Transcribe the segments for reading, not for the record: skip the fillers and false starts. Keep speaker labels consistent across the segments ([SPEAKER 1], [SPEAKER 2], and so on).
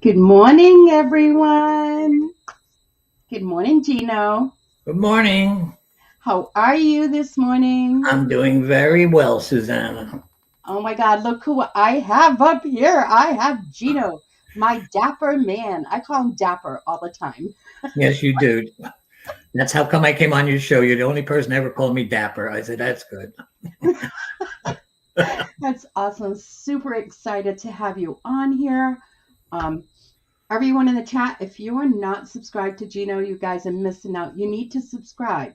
[SPEAKER 1] Good morning, everyone. Good morning, Geno.
[SPEAKER 2] Good morning.
[SPEAKER 1] How are you this morning?
[SPEAKER 2] I'm doing very well, Susana.
[SPEAKER 1] Oh my God, look who I have up here. I have Geno, my dapper man. I call him Dapper all the time.
[SPEAKER 2] Yes, you do. That's how come I came on your show. You're the only person ever called me Dapper. I said, that's good.
[SPEAKER 1] That's awesome. Super excited to have you on here. Um, Everyone in the chat, if you are not subscribed to Geno, you guys are missing out. You need to subscribe,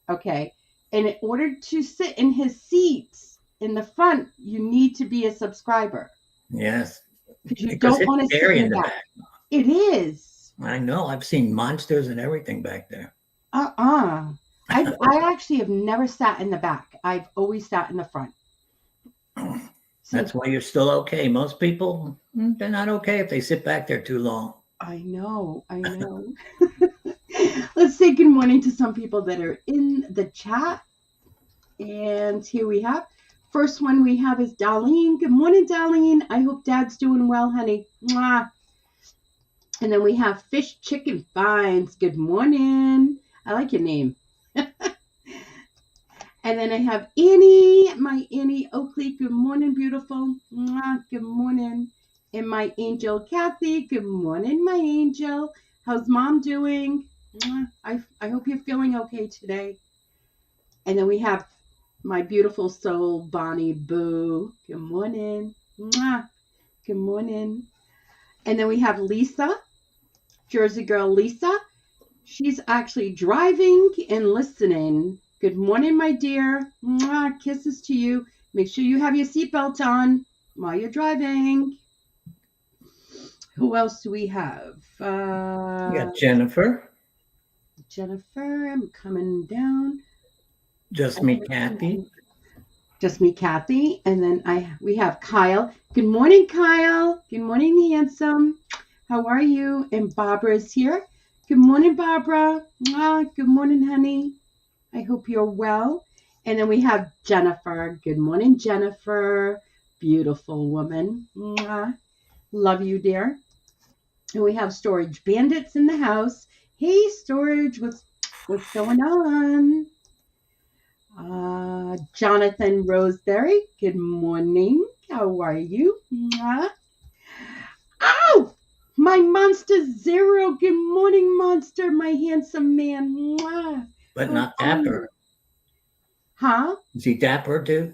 [SPEAKER 1] okay? And in order to sit in his seats in the front, you need to be a subscriber
[SPEAKER 2] Yes,
[SPEAKER 1] because you
[SPEAKER 2] because
[SPEAKER 1] don't
[SPEAKER 2] it's
[SPEAKER 1] want to sit
[SPEAKER 2] scary
[SPEAKER 1] in
[SPEAKER 2] in
[SPEAKER 1] the
[SPEAKER 2] the
[SPEAKER 1] back.
[SPEAKER 2] back.
[SPEAKER 1] It is.
[SPEAKER 2] I know. I've seen monsters and everything back there.
[SPEAKER 1] Uh-uh. I actually have never sat in the back. I've always sat in the front.
[SPEAKER 2] That's
[SPEAKER 1] Since
[SPEAKER 2] why you're still okay. Most people, they're not okay if they sit back there too long.
[SPEAKER 1] I know, I know. Let's say good morning to some people that are in the chat. And here we have first one we have is Darlene. Good morning, Darlene. I hope Dad's doing well, honey. Mwah. And then we have Fish Chicken Finds. Good morning. I like your name. And then I have Annie, my Annie Oakley. Good morning, beautiful. Mwah. Good morning. And my angel Kathy. Good morning, my angel. How's mom doing? Mwah. I hope you're feeling okay today. And then we have my beautiful soul, Bonnie Boo. Good morning. Mwah. Good morning. And then we have Lisa, Jersey girl Lisa. She's actually driving and listening. Good morning, my dear. Mwah. Kisses to you. Make sure you have your seatbelt on while you're driving. Who else do we have?
[SPEAKER 2] You got Jennifer,
[SPEAKER 1] Jennifer, I'm coming down.
[SPEAKER 2] just me, Kathy.
[SPEAKER 1] Just me, Kathy, and then we have Kyle. Good morning, Kyle. Good morning, handsome. How are you? And Barbara's here. Good morning, Barbara. Mwah. Good morning, honey. I hope you're well. And then we have Jennifer. Good morning, Jennifer. Beautiful woman. Mwah. Love you, dear. And we have Storage Bandits in the house. Hey, Storage, what's going on? Jonathan Roseberry, good morning. How are you? Mwah. Ow! My Monster Zero. Good morning, Monster, my handsome man. Mwah.
[SPEAKER 2] But
[SPEAKER 1] How
[SPEAKER 2] not
[SPEAKER 1] are you?
[SPEAKER 2] Dapper.
[SPEAKER 1] Huh?
[SPEAKER 2] Is he Dapper too?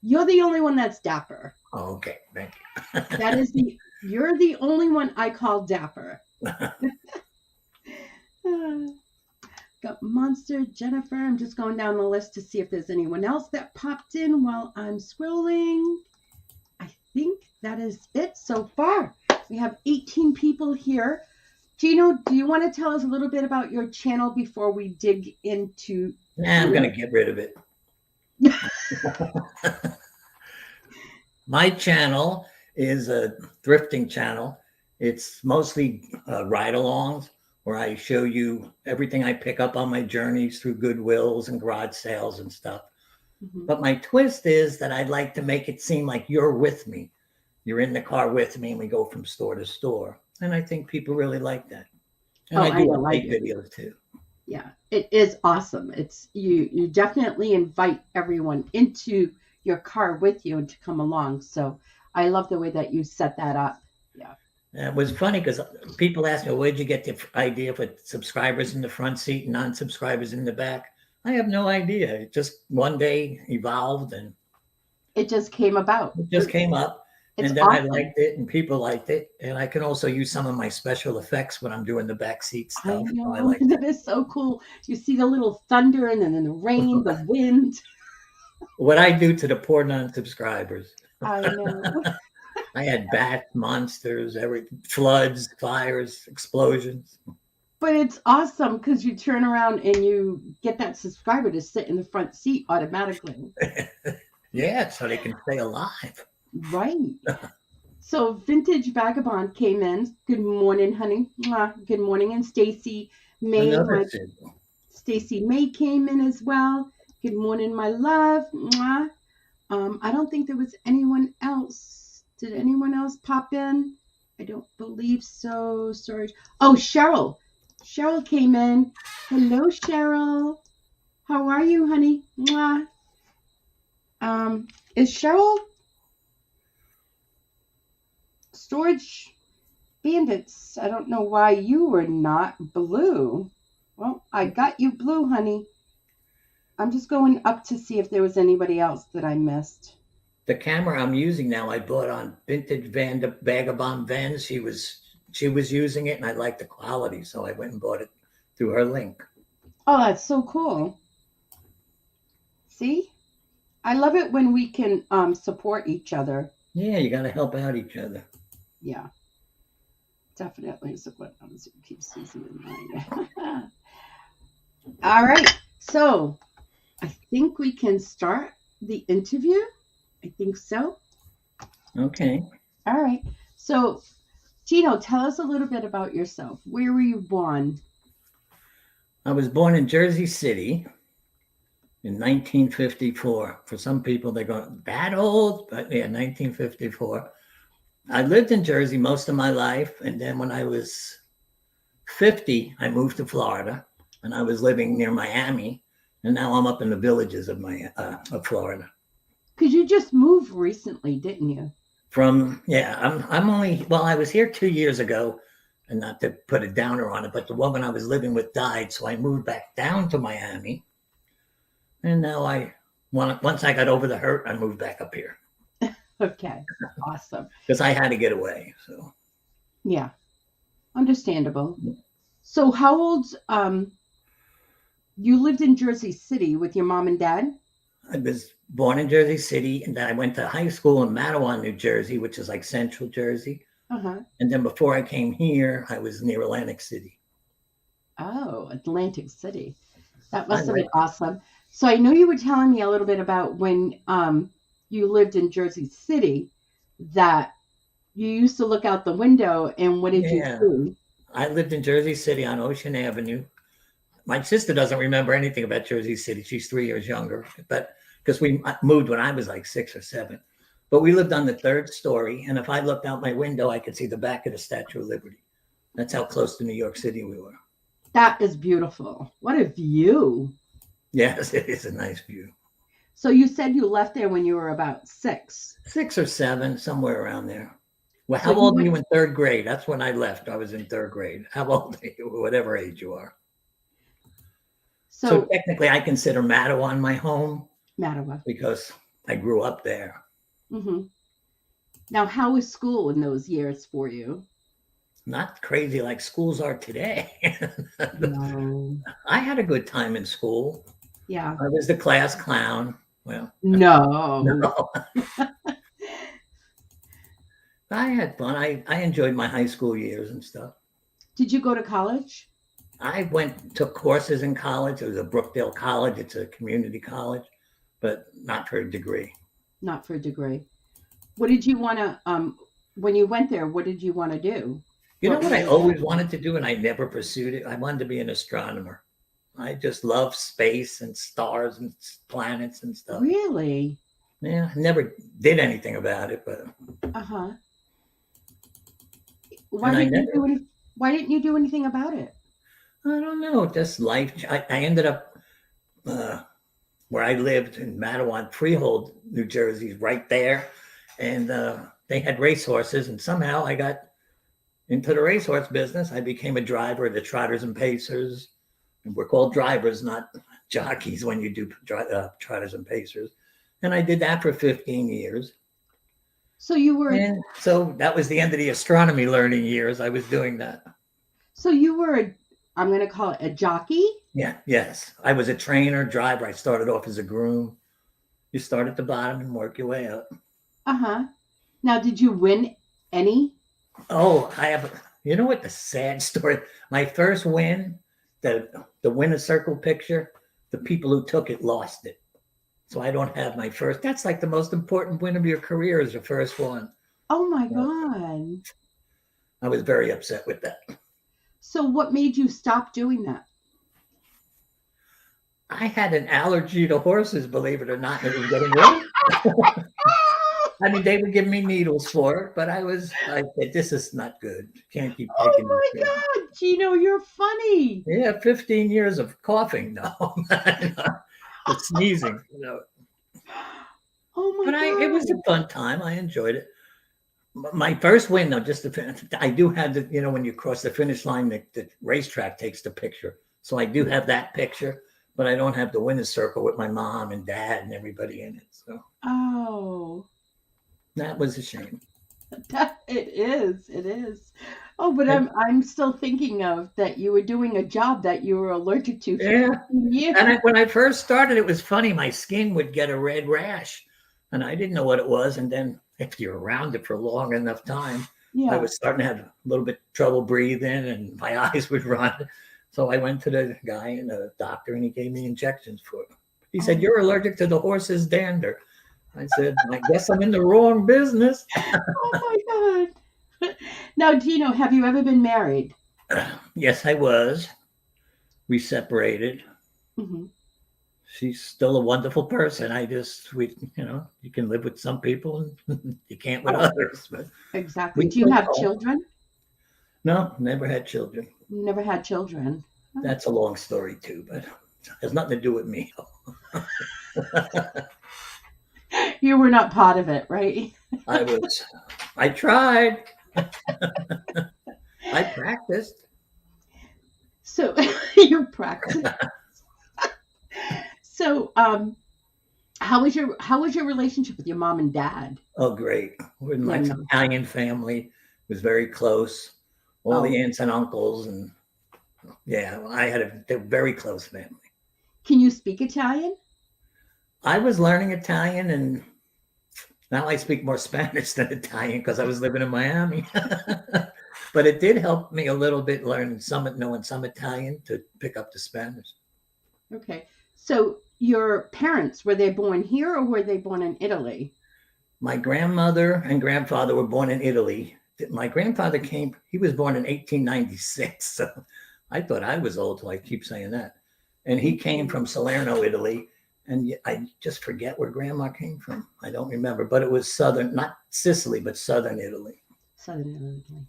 [SPEAKER 1] You're the only one that's dapper.
[SPEAKER 2] Oh, okay. Thank
[SPEAKER 1] You're the only one I call dapper.
[SPEAKER 2] you.
[SPEAKER 1] Ah. Got Monster, Jennifer. I'm just going down the list to see if there's anyone else that popped in while I'm scrolling. I think that is it so far. We have 18 people here. Geno, do you want to tell us a little bit about your channel before we dig into?
[SPEAKER 2] I'm going to get rid of it. My channel is a thrifting channel. It's mostly ride-alongs where I show you everything I pick up on my journeys through Goodwills and garage sales and stuff.
[SPEAKER 1] Mhm.
[SPEAKER 2] But my twist is that I'd like to make it seem like you're with me. You're in the car with me and we go from store to store. And I think people really like that. And
[SPEAKER 1] Oh,
[SPEAKER 2] I
[SPEAKER 1] I
[SPEAKER 2] do
[SPEAKER 1] know, I
[SPEAKER 2] update
[SPEAKER 1] do.
[SPEAKER 2] videos too.
[SPEAKER 1] Yeah, it is awesome. It's you definitely invite everyone into your car with you and to come along. So I love the way that you set that up. Yeah.
[SPEAKER 2] And it was funny because people ask me, where'd you get the idea for subscribers in the front seat and non-subscribers in the back? I have no idea. It just one day evolved and
[SPEAKER 1] It just came about.
[SPEAKER 2] it just came up.
[SPEAKER 1] It's
[SPEAKER 2] And then I
[SPEAKER 1] awesome.
[SPEAKER 2] liked it and people liked it. And I can also use some of my special effects when I'm doing the backseat
[SPEAKER 1] I
[SPEAKER 2] stuff. So I
[SPEAKER 1] know.
[SPEAKER 2] like
[SPEAKER 1] That is so cool. You see the little thunder and then the rain, the
[SPEAKER 2] that.
[SPEAKER 1] wind.
[SPEAKER 2] What I do to the poor non-subscribers.
[SPEAKER 1] I know.
[SPEAKER 2] I had bats, monsters, every floods, fires, explosions.
[SPEAKER 1] But it's awesome because you turn around and you get that subscriber to sit in the front seat automatically.
[SPEAKER 2] Yeah, so they can stay alive.
[SPEAKER 1] Right. So Vintage Vagabond came in. Good morning, honey. Mwah. Good morning. And Stacy May,
[SPEAKER 2] Another
[SPEAKER 1] my
[SPEAKER 2] thing.
[SPEAKER 1] Stacy May came in as well. Good morning, my love. I don't think there was anyone else. Did anyone else pop in? I don't believe so. Storage. Oh, Cheryl. Cheryl came in. Hello, Cheryl. How are you, honey? Mwah. Is Cheryl storage bandits? I don't know why you were not blue. Well, I got you blue, honey. I'm just going up to see if there was anybody else that I missed.
[SPEAKER 2] The camera I'm using now, I bought on Vintage Vagabond Vans. She was using it, and I liked the quality, so I went and bought it through her link.
[SPEAKER 1] Oh, that's so cool. See? I love it when we can support each other.
[SPEAKER 2] Yeah, you got to help out each other.
[SPEAKER 1] Yeah, definitely support. I'm just keep Susie in mind. All right, so I think we can start the interview. I think so.
[SPEAKER 2] Okay.
[SPEAKER 1] All right. So, Geno, tell us a little bit about yourself. Where were you born?
[SPEAKER 2] I was born in Jersey City in 1954. For some people, they're going, that old? But yeah, 1954. I lived in Jersey most of my life. And then when I was 50, I moved to Florida, and I was living near Miami. And now I'm up in the villages of Florida.
[SPEAKER 1] Because you just moved recently, didn't you?
[SPEAKER 2] I'm only, well, I was here 2 years ago, and not to put a downer on it, but the woman I was living with died, so I moved back down to Miami. And now once I got over the hurt, I moved back up here.
[SPEAKER 1] Okay, awesome.
[SPEAKER 2] Because I had to get away. So
[SPEAKER 1] Yeah, understandable. So how old, you lived in Jersey City with your mom and dad?
[SPEAKER 2] I was born in Jersey City, and then I went to high school in Matawan, New Jersey, which is like central Jersey.
[SPEAKER 1] Uh-huh.
[SPEAKER 2] And then before I came here, I was near Atlantic City.
[SPEAKER 1] Oh, Atlantic City. That must have been awesome. So I know you were telling me a little bit about when you lived in Jersey City, that you used to look out the window, and what did you do?
[SPEAKER 2] I lived in Jersey City on Ocean Avenue. My sister doesn't remember anything about Jersey City. She's 3 years younger, but because we moved when I was like 6 or 7. But we lived on the 3rd story, and if I looked out my window, I could see the back of the Statue of Liberty. That's how close to New York City we were.
[SPEAKER 1] That is beautiful. What a view.
[SPEAKER 2] Yes, it is a nice view.
[SPEAKER 1] So you said you left there when you were about 6.
[SPEAKER 2] 6 or 7, somewhere around there. Well,
[SPEAKER 1] So
[SPEAKER 2] how old were you in 3rd grade? That's when I left. I was in 3rd grade. How old are you? Whatever age you are. So technically, I consider Matawan my home.
[SPEAKER 1] Mattawa.
[SPEAKER 2] Because I grew up there.
[SPEAKER 1] Mm-hmm. Now, how was school in those years for you?
[SPEAKER 2] Not crazy like schools are today.
[SPEAKER 1] No.
[SPEAKER 2] I had a good time in school.
[SPEAKER 1] Yeah.
[SPEAKER 2] I was the class clown. Well,
[SPEAKER 1] no.
[SPEAKER 2] I had fun. I enjoyed my high school years and stuff.
[SPEAKER 1] Did you go to college?
[SPEAKER 2] I took courses in college. It was a Brookdale College. It's a community college, but not for a degree.
[SPEAKER 1] Not for a degree. What did you want to, when you went there, what did you want to do?
[SPEAKER 2] You know what I always wanted to do, and I never pursued it? I wanted to be an astronomer. I just love space and stars and planets and stuff.
[SPEAKER 1] Really?
[SPEAKER 2] Yeah, I never did anything about it, but.
[SPEAKER 1] Uh-huh. Why didn't you do anything about it?
[SPEAKER 2] I don't know. Just life. I ended up where I lived in Matawan, Freehold, New Jersey, right there. And they had racehorses, and somehow I got into the racehorse business. I became a driver of the Trotters and Pacers. And we're called drivers, not jockeys, when you do Trotters and Pacers. And I did that for 15 years.
[SPEAKER 1] So you were.
[SPEAKER 2] And so that was the end of the astronomy learning years. I was doing that.
[SPEAKER 1] So you were I'm going to call it a jockey?
[SPEAKER 2] Yeah, yes. I was a trainer, driver. I started off as a groom. You start at the bottom and work your way up.
[SPEAKER 1] Uh-huh. Now, did you win any?
[SPEAKER 2] Oh, you know what the sad story, my first win, the winner's circle picture, the people who took it lost it. So I don't have my first. That's like the most important win of your career is your first one.
[SPEAKER 1] Oh my God.
[SPEAKER 2] I was very upset with that.
[SPEAKER 1] So what made you stop doing that?
[SPEAKER 2] I had an allergy to horses, believe it or not, and it was getting worse. I mean, they would give me needles for it, but I said, this is not good. Can't keep taking
[SPEAKER 1] Oh
[SPEAKER 2] this.
[SPEAKER 1] my God, Geno, you're funny.
[SPEAKER 2] Yeah, 15 years of coughing now. The sneezing,
[SPEAKER 1] Oh my
[SPEAKER 2] But it was a
[SPEAKER 1] God.
[SPEAKER 2] fun time. I enjoyed it. My first win, though, just to finish, I do have when you cross the finish line, the racetrack takes the picture. So I do have that picture, but I don't have the winner's circle with my mom and dad and everybody in it. So
[SPEAKER 1] Oh,
[SPEAKER 2] that was a shame.
[SPEAKER 1] it is. It is. Oh, but
[SPEAKER 2] And
[SPEAKER 1] I'm still thinking of that you were doing a job that you were allergic to for
[SPEAKER 2] yeah,
[SPEAKER 1] 15 years.
[SPEAKER 2] and when I first started, it was funny. My skin would get a red rash, and I didn't know what it was. And then if you're around it for long enough time, I
[SPEAKER 1] Yeah.
[SPEAKER 2] was starting to have a little bit trouble breathing, and my eyes would run. So I went to the guy and the doctor, and he gave me injections for it. He said,
[SPEAKER 1] Oh,
[SPEAKER 2] "You're allergic to the horse's dander." I said, "I guess I'm in the wrong business."
[SPEAKER 1] oh my God. Now, Geno, have you ever been married?
[SPEAKER 2] Yes, I was. We separated.
[SPEAKER 1] Hmm.
[SPEAKER 2] She's still a wonderful person. You can live with some people and you can't with
[SPEAKER 1] Oh,
[SPEAKER 2] others. But
[SPEAKER 1] exactly.
[SPEAKER 2] we
[SPEAKER 1] Do you
[SPEAKER 2] still
[SPEAKER 1] have
[SPEAKER 2] talk.
[SPEAKER 1] children?
[SPEAKER 2] No, never had children.
[SPEAKER 1] You never had children. Oh.
[SPEAKER 2] That's a long story too, but it has nothing to do with me.
[SPEAKER 1] You were not part of it, right?
[SPEAKER 2] I was. I tried. I practiced.
[SPEAKER 1] So you practice. So, how was your relationship with your mom and dad?
[SPEAKER 2] Oh, great. We're in my
[SPEAKER 1] Yeah.
[SPEAKER 2] Italian family. It was very close. All
[SPEAKER 1] Oh,
[SPEAKER 2] the aunts and uncles, and yeah, they're very close family.
[SPEAKER 1] can you speak Italian?
[SPEAKER 2] I was learning Italian, and now I speak more Spanish than Italian because I was living in Miami. But it did help me a little bit knowing some Italian to pick up the Spanish.
[SPEAKER 1] Okay. So your parents, were they born here or were they born in Italy?
[SPEAKER 2] My grandmother and grandfather were born in Italy. My grandfather he was born in 1896. So I thought I was old till I keep saying that. And he came
[SPEAKER 1] Okay.
[SPEAKER 2] from Salerno, Italy. And I just forget where grandma came from. I don't remember, but it was southern, not Sicily, but southern Italy.
[SPEAKER 1] Southern Italy.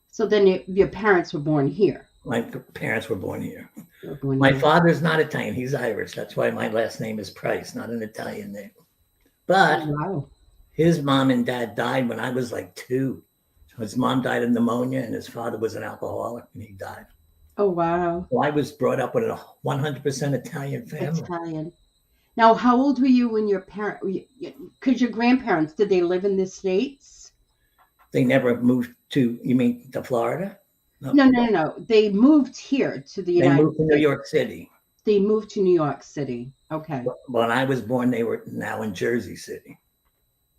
[SPEAKER 1] So then your parents were born here.
[SPEAKER 2] My parents were born here.
[SPEAKER 1] They were born
[SPEAKER 2] My
[SPEAKER 1] here.
[SPEAKER 2] father's not Italian. He's Irish. That's why my last name is Price, not an Italian name.
[SPEAKER 1] Oh,
[SPEAKER 2] But
[SPEAKER 1] wow.
[SPEAKER 2] his mom and dad died when I was like 2. His mom died of pneumonia, and his father was an alcoholic, and he died.
[SPEAKER 1] Oh, wow.
[SPEAKER 2] So I was brought up with a 100% Italian family.
[SPEAKER 1] Italian. Now, how old were you when your parent? Because your grandparents, did they live in the States?
[SPEAKER 2] They never moved to, you mean to Florida? No.
[SPEAKER 1] No, no, no, no. They moved here to the
[SPEAKER 2] They
[SPEAKER 1] United
[SPEAKER 2] moved to New
[SPEAKER 1] States.
[SPEAKER 2] York City.
[SPEAKER 1] They moved to New York City. Okay.
[SPEAKER 2] When I was born, they were now in Jersey City.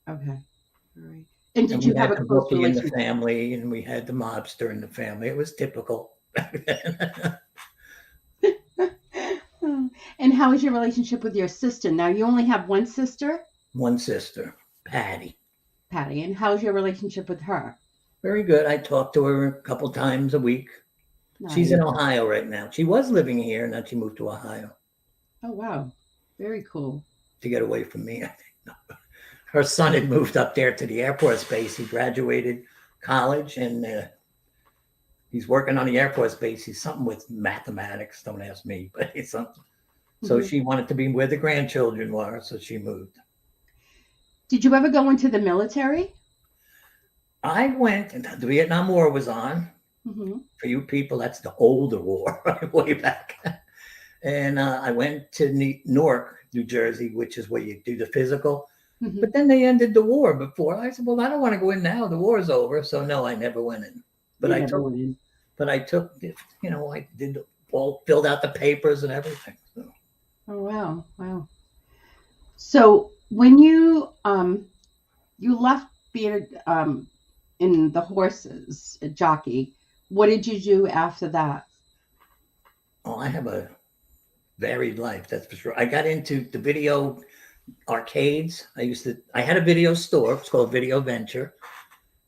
[SPEAKER 1] Okay. All right. And
[SPEAKER 2] And
[SPEAKER 1] did
[SPEAKER 2] we
[SPEAKER 1] you have
[SPEAKER 2] had
[SPEAKER 1] a
[SPEAKER 2] the
[SPEAKER 1] close
[SPEAKER 2] bookie in the
[SPEAKER 1] relationship?
[SPEAKER 2] family, and we had the mobster in the family. It was typical back then.
[SPEAKER 1] And how is your relationship with your sister? Now, you only have one sister,
[SPEAKER 2] One sister, Patty.
[SPEAKER 1] Patty. And how's your relationship with her?
[SPEAKER 2] Very good. I talk to her a couple times a week. She's
[SPEAKER 1] Nice.
[SPEAKER 2] in Ohio right now. She was living here, and then she moved to Ohio
[SPEAKER 1] Oh, wow. Very cool.
[SPEAKER 2] to get away from me, I think. Her son had moved up there to the Air Force Base. He graduated college, and he's working on the Air Force Base. He's something with mathematics. Don't ask me, but it's something. So
[SPEAKER 1] Mhm.
[SPEAKER 2] she wanted to be where the grandchildren were, so she moved.
[SPEAKER 1] Did you ever go into the military?
[SPEAKER 2] I went, and the Vietnam War was on.
[SPEAKER 1] Hmm.
[SPEAKER 2] For you people, that's the older war, way back. And I went to Newark, New Jersey, which is where you do the physical.
[SPEAKER 1] Hmm.
[SPEAKER 2] But then they ended the war before. I said, "Well, I don't want to go in now. The war is over." So no, I never went in. But
[SPEAKER 1] You
[SPEAKER 2] I
[SPEAKER 1] never
[SPEAKER 2] took,
[SPEAKER 1] went in.
[SPEAKER 2] I did all filled out the papers and everything. So
[SPEAKER 1] Oh, wow. Wow. So when you left being in the horses a jockey, what did you do after that?
[SPEAKER 2] I have a varied life, that's for sure. I got into the video arcades. I had a video store. It's called Video Venture.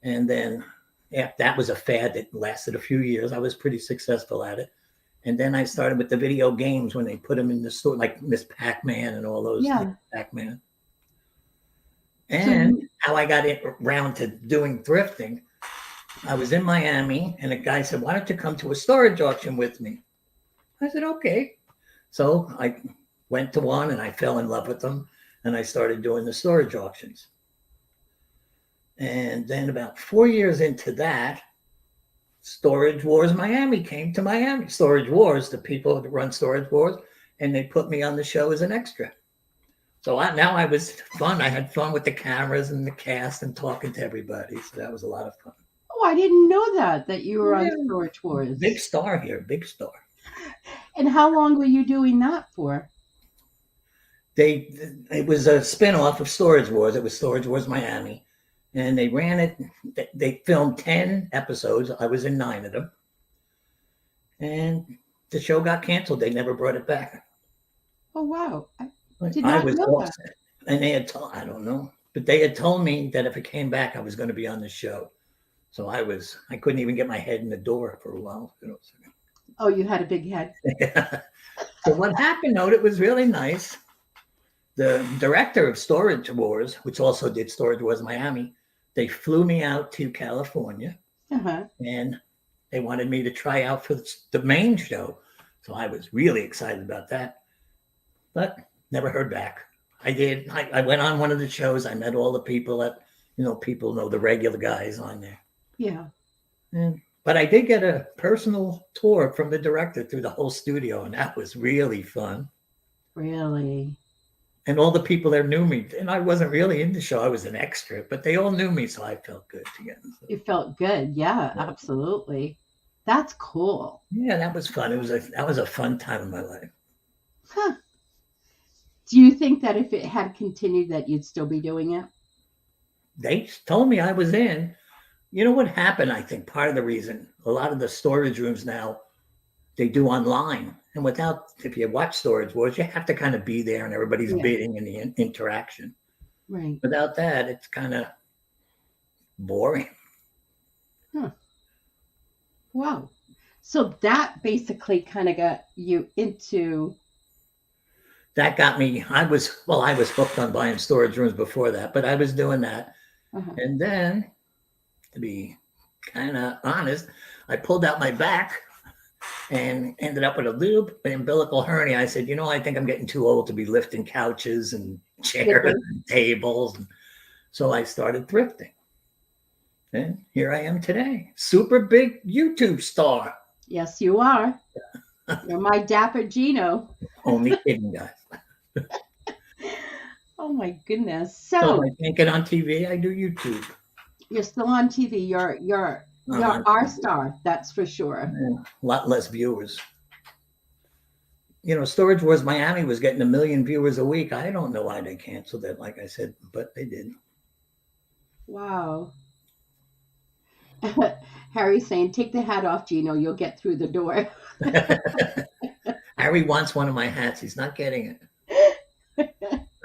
[SPEAKER 2] And then that was a fad that lasted a few years. I was pretty successful at it. And then I started with the video games when they put them in the store, like Miss Pac-Man and all those
[SPEAKER 1] Yeah.
[SPEAKER 2] Pac-Man.
[SPEAKER 1] So
[SPEAKER 2] And how I got around to doing thrifting, I was in Miami and a guy said, "Why don't you come to a storage auction with me?" I said, "Okay." So I went to one and I fell in love with them and I started doing the storage auctions. And then about 4 years into that, Storage Wars Miami came to Miami. Storage Wars, the people that run Storage Wars, and they put me on the show as an extra. So now I was fun. I had fun with the cameras and the cast and talking to everybody. So that was a lot of fun.
[SPEAKER 1] Oh, I didn't know that you were on
[SPEAKER 2] Yeah,
[SPEAKER 1] Storage Wars.
[SPEAKER 2] big star here, big star.
[SPEAKER 1] And how long were you doing that for?
[SPEAKER 2] It was a spinoff of Storage Wars. It was Storage Wars Miami, and they ran it. They filmed 10 episodes. I was in 9 of them, and the show got canceled. They never brought it back.
[SPEAKER 1] Oh wow, I did
[SPEAKER 2] I
[SPEAKER 1] not
[SPEAKER 2] was
[SPEAKER 1] know that.
[SPEAKER 2] upset, and they had told, I don't know, but they had told me that if it came back, I was going to be on the show. So I couldn't even get my head in the door for a while.
[SPEAKER 1] Oh, you had a big head.
[SPEAKER 2] So what happened, though, it was really nice. The director of Storage Wars, which also did Storage Wars Miami, they flew me out to California, and they wanted me to try out for the main show. So I was really excited about that, but never heard back. I went on one of the shows. I met all the people that, people know the regular guys on there.
[SPEAKER 1] Yeah.
[SPEAKER 2] But I did get a personal tour from the director through the whole studio, and that was really fun.
[SPEAKER 1] Really?
[SPEAKER 2] And all the people there knew me. And I wasn't really in the show. I was an extra, but they all knew me, so I felt good again. So.
[SPEAKER 1] You felt good. Yeah, absolutely. That's cool.
[SPEAKER 2] Yeah, that was fun. That was a fun time in my life.
[SPEAKER 1] Huh. Do you think that if it had continued that you'd still be doing it?
[SPEAKER 2] They told me I was in. You know what happened? I think part of the reason a lot of the storage rooms now, they do online. And if you watch Storage Wars, you have to kind of be there and everybody's bidding and the interaction.
[SPEAKER 1] Right.
[SPEAKER 2] Without that, it's kind of boring.
[SPEAKER 1] Huh. Wow. So that basically kind of got you into.
[SPEAKER 2] That got me. I was hooked on buying storage rooms before that, but I was doing that. And then, to be kind of honest, I pulled out my back and ended up with a little umbilical hernia. I said, I think I'm getting too old to be lifting couches and chairs and tables. And so I started thrifting. And here I am today. Super big YouTube star.
[SPEAKER 1] Yes, you are. You're my Dapper Geno.
[SPEAKER 2] Only kidding, guys.
[SPEAKER 1] Oh my goodness.
[SPEAKER 2] So I can't get on TV. I do YouTube.
[SPEAKER 1] You're still on TV. You're our star. That's for sure.
[SPEAKER 2] And a lot less viewers. Storage Wars Miami was getting 1 million viewers a week. I don't know why they canceled it, like I said, but they did.
[SPEAKER 1] Wow. Harry's saying, take the hat off, Geno. You'll get through the door.
[SPEAKER 2] Harry wants one of my hats. He's not getting it.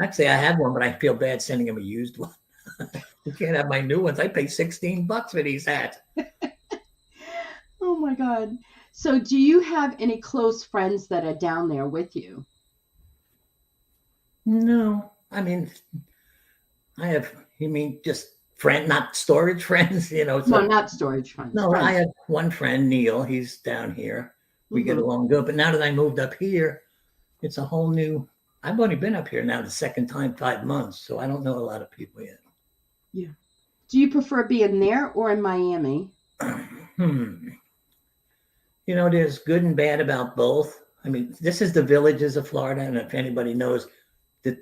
[SPEAKER 2] Actually, I have one, but I feel bad sending him a used one. You can't have my new ones. I pay $16 for these hats.
[SPEAKER 1] Oh my God. So do you have any close friends that are down there with you?
[SPEAKER 2] No. I mean, you mean just not storage friends?
[SPEAKER 1] No, not storage friends.
[SPEAKER 2] No, friends. I have one friend, Neil. He's down here. We get along good. But now that I moved up here, it's a whole new. I've only been up here now the second time, 5 months, so I don't know a lot of people yet.
[SPEAKER 1] Yeah. Do you prefer being there or in Miami?
[SPEAKER 2] There's good and bad about both. I mean, this is the villages of Florida, and if anybody knows, the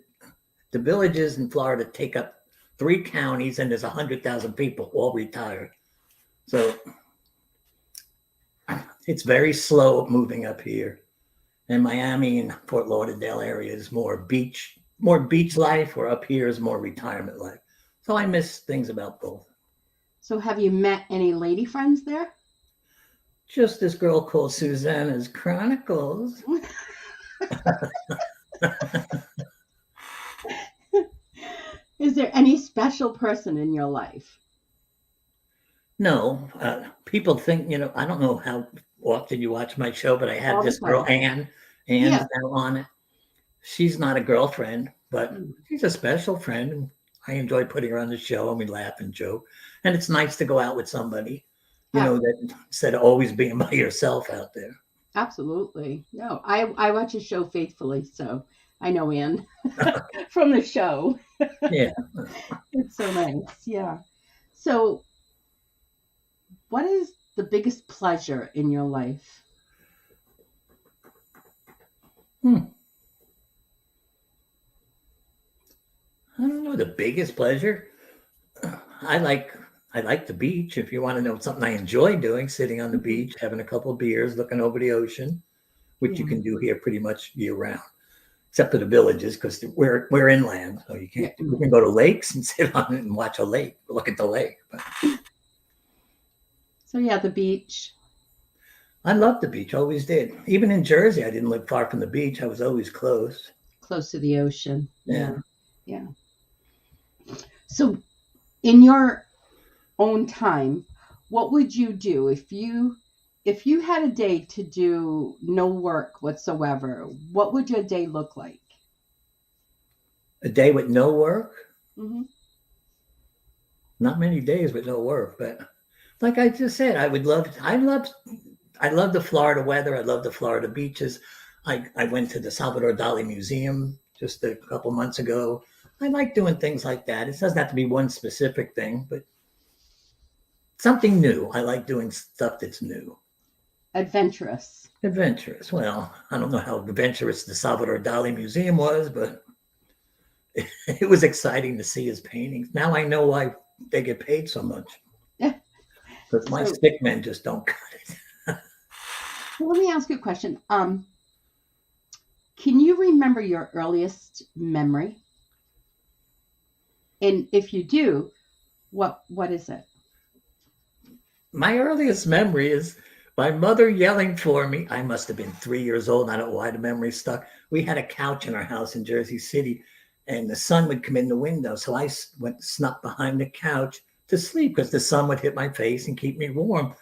[SPEAKER 2] villages in Florida take up 3 counties, and there's 100,000 people, all retired. So it's very slow moving up here. And Miami and Fort Lauderdale area is more beach life, or up here is more retirement life. So I miss things about both.
[SPEAKER 1] So have you met any lady friends there?
[SPEAKER 2] Just this girl called Susana's Chronicles.
[SPEAKER 1] Is there any special person in your life?
[SPEAKER 2] No. People think, I don't know how often you watch my show, but I had this girl, Anne. Anne's now on it. She's not a girlfriend, but she's a special friend. I enjoy putting her on the show, and we laugh and joke. And it's nice to go out with somebody,
[SPEAKER 1] Ah,
[SPEAKER 2] that instead of always being by yourself out there.
[SPEAKER 1] absolutely. No, I watch a show faithfully, so I know Anne from the show.
[SPEAKER 2] Yeah.
[SPEAKER 1] It's so nice. Yeah. So, what is the biggest pleasure in your life?
[SPEAKER 2] Hmm. I don't know the biggest pleasure. I like I like the beach. If you want to know something I enjoy doing, sitting on the
[SPEAKER 1] Mhm.
[SPEAKER 2] beach, having a couple of beers, looking over the ocean, which you
[SPEAKER 1] Yeah.
[SPEAKER 2] can do here pretty much year round, except for the villages because we're inland, so you
[SPEAKER 1] Yeah.
[SPEAKER 2] can't. We can go to lakes and sit on it and watch a lake, look at the lake. But
[SPEAKER 1] So yeah, the beach,
[SPEAKER 2] I love the beach, always did. Even in Jersey, I didn't live far from the beach. I was always close.
[SPEAKER 1] close to the ocean.
[SPEAKER 2] Yeah.
[SPEAKER 1] Yeah. Yeah. So in your own time, what would you do if you had a day to do no work whatsoever? What would your day look like?
[SPEAKER 2] A day with no work,
[SPEAKER 1] Hmm.
[SPEAKER 2] not many days with no work, but like I just said, I love the Florida weather. I love the Florida beaches. I went to the Salvador Dali Museum just a couple months ago. I like doing things like that. It doesn't have to be one specific thing, but something new. I like doing stuff that's new.
[SPEAKER 1] Adventurous.
[SPEAKER 2] Adventurous. Well, I don't know how adventurous the Salvador Dali Museum was, but it was exciting to see his paintings. Now I know why they get paid so much because my
[SPEAKER 1] So,
[SPEAKER 2] stick men just don't cut it.
[SPEAKER 1] so let me ask you a question. Can you remember your earliest memory? And if you do, what is it?
[SPEAKER 2] My earliest memory is my mother yelling for me. I must have been 3 years old. I don't know why the memory stuck. We had a couch in our house in Jersey City, and the sun would come in the window. So I went snuck behind the couch to sleep because the sun would hit my face and keep me warm.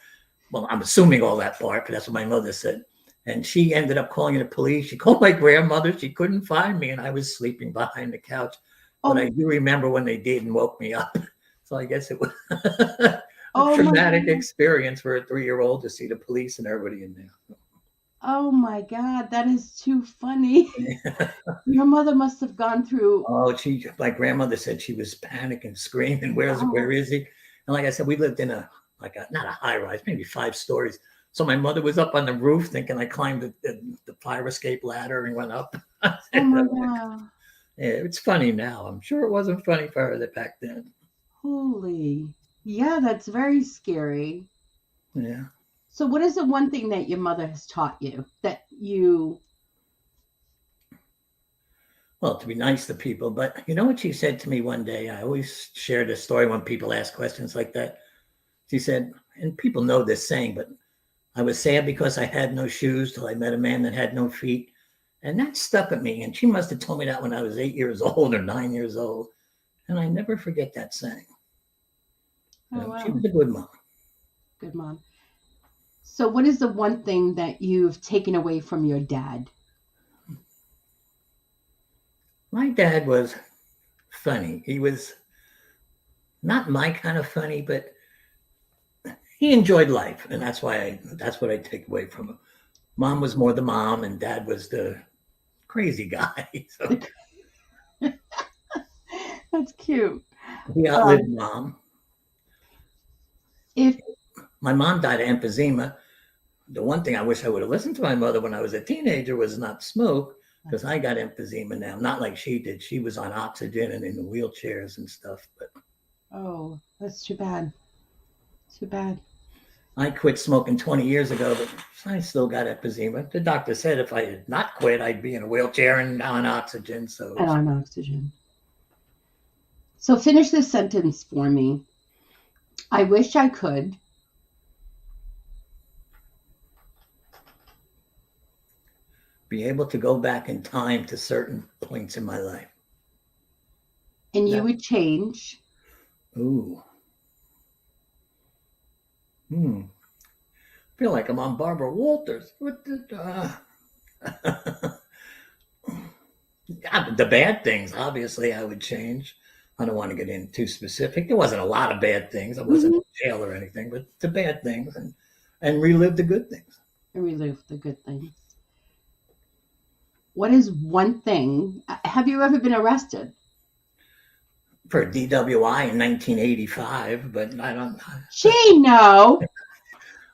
[SPEAKER 2] Well, I'm assuming all that part, but that's what my mother said. And she ended up calling the police. She called my grandmother. She couldn't find me, and I was sleeping behind the couch. But I
[SPEAKER 1] Oh,
[SPEAKER 2] do remember when they did and woke me up. So I guess it was a
[SPEAKER 1] oh my
[SPEAKER 2] traumatic
[SPEAKER 1] God.
[SPEAKER 2] experience for a 3-year-old to see the police and everybody in
[SPEAKER 1] Oh my God. That is too funny.
[SPEAKER 2] there.
[SPEAKER 1] Your mother must have gone through.
[SPEAKER 2] Oh, my grandmother said she was panicking, screaming, where
[SPEAKER 1] Oh,
[SPEAKER 2] is he? And like I said, we lived in not a high rise, maybe 5 stories. So my mother was up on the roof thinking I climbed the fire escape ladder and went up.
[SPEAKER 1] oh my God.
[SPEAKER 2] Yeah, it's funny now. I'm sure it wasn't funny for her that back then.
[SPEAKER 1] Holy. Yeah, that's very scary.
[SPEAKER 2] Yeah.
[SPEAKER 1] So, what is the one thing that your mother has taught you that you,
[SPEAKER 2] Well, to be nice to people. But you know what she said to me one day? I always share this story when people ask questions like that. She said, and people know this saying, but I was sad because I had no shoes till I met a man that had no feet. And that stuck at me. And she must have told me that when I was 8 years old or 9 years old. And I never forget that saying.
[SPEAKER 1] oh,
[SPEAKER 2] She
[SPEAKER 1] wow,
[SPEAKER 2] was a good mom.
[SPEAKER 1] good mom. So, what is the one thing that you've taken away from your dad?
[SPEAKER 2] My dad was funny. He was not my kind of funny, but he enjoyed life. And that's what I take away from him. Mom was more the mom, and dad was the crazy guy. So
[SPEAKER 1] That's cute.
[SPEAKER 2] he outlived
[SPEAKER 1] Um,
[SPEAKER 2] mom.
[SPEAKER 1] if
[SPEAKER 2] My mom died of emphysema. The one thing I wish I would have listened to my mother when I was a teenager was not smoke because I got emphysema now, not like she did. She was on oxygen and in the wheelchairs and stuff. But
[SPEAKER 1] oh, that's too bad. Too bad.
[SPEAKER 2] I quit smoking 20 years ago, but I still got emphysema. The doctor said if I had not quit, I'd be in a wheelchair and on oxygen. So
[SPEAKER 1] And on oxygen. So, finish this sentence for me. I wish I could.
[SPEAKER 2] be able to go back in time to certain points in my life.
[SPEAKER 1] And you
[SPEAKER 2] That,
[SPEAKER 1] would change.
[SPEAKER 2] ooh, hmm. Feel like I'm on Barbara Walters. The bad things, obviously, I would change. I don't want to get into too specific. There wasn't a lot of bad things. I wasn't
[SPEAKER 1] Mm-hmm.
[SPEAKER 2] in jail or anything, but the bad things and relive the good things.
[SPEAKER 1] And relive the good things. What is one thing? Have you ever been arrested?
[SPEAKER 2] For DWI in 1985, but I don't.
[SPEAKER 1] Geno.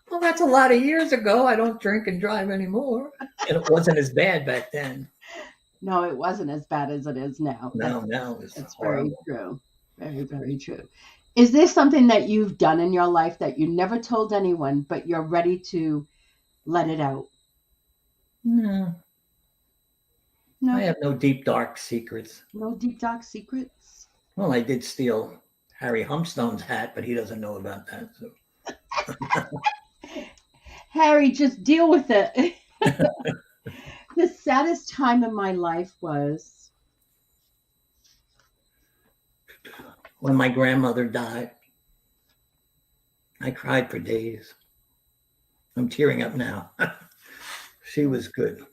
[SPEAKER 2] Well, that's a lot of years ago. I don't drink and drive anymore, and it wasn't as bad back then.
[SPEAKER 1] No, it wasn't as bad as it is now.
[SPEAKER 2] No, it's
[SPEAKER 1] That's very
[SPEAKER 2] horrible.
[SPEAKER 1] true. Very, very true. Is there something that you've done in your life that you never told anyone, but you're ready to let it out?
[SPEAKER 2] No, I
[SPEAKER 1] No,
[SPEAKER 2] have no deep dark secrets.
[SPEAKER 1] no deep dark secrets.
[SPEAKER 2] Well, I did steal Harry Humpstone's hat, but he doesn't know about that. So.
[SPEAKER 1] Harry, just deal with it. The saddest time in my life was
[SPEAKER 2] When my grandmother died, I cried for days. I'm tearing up now. She was good.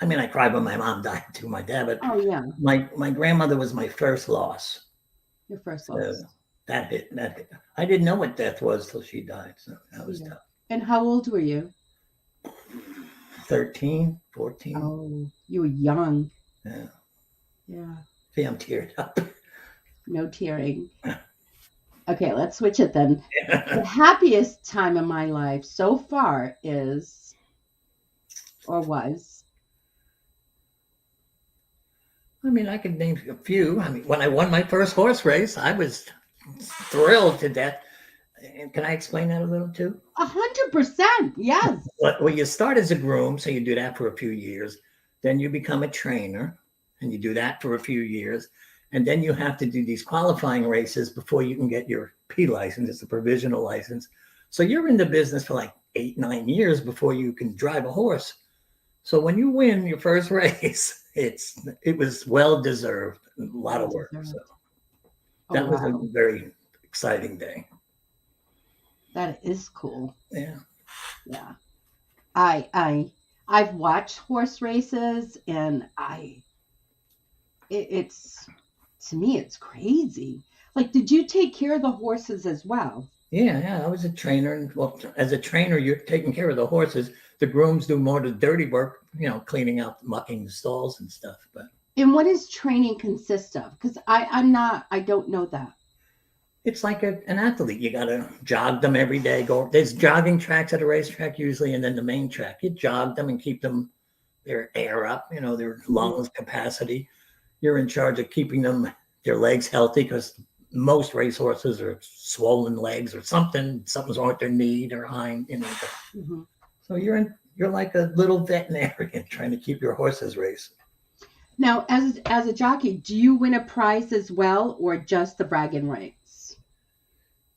[SPEAKER 2] I mean, I cried when my mom died too, my dad, but
[SPEAKER 1] oh yeah,
[SPEAKER 2] my grandmother was my first loss.
[SPEAKER 1] your first
[SPEAKER 2] So
[SPEAKER 1] loss.
[SPEAKER 2] that hit. That hit. I didn't know what death was till she died. So that was
[SPEAKER 1] Yeah.
[SPEAKER 2] tough.
[SPEAKER 1] And how old were you?
[SPEAKER 2] 13, 14.
[SPEAKER 1] Oh, you were young.
[SPEAKER 2] Yeah.
[SPEAKER 1] Yeah.
[SPEAKER 2] See, I'm teared up.
[SPEAKER 1] No tearing. Okay, let's switch it then. The happiest time in my life so far is or was.
[SPEAKER 2] I mean, I could name a few. I mean, when I won my first horse race, I was thrilled to death. And can I explain that a little too?
[SPEAKER 1] 100%. Yes.
[SPEAKER 2] Well, you start as a groom, so you do that for a few years. Then you become a trainer, and you do that for a few years. And then you have to do these qualifying races before you can get your P license. It's a provisional license. So you're in the business for like 8, 9 years before you can drive a horse. So when you win your first race, it was well deserved, a lot of work. So
[SPEAKER 1] Oh,
[SPEAKER 2] that was a
[SPEAKER 1] wow.
[SPEAKER 2] very exciting day.
[SPEAKER 1] That is cool.
[SPEAKER 2] Yeah.
[SPEAKER 1] Yeah. I've watched horse races and it's to me it's crazy. Like, did you take care of the horses as well?
[SPEAKER 2] Yeah. I was a trainer, and well, as a trainer, you're taking care of the horses. The grooms do more of the dirty work, cleaning out, mucking the stalls and stuff. But
[SPEAKER 1] And what does training consist of? Because I don't know that.
[SPEAKER 2] it's like an athlete. You got to jog them every day. There's jogging tracks at a racetrack usually, and then the main track. You jog them and keep them their air up, their
[SPEAKER 1] Mhm.
[SPEAKER 2] lungs capacity. You're in charge of keeping their legs healthy because most racehorses are swollen legs or something's wrong with their knee, their hind.
[SPEAKER 1] Mhm.
[SPEAKER 2] So you're like a little veterinarian trying to keep your horses racing.
[SPEAKER 1] Now, as a jockey, do you win a prize as well, or just the bragging rights?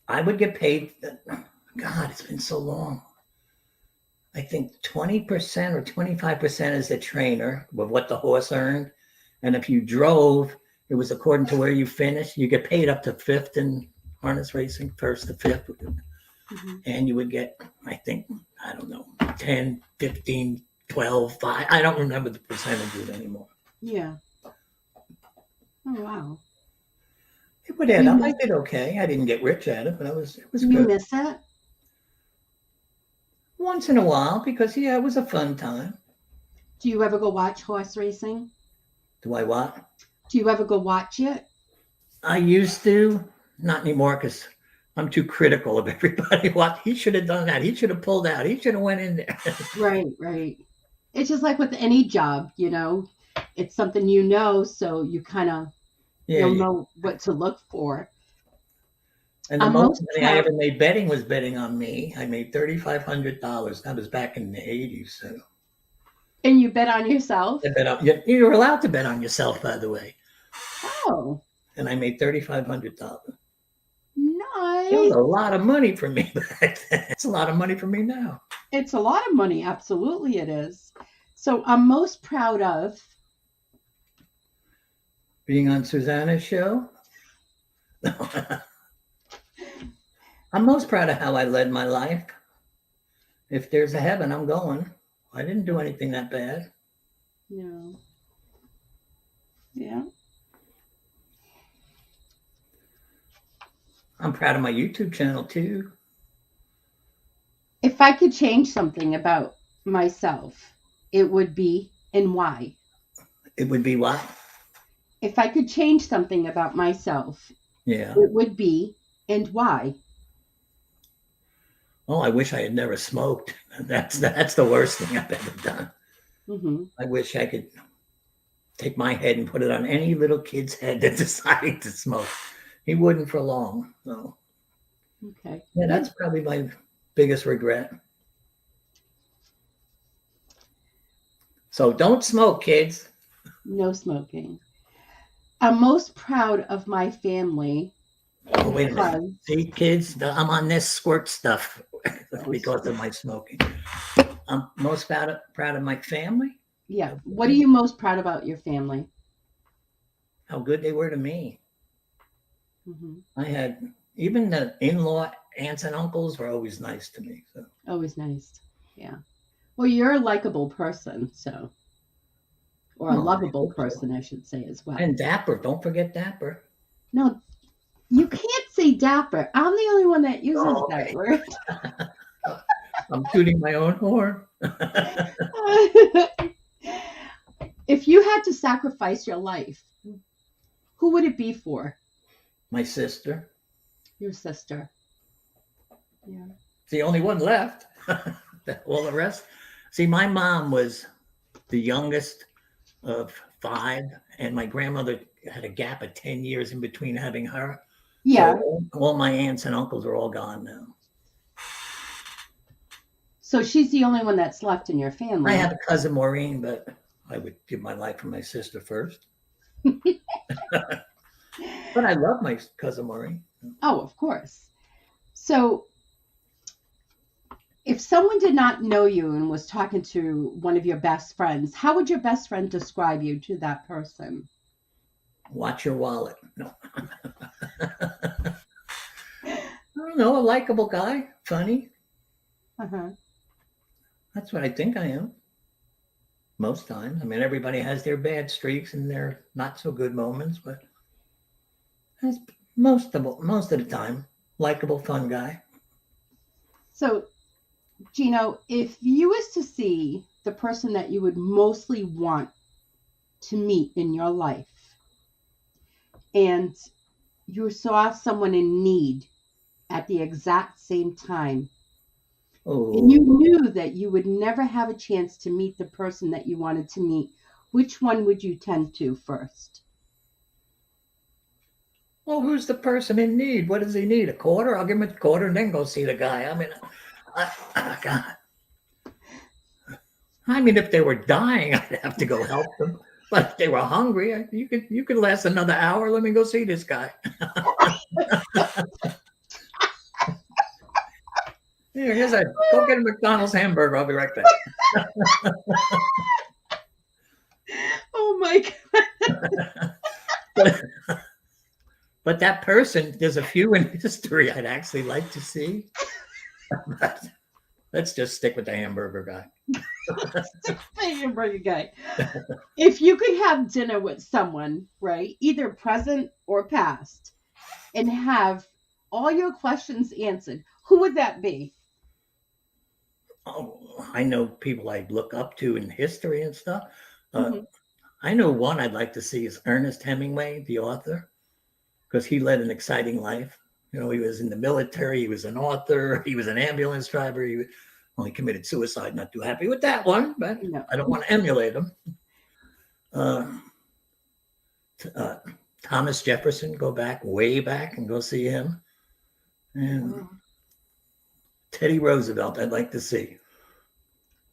[SPEAKER 2] I would get paid. God, it's been so long. I think 20% or 25% is the trainer with what the horse earned. And if you drove, it was according to where you finished. You get paid up to fifth in harness racing, first to fifth.
[SPEAKER 1] Mm-hmm.
[SPEAKER 2] And you would get, I think, I don't know, 10, 15, 12, 5. I don't remember the percentages anymore.
[SPEAKER 1] Yeah. Oh wow.
[SPEAKER 2] It would
[SPEAKER 1] Do
[SPEAKER 2] add
[SPEAKER 1] you
[SPEAKER 2] up. I
[SPEAKER 1] miss,
[SPEAKER 2] did okay. I didn't get rich at it, but it was
[SPEAKER 1] do you
[SPEAKER 2] good.
[SPEAKER 1] miss it?
[SPEAKER 2] Once in a while, because yeah, it was a fun time.
[SPEAKER 1] Do you ever go watch horse racing?
[SPEAKER 2] Do I what?
[SPEAKER 1] Do you ever go watch it?
[SPEAKER 2] I used to, not anymore because I'm too critical of everybody. What he should have done that. He should have pulled out. He should have went in there.
[SPEAKER 1] Right, right. It's just like with any job. It's something so you kind of
[SPEAKER 2] Yeah.
[SPEAKER 1] you'll know what to look for.
[SPEAKER 2] And the
[SPEAKER 1] I'm
[SPEAKER 2] most
[SPEAKER 1] most
[SPEAKER 2] money I
[SPEAKER 1] proud,
[SPEAKER 2] ever made betting was betting on me. I made $3,500. That was back in the 80s. So
[SPEAKER 1] and you bet on yourself.
[SPEAKER 2] I bet on, you were allowed to bet on yourself, by the way.
[SPEAKER 1] Oh,
[SPEAKER 2] And I made $3,500. It was
[SPEAKER 1] nice.
[SPEAKER 2] a lot of money for me back then. It's a lot of money for me now.
[SPEAKER 1] It's a lot of money. Absolutely, it is. So I'm most proud of.
[SPEAKER 2] Being on Susana's show. I'm most proud of how I led my life. If there's a heaven, I'm going. I didn't do anything that bad.
[SPEAKER 1] No. Yeah.
[SPEAKER 2] I'm proud of my YouTube channel too.
[SPEAKER 1] If I could change something about myself, it would be and why.
[SPEAKER 2] It would be what?
[SPEAKER 1] If I could change something about myself,
[SPEAKER 2] Yeah.
[SPEAKER 1] it would be and why.
[SPEAKER 2] Oh, I wish I had never smoked. That's the worst thing I've ever done.
[SPEAKER 1] Hmm.
[SPEAKER 2] I wish I could take my head and put it on any little kid's head that decided to smoke. He wouldn't for long. So
[SPEAKER 1] Okay.
[SPEAKER 2] yeah,
[SPEAKER 1] Yeah.
[SPEAKER 2] that's probably my biggest regret. So don't smoke, kids.
[SPEAKER 1] No smoking. I'm most proud of my family
[SPEAKER 2] Oh, wait a minute.
[SPEAKER 1] because,
[SPEAKER 2] See, kids, I'm on this squirt stuff
[SPEAKER 1] oh,
[SPEAKER 2] because of my smoking. I'm most proud of my family.
[SPEAKER 1] yeah.
[SPEAKER 2] How
[SPEAKER 1] What are you most proud about your family?
[SPEAKER 2] how good they were to me.
[SPEAKER 1] Hmm.
[SPEAKER 2] I had even the in-law aunts and uncles were always nice to me. So
[SPEAKER 1] Always nice. Yeah. Well, you're a likable person, so, or a
[SPEAKER 2] oh, I
[SPEAKER 1] lovable
[SPEAKER 2] hope so.
[SPEAKER 1] person, I should say as well.
[SPEAKER 2] And Dapper, don't forget Dapper.
[SPEAKER 1] No, you can't say dapper. I'm the only one that uses
[SPEAKER 2] Oh,
[SPEAKER 1] that
[SPEAKER 2] okay.
[SPEAKER 1] word.
[SPEAKER 2] I'm tooting my own horn.
[SPEAKER 1] If you had to sacrifice your life, who would it be for?
[SPEAKER 2] My sister.
[SPEAKER 1] Your sister. Yeah.
[SPEAKER 2] It's the only one left. All the rest. See, my mom was the youngest of five, and my grandmother had a gap of 10 years in between having her. So
[SPEAKER 1] Yeah.
[SPEAKER 2] all my aunts and uncles are all gone now.
[SPEAKER 1] So she's the only one that's left in your
[SPEAKER 2] I
[SPEAKER 1] family.
[SPEAKER 2] have a cousin Maureen, but I would give my life for my sister first. But I love my cousin Maureen.
[SPEAKER 1] Oh, of course. So if someone did not know you and was talking to one of your best friends, how would your best friend describe you to that person?
[SPEAKER 2] Watch your wallet. No, I don't know. A likable guy, funny.
[SPEAKER 1] Uh-huh.
[SPEAKER 2] That's what I think I am. Most times. I mean, everybody has their bad streaks and their not so good moments, but that's most of the time, likable, fun guy.
[SPEAKER 1] So, Gino, if you was to see the person that you would mostly want to meet in your life and you saw someone in need at the exact same time, and you
[SPEAKER 2] Oh,
[SPEAKER 1] knew that you would never have a chance to meet the person that you wanted to meet, which one would you tend to first?
[SPEAKER 2] well, who's the person in need? What does he need? A quarter? I'll give him a quarter and then go see the guy. God. I mean, if they were dying, I'd have to go help them. But if they were hungry, you could last another hour. Let me go see this guy. Here, here's a go get a McDonald's hamburger. I'll be right back.
[SPEAKER 1] Oh my God.
[SPEAKER 2] But, but that person, there's a few in history I'd actually like to see. But let's just stick with the hamburger guy.
[SPEAKER 1] Hamburger guy. If you could have dinner with someone, right, either present or past, and have all your questions answered, who would that be?
[SPEAKER 2] Oh, I know people I look up to in history and stuff. Uh,
[SPEAKER 1] Hmm.
[SPEAKER 2] I know one I'd like to see is Ernest Hemingway, the author, because he led an exciting life. You know, he was in the military, he was an author, he was an ambulance driver. He committed suicide. Not too happy with that one, but
[SPEAKER 1] No.
[SPEAKER 2] I don't want to emulate him. Uh, uh, Thomas Jefferson, go back, way back, and go see him. And
[SPEAKER 1] Oh.
[SPEAKER 2] Teddy Roosevelt, I'd like to see.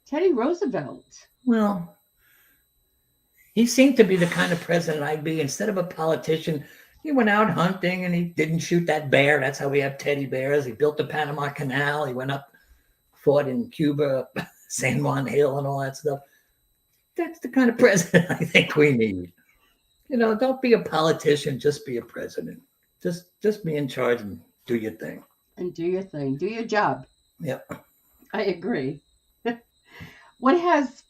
[SPEAKER 1] Teddy Roosevelt.
[SPEAKER 2] Well, he seemed to be the kind of president I'd be. Instead of a politician, he went out hunting and he didn't shoot that bear. That's how we have teddy bears. He built the Panama Canal. He went up, fought in Cuba, San Juan Hill, and all that stuff. That's the kind of president I think we need. Don't be a politician. Just be a president. Just be in charge and do your thing.
[SPEAKER 1] And do your thing, do your job.
[SPEAKER 2] Yep.
[SPEAKER 1] I agree. What has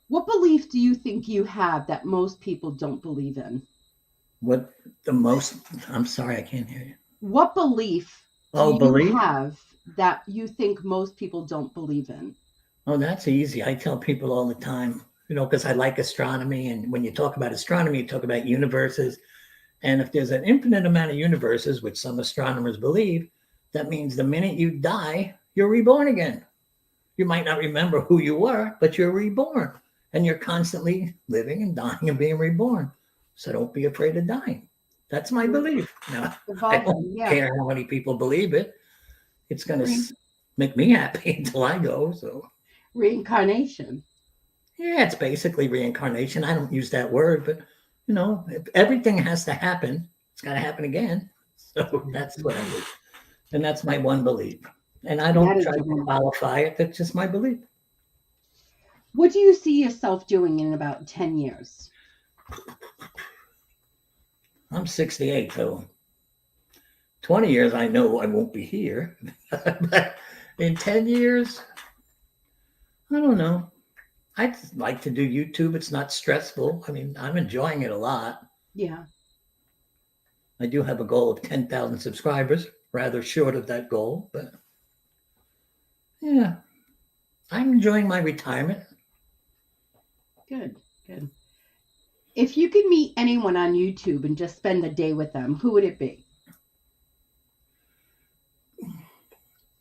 [SPEAKER 1] what belief do you think you have that most people don't believe in?
[SPEAKER 2] What the most? I'm sorry, I can't hear you.
[SPEAKER 1] What belief do
[SPEAKER 2] Oh,
[SPEAKER 1] you
[SPEAKER 2] believe?
[SPEAKER 1] have that you think most people don't believe in?
[SPEAKER 2] Oh, that's easy. I tell people all the time, because I like astronomy. And when you talk about astronomy, you talk about universes. And if there's an infinite amount of universes, which some astronomers believe, that means the minute you die, you're reborn again. You might not remember who you were, but you're reborn. And you're constantly living and dying and being reborn. So don't be afraid of dying. That's my
[SPEAKER 1] You're
[SPEAKER 2] belief. Now, I don't
[SPEAKER 1] evolving, yeah.
[SPEAKER 2] care how many people believe it. It's going
[SPEAKER 1] Re-
[SPEAKER 2] to make me happy until I go. So,
[SPEAKER 1] Reincarnation.
[SPEAKER 2] yeah, it's basically reincarnation. I don't use that word, but, if everything has to happen, it's got to happen again. So that's what I do. And that's my one belief. And I
[SPEAKER 1] That
[SPEAKER 2] don't
[SPEAKER 1] is
[SPEAKER 2] try
[SPEAKER 1] the
[SPEAKER 2] to
[SPEAKER 1] one.
[SPEAKER 2] qualify it. That's just my belief.
[SPEAKER 1] What do you see yourself doing in about 10 years?
[SPEAKER 2] I'm 68, so 20 years, I know I won't be here. But in 10 years, I don't know. I'd like to do YouTube. It's not stressful. I mean, I'm enjoying it a lot.
[SPEAKER 1] Yeah.
[SPEAKER 2] I do have a goal of 10,000 subscribers, rather short of that goal, but yeah, I'm enjoying my retirement.
[SPEAKER 1] Good. Good. If you could meet anyone on YouTube and just spend a day with them, who would it be?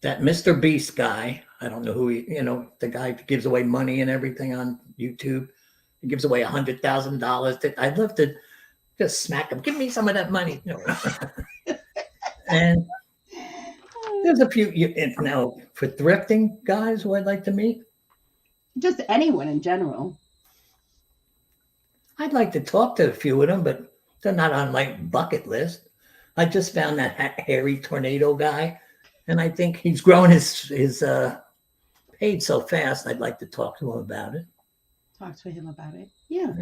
[SPEAKER 2] That Mr. Beast guy, I don't know who the guy who gives away money and everything on YouTube. He gives away $100,000. I'd love to just smack him. Give me some of that money. And there's a few now for thrifting guys who I'd like to meet.
[SPEAKER 1] Just anyone in general.
[SPEAKER 2] I'd like to talk to a few of them, but they're not on my bucket list. I just found that hairy tornado guy, and I think he's grown his page so fast. I'd like to talk to him about it.
[SPEAKER 1] Talk to him about it. Yeah.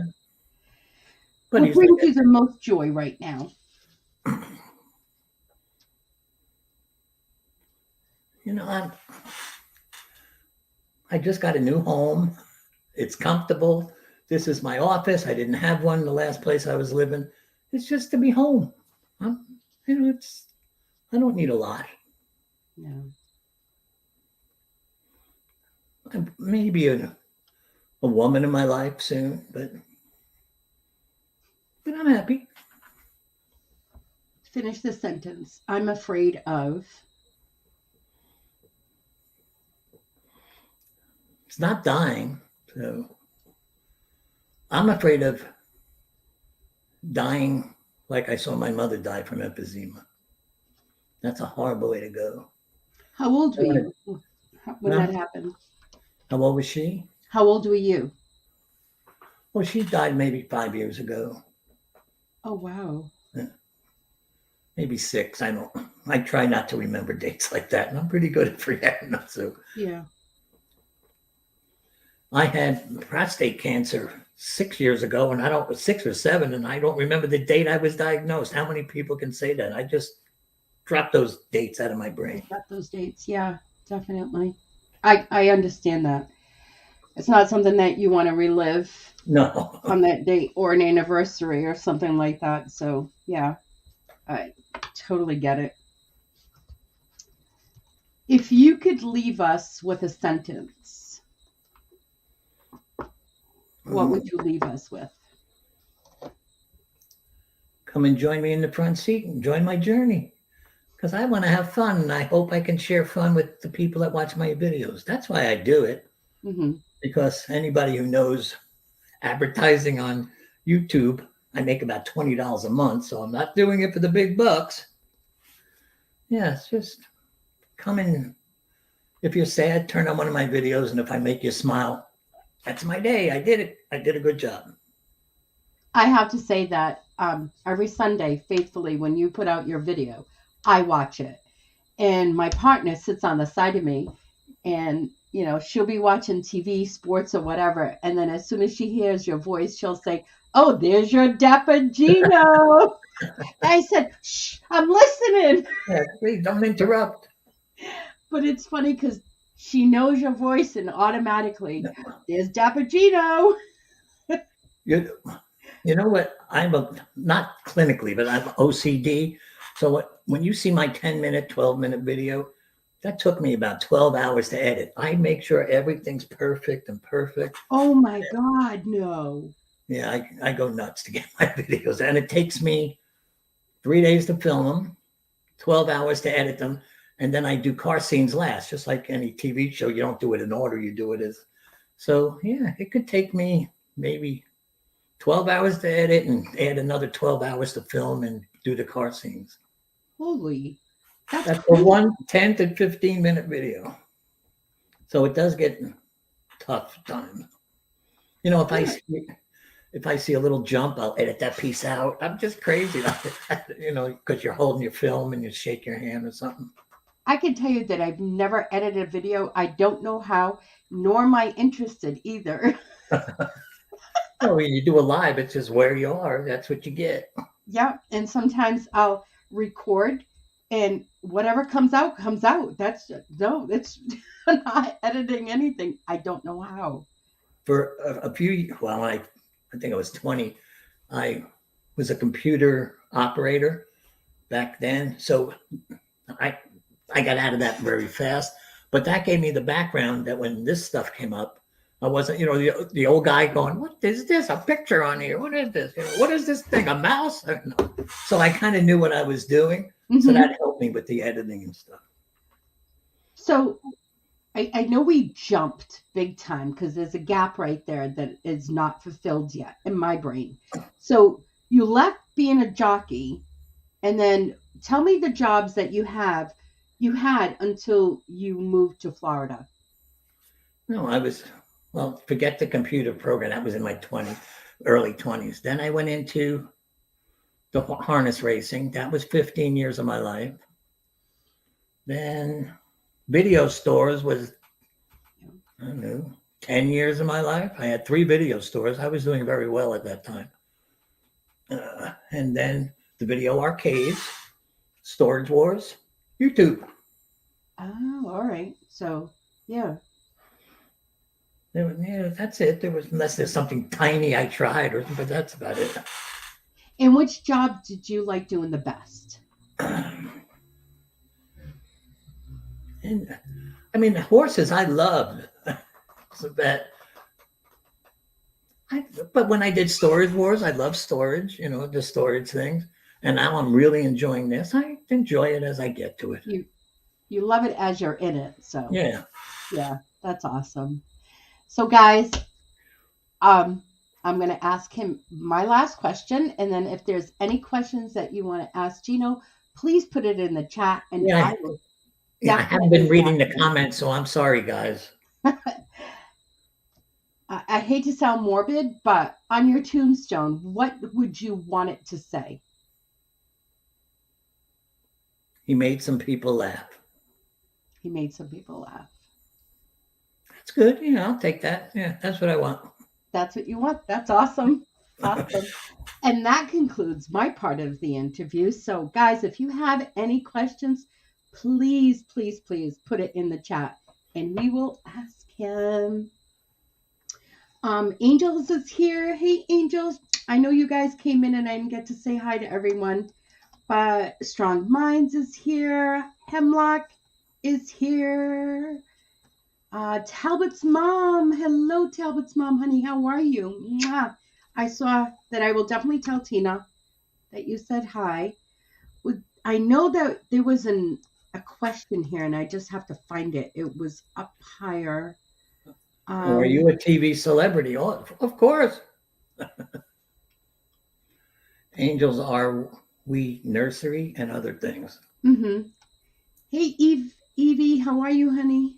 [SPEAKER 2] But
[SPEAKER 1] What
[SPEAKER 2] he's like,
[SPEAKER 1] brings you the most joy right now?
[SPEAKER 2] I just got a new home. It's comfortable. This is my office. I didn't have one the last place I was living. It's just to be home. I'm, it's I don't need a lot.
[SPEAKER 1] No.
[SPEAKER 2] Maybe a woman in my life soon, but I'm happy.
[SPEAKER 1] Finish the sentence. I'm afraid of.
[SPEAKER 2] It's not dying, so I'm afraid of dying like I saw my mother die from emphysema. That's a horrible way to go.
[SPEAKER 1] How old were you when that
[SPEAKER 2] Well,
[SPEAKER 1] happened?
[SPEAKER 2] how old was she?
[SPEAKER 1] How old were you?
[SPEAKER 2] Well, she died maybe 5 years ago.
[SPEAKER 1] Oh, wow.
[SPEAKER 2] Maybe 6. I try not to remember dates like that, and I'm pretty good at forgetting them. So
[SPEAKER 1] Yeah.
[SPEAKER 2] I had prostate cancer 6 years ago, and I don't 6 or 7, and I don't remember the date I was diagnosed. How many people can say that? I just dropped those dates out of my brain.
[SPEAKER 1] Got those dates. Yeah, definitely. I understand that. It's not something that you want to relive
[SPEAKER 2] No.
[SPEAKER 1] on that date or an anniversary or something like that. So, yeah, I totally get it. If you could leave us with a sentence, what would you leave us with?
[SPEAKER 2] Come and join me in the front seat and join my journey. Because I want to have fun, and I hope I can share fun with the people that watch my videos. That's why I do it.
[SPEAKER 1] Mm-hmm.
[SPEAKER 2] Because anybody who knows advertising on YouTube, I make about $20 a month, so I'm not doing it for the big bucks. Yeah, it's just come in. If you're sad, turn on one of my videos, and if I make you smile, that's my day. I did it. I did a good job.
[SPEAKER 1] I have to say that every Sunday, faithfully, when you put out your video, I watch it. And my partner sits on the side of me, and she'll be watching TV, sports, or whatever. And then as soon as she hears your voice, she'll say, "Oh, there's your Dapper Geno." I said, "Shh, I'm listening."
[SPEAKER 2] Yeah, please don't interrupt.
[SPEAKER 1] But it's funny because she knows your voice, and automatically, there's Dapper Geno.
[SPEAKER 2] You You know what? Not clinically, but I'm OCD. So when you see my 10-minute, 12-minute video, that took me about 12 hours to edit. I make sure everything's perfect and perfect.
[SPEAKER 1] Oh my God, no.
[SPEAKER 2] Yeah, I go nuts to get my videos. And it takes me 3 days to film them, 12 hours to edit them. And then I do car scenes last, just like any TV show. You don't do it in order, you do it as. So, yeah, it could take me maybe 12 hours to edit and add another 12 hours to film and do the car scenes.
[SPEAKER 1] Holy, that's
[SPEAKER 2] That's a
[SPEAKER 1] crazy.
[SPEAKER 2] 10 to 15-minute video. So it does get tough times. You know,
[SPEAKER 1] Yeah,
[SPEAKER 2] if I see a little jump, I'll edit that piece out. I'm just crazy, you know, because you're holding your film and you shake your hand or something.
[SPEAKER 1] I can tell you that I've never edited a video. I don't know how, nor am I interested either.
[SPEAKER 2] Well, when you do a live, it's just where you are. That's what you get.
[SPEAKER 1] Yeah, and sometimes I'll record and whatever comes out comes out. That's no, it's not editing anything. I don't know how.
[SPEAKER 2] For a few, well, I think I was 20. I was a computer operator back then. So I I got out of that very fast. But that gave me the background that when this stuff came up, I wasn't, you know, the old guy going, "What is this? A picture on here? What is this? You know, what is this thing? A mouse?" No. So I kind of knew what I was doing. So
[SPEAKER 1] Hmm.
[SPEAKER 2] that helped me with the editing and stuff.
[SPEAKER 1] So I know we jumped big time because there's a gap right there that is not fulfilled yet in my brain. So you left being a jockey, and then tell me the jobs that you had until you moved to Florida.
[SPEAKER 2] No, well, forget the computer program. That was in my 20s, early 20s. Then I went into the harness racing. That was 15 years of my life. Then video stores was, I don't know, 10 years of my life. I had 3 video stores. I was doing very well at that time. And then the video arcades, Storage Wars, YouTube.
[SPEAKER 1] Oh, all right. So yeah.
[SPEAKER 2] Yeah, that's it. There was, unless there's something tiny I tried, but that's about it.
[SPEAKER 1] And which job did you like doing the best?
[SPEAKER 2] And I mean, horses I loved. So that but when I did Storage Wars, I love storage, you know, the storage things. And now I'm really enjoying this. I enjoy it as I get to it.
[SPEAKER 1] You you love it as you're in it. So
[SPEAKER 2] Yeah.
[SPEAKER 1] yeah, that's awesome. So guys, um, I'm going to ask him my last question, and then if there's any questions that you want to ask Geno, please put it in the chat, and I
[SPEAKER 2] Yeah.
[SPEAKER 1] will
[SPEAKER 2] Yeah. I haven't been
[SPEAKER 1] definitely
[SPEAKER 2] reading the
[SPEAKER 1] answer.
[SPEAKER 2] comments, so I'm sorry, guys.
[SPEAKER 1] I hate to sound morbid, but on your tombstone, what would you want it to say?
[SPEAKER 2] He made some people laugh.
[SPEAKER 1] He made some people laugh.
[SPEAKER 2] That's good. Yeah, I'll take that. Yeah, that's what I want.
[SPEAKER 1] That's what you want. That's awesome. Awesome. And that concludes my part of the interview. So, guys, if you have any questions, please, please, please put it in the chat and we will ask him. Angels is here. Hey, Angels. I know you guys came in and I didn't get to say hi to everyone, but Strong Minds is here. Hemlock is here. Talbot's mom. Hello, Talbot's mom, honey. How are you? Mwah. I saw that. I will definitely tell Tina that you said hi. I know that there was a question here, and I just have to find it. It was up higher.
[SPEAKER 2] Or are you a TV celebrity? Oh, of course. Angels are we nursery and other things.
[SPEAKER 1] Mm-hmm. Hey, Evie, how are you, honey?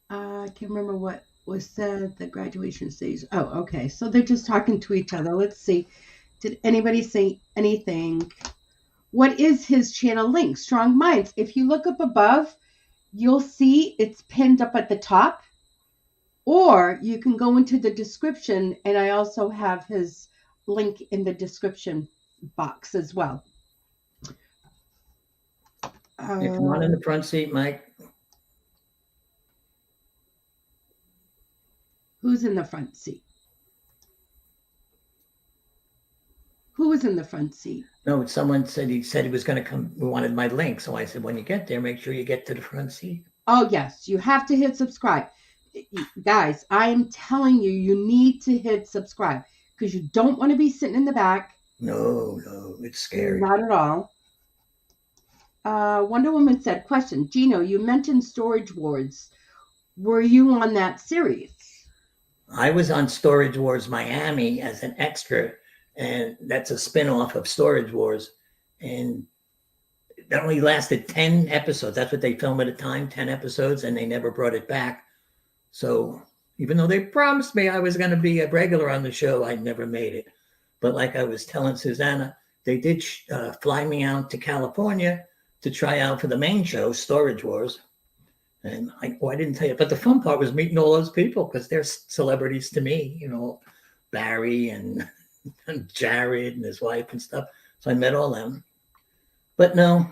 [SPEAKER 1] I can't remember what was said. The graduation stage. Oh, okay. So they're just talking to each other. Let's see. Did anybody say anything? What is his channel link? Strong Minds. If you look up above, you'll see it's pinned up at the top. Or you can go into the description, and I also have his link in the description box as well.
[SPEAKER 2] Yeah, come on in
[SPEAKER 1] Uh,
[SPEAKER 2] the front seat, Mike.
[SPEAKER 1] who's in the front seat? Who was in the front seat?
[SPEAKER 2] No, someone said he was going to come. We wanted my link. So I said, when you get there, make sure you get to the front seat.
[SPEAKER 1] Oh, yes. You have to hit subscribe. Guys, I am telling you, you need to hit subscribe because you don't want to be sitting in the back.
[SPEAKER 2] No, it's scary.
[SPEAKER 1] Not at all. Wonder Woman said, question, Geno, you mentioned Storage Wars. Were you on that series?
[SPEAKER 2] I was on Storage Wars Miami as an extra, and that's a spin-off of Storage Wars. And that only lasted 10 episodes. That's what they filmed at a time, 10 episodes, and they never brought it back. So even though they promised me I was going to be a regular on the show, I never made it. But like I was telling Susana, they did fly me out to California to try out for the main show, Storage Wars. And I didn't tell you, but the fun part was meeting all those people because they're celebrities to me, Barry and Jared and his wife and stuff. So I met all them. But no,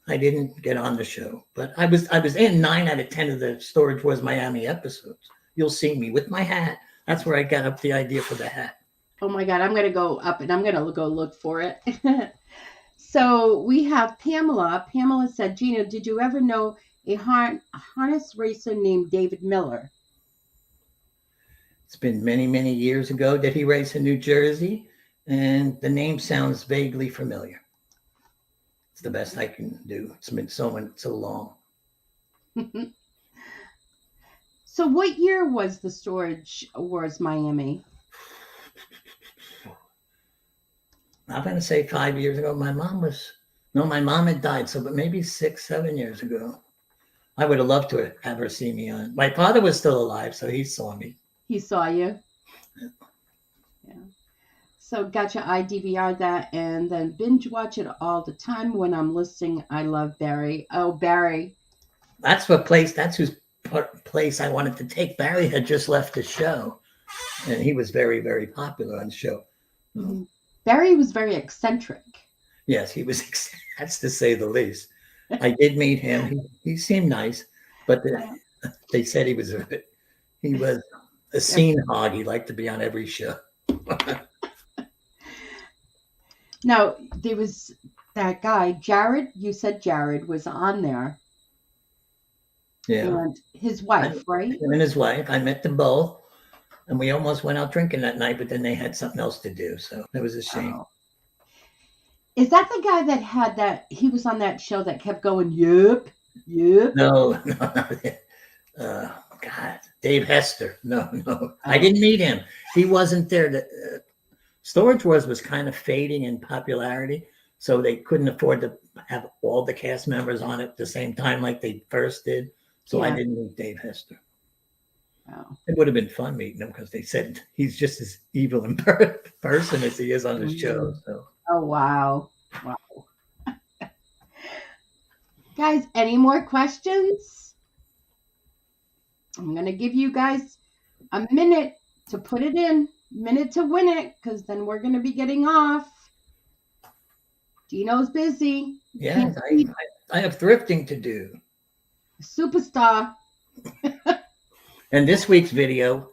[SPEAKER 2] I didn't get on the show. But I was in 9 out of 10 of the Storage Wars Miami episodes. You'll see me with my hat. That's where I got up the idea for the hat.
[SPEAKER 1] Oh my God, I'm going to go up and I'm going to go look for it. So we have Pamela. Pamela said, Geno, did you ever know a harness racer named David Miller?
[SPEAKER 2] It's been many, many years ago that he raced in New Jersey, and the name sounds vaguely familiar. It's the best I can do. It's been so long.
[SPEAKER 1] So what year was the Storage Wars Miami?
[SPEAKER 2] I'm going to say 5 years ago. My mom had died, but maybe 6, 7 years ago. I would have loved to have her see me on. My father was still alive, so he saw me.
[SPEAKER 1] He saw you? Yeah. So got your IDVR that and then binge watch it all the time when I'm listening. I love Barry. Oh, Barry.
[SPEAKER 2] That's whose place I wanted to take. Barry had just left the show, and he was very, very popular on the show.
[SPEAKER 1] Mm-hmm. Barry was very eccentric.
[SPEAKER 2] Yes, he was. That's to say the least. I did meet him. He seemed nice, but they said he was a scene hog. He liked to be on every show.
[SPEAKER 1] Now, there was that guy, Jared. You said Jared was on there.
[SPEAKER 2] Yeah.
[SPEAKER 1] And his wife, right?
[SPEAKER 2] Him and his wife. I met them both. And we almost went out drinking that night, but then they had something else to do. So it was a shame. Oh.
[SPEAKER 1] Is that the guy that had that? He was on that show that kept going, yep.
[SPEAKER 2] No. God, Dave Hester. No. Oh. I didn't meet him. He wasn't there. Storage Wars was kind of fading in popularity. So they couldn't afford to have all the cast members on it at the same time like they first did. So I didn't meet Dave Hester.
[SPEAKER 1] Wow.
[SPEAKER 2] It would have been fun meeting him because they said he's just as evil in person as he is on the show. So.
[SPEAKER 1] Oh, wow. Guys, any more questions? I'm going to give you guys a minute to put it in, minute to win it, because then we're going to be getting off. Geno's busy.
[SPEAKER 2] Yeah, I have thrifting to do.
[SPEAKER 1] Superstar.
[SPEAKER 2] And this week's video,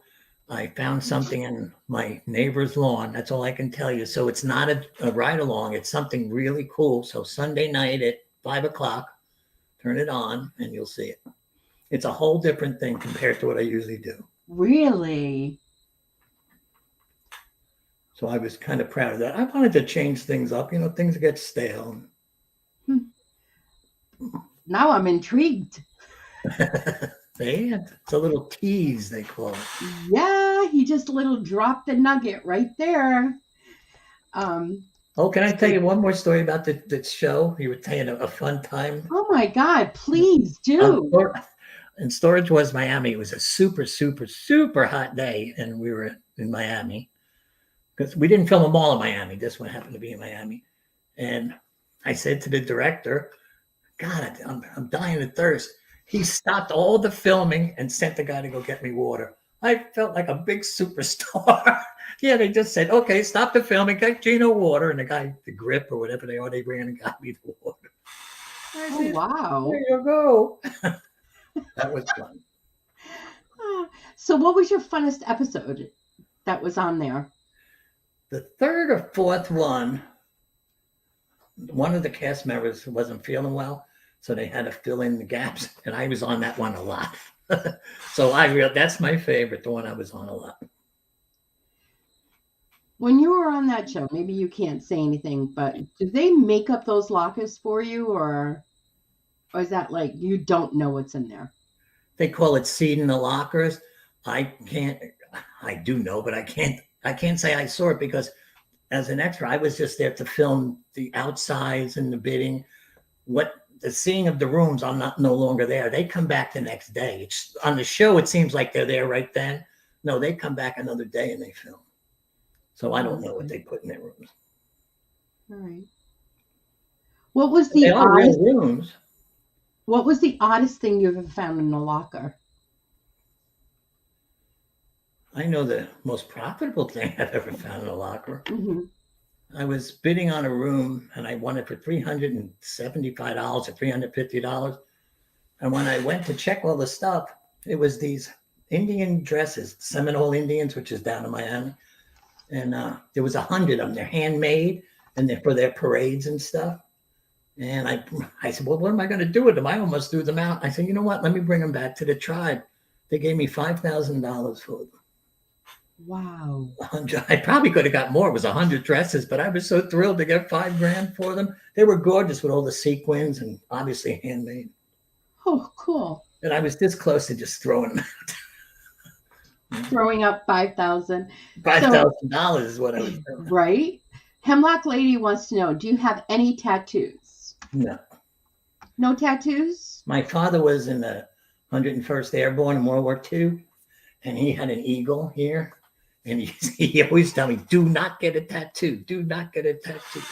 [SPEAKER 2] I found something in my neighbor's lawn. That's all I can tell you. So it's not a ride along. It's something really cool. So Sunday night at 5:00, turn it on and you'll see it. It's a whole different thing compared to what I usually do.
[SPEAKER 1] Really?
[SPEAKER 2] So I was kind of proud of that. I wanted to change things up. Things get stale.
[SPEAKER 1] Now I'm intrigued.
[SPEAKER 2] It's a little tease, they call it.
[SPEAKER 1] Yeah, he just dropped the nugget right there.
[SPEAKER 2] Oh, can I tell you one more story about the show? You were saying a fun time.
[SPEAKER 1] Oh my God, please do.
[SPEAKER 2] In Storage Wars Miami, it was a super, super, super hot day, and we were in Miami because we didn't film them all in Miami. This one happened to be in Miami, and I said to the director, "God, I'm dying of thirst." He stopped all the filming and sent the guy to go get me water. I felt like a big superstar. Yeah, they just said, okay, stop the filming, get Geno water. And the guy, the grip or whatever they are, they ran and got me the water.
[SPEAKER 1] Oh, wow.
[SPEAKER 2] There you go. That was fun.
[SPEAKER 1] So what was your funnest episode that was on there?
[SPEAKER 2] The third or fourth one of the cast members wasn't feeling well, so they had to fill in the gaps, and I was on that one a lot. So that's my favorite, the one I was on a lot.
[SPEAKER 1] When you were on that show, maybe you can't say anything, but do they make up those lockers for you, or is that like you don't know what's in there?
[SPEAKER 2] They call it seeding the lockers. I can't. I do know, but I can't. I can't say I saw it because as an extra, I was just there to film the outsides and the bidding. What the seeing of the rooms, I'm not no longer there. They come back the next day. It's on the show. It seems like they're there right then. No, they come back another day and they film. So I don't know what they put in their rooms.
[SPEAKER 1] All right. What was
[SPEAKER 2] They
[SPEAKER 1] the
[SPEAKER 2] are real
[SPEAKER 1] oddest?
[SPEAKER 2] rooms.
[SPEAKER 1] What was the oddest thing you ever found in a locker?
[SPEAKER 2] I know the most profitable thing I've ever found in a locker.
[SPEAKER 1] Mm-hmm.
[SPEAKER 2] I was bidding on a room and I won it for $375 or $350. And when I went to check all the stuff, it was these Indian dresses, Seminole Indians, which is down in Miami. And there was 100 of them. They're handmade and they're for their parades and stuff. And I said, well, what am I going to do with them? I almost threw them out. I said, you know what? Let me bring them back to the tribe. They gave me $5,000 for them.
[SPEAKER 1] Wow.
[SPEAKER 2] I probably could have got more. It was 100 dresses, but I was so thrilled to get $5,000 for them. They were gorgeous with all the sequins and obviously handmade.
[SPEAKER 1] Oh, cool.
[SPEAKER 2] And I was this close to just throwing them out.
[SPEAKER 1] Throwing up 5,000.
[SPEAKER 2] $5,000 is what I was doing.
[SPEAKER 1] Right? Hemlock Lady wants to know, do you have any tattoos?
[SPEAKER 2] No.
[SPEAKER 1] No tattoos?
[SPEAKER 2] My father was in the 101st Airborne in World War II, and he had an eagle here. And he always tell me, do not get a tattoo. Do not get a tattoo.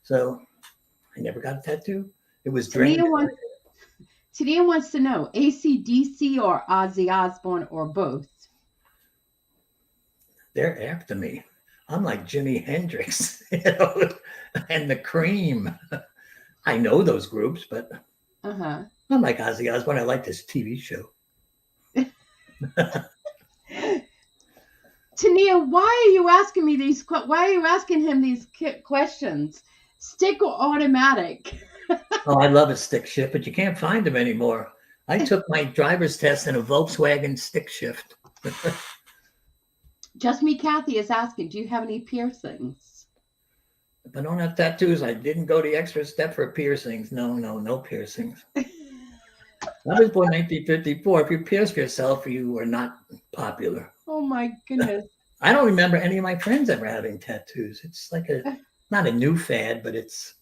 [SPEAKER 2] So I never got a tattoo. It was drained.
[SPEAKER 1] Tadia wants to know, AC/DC or Ozzy Osbourne or both?
[SPEAKER 2] They're after me. I'm like Jimi Hendrix, and the Cream. I know those groups, but I'm like Ozzy Osbourne. I like this TV show.
[SPEAKER 1] Tania, why are you asking me these? Why are you asking him these questions? Stick or automatic?
[SPEAKER 2] Oh, I love a stick shift, but you can't find them anymore. I took my driver's test in a Volkswagen stick shift.
[SPEAKER 1] Just Me Kathy is asking, do you have any piercings?
[SPEAKER 2] If I don't have tattoos, I didn't go the extra step for piercings. No piercings. I was born 1954. If you pierce yourself, you are not popular.
[SPEAKER 1] Oh my goodness.
[SPEAKER 2] I don't remember any of my friends ever having tattoos. It's like not a new fad, but it's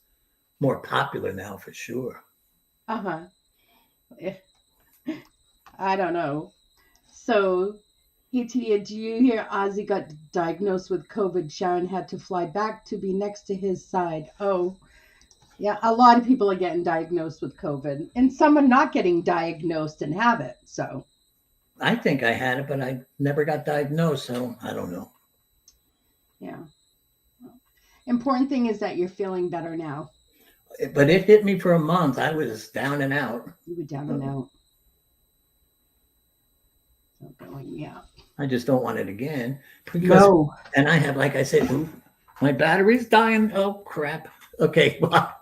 [SPEAKER 2] more popular now for sure.
[SPEAKER 1] I don't know. So, hey Tia, do you hear Ozzy got diagnosed with COVID? Sharon had to fly back to be next to his side. Oh, yeah, a lot of people are getting diagnosed with COVID, and some are not getting diagnosed and have it. So,
[SPEAKER 2] I think I had it, but I never got diagnosed, so I don't know.
[SPEAKER 1] Yeah. Important thing is that you're feeling better now.
[SPEAKER 2] But it hit me for a month. I was down and out.
[SPEAKER 1] You were down and out. Yeah.
[SPEAKER 2] I just don't want it again.
[SPEAKER 1] No.
[SPEAKER 2] And I have, like I said, my battery's dying. Oh, crap. Okay, well,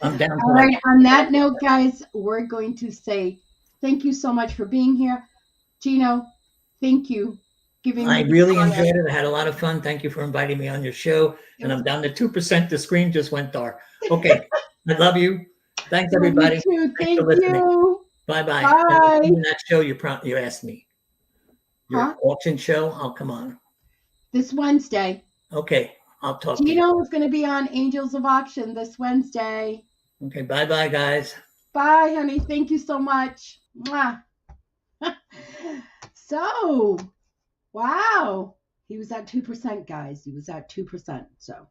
[SPEAKER 2] I'm down.
[SPEAKER 1] All right. On that note, guys, we're going to say thank you so much for being here. Geno, thank you.
[SPEAKER 2] I really enjoyed it. I had a lot of fun. Thank you for inviting me on your show. And I'm down to 2%. The screen just went dark. Okay. I love you. Thanks, everybody.
[SPEAKER 1] You too. Thank you.
[SPEAKER 2] Bye-bye.
[SPEAKER 1] Bye.
[SPEAKER 2] That show you asked me. Your auction show, I'll come on.
[SPEAKER 1] This Wednesday.
[SPEAKER 2] Okay. I'll talk to you.
[SPEAKER 1] Geno is going to be on Angels of Auction this Wednesday.
[SPEAKER 2] Okay. Bye-bye, guys.
[SPEAKER 1] Bye, honey. Thank you so much. Mwah. So, wow. He was at 2%, guys. He was at 2%. So,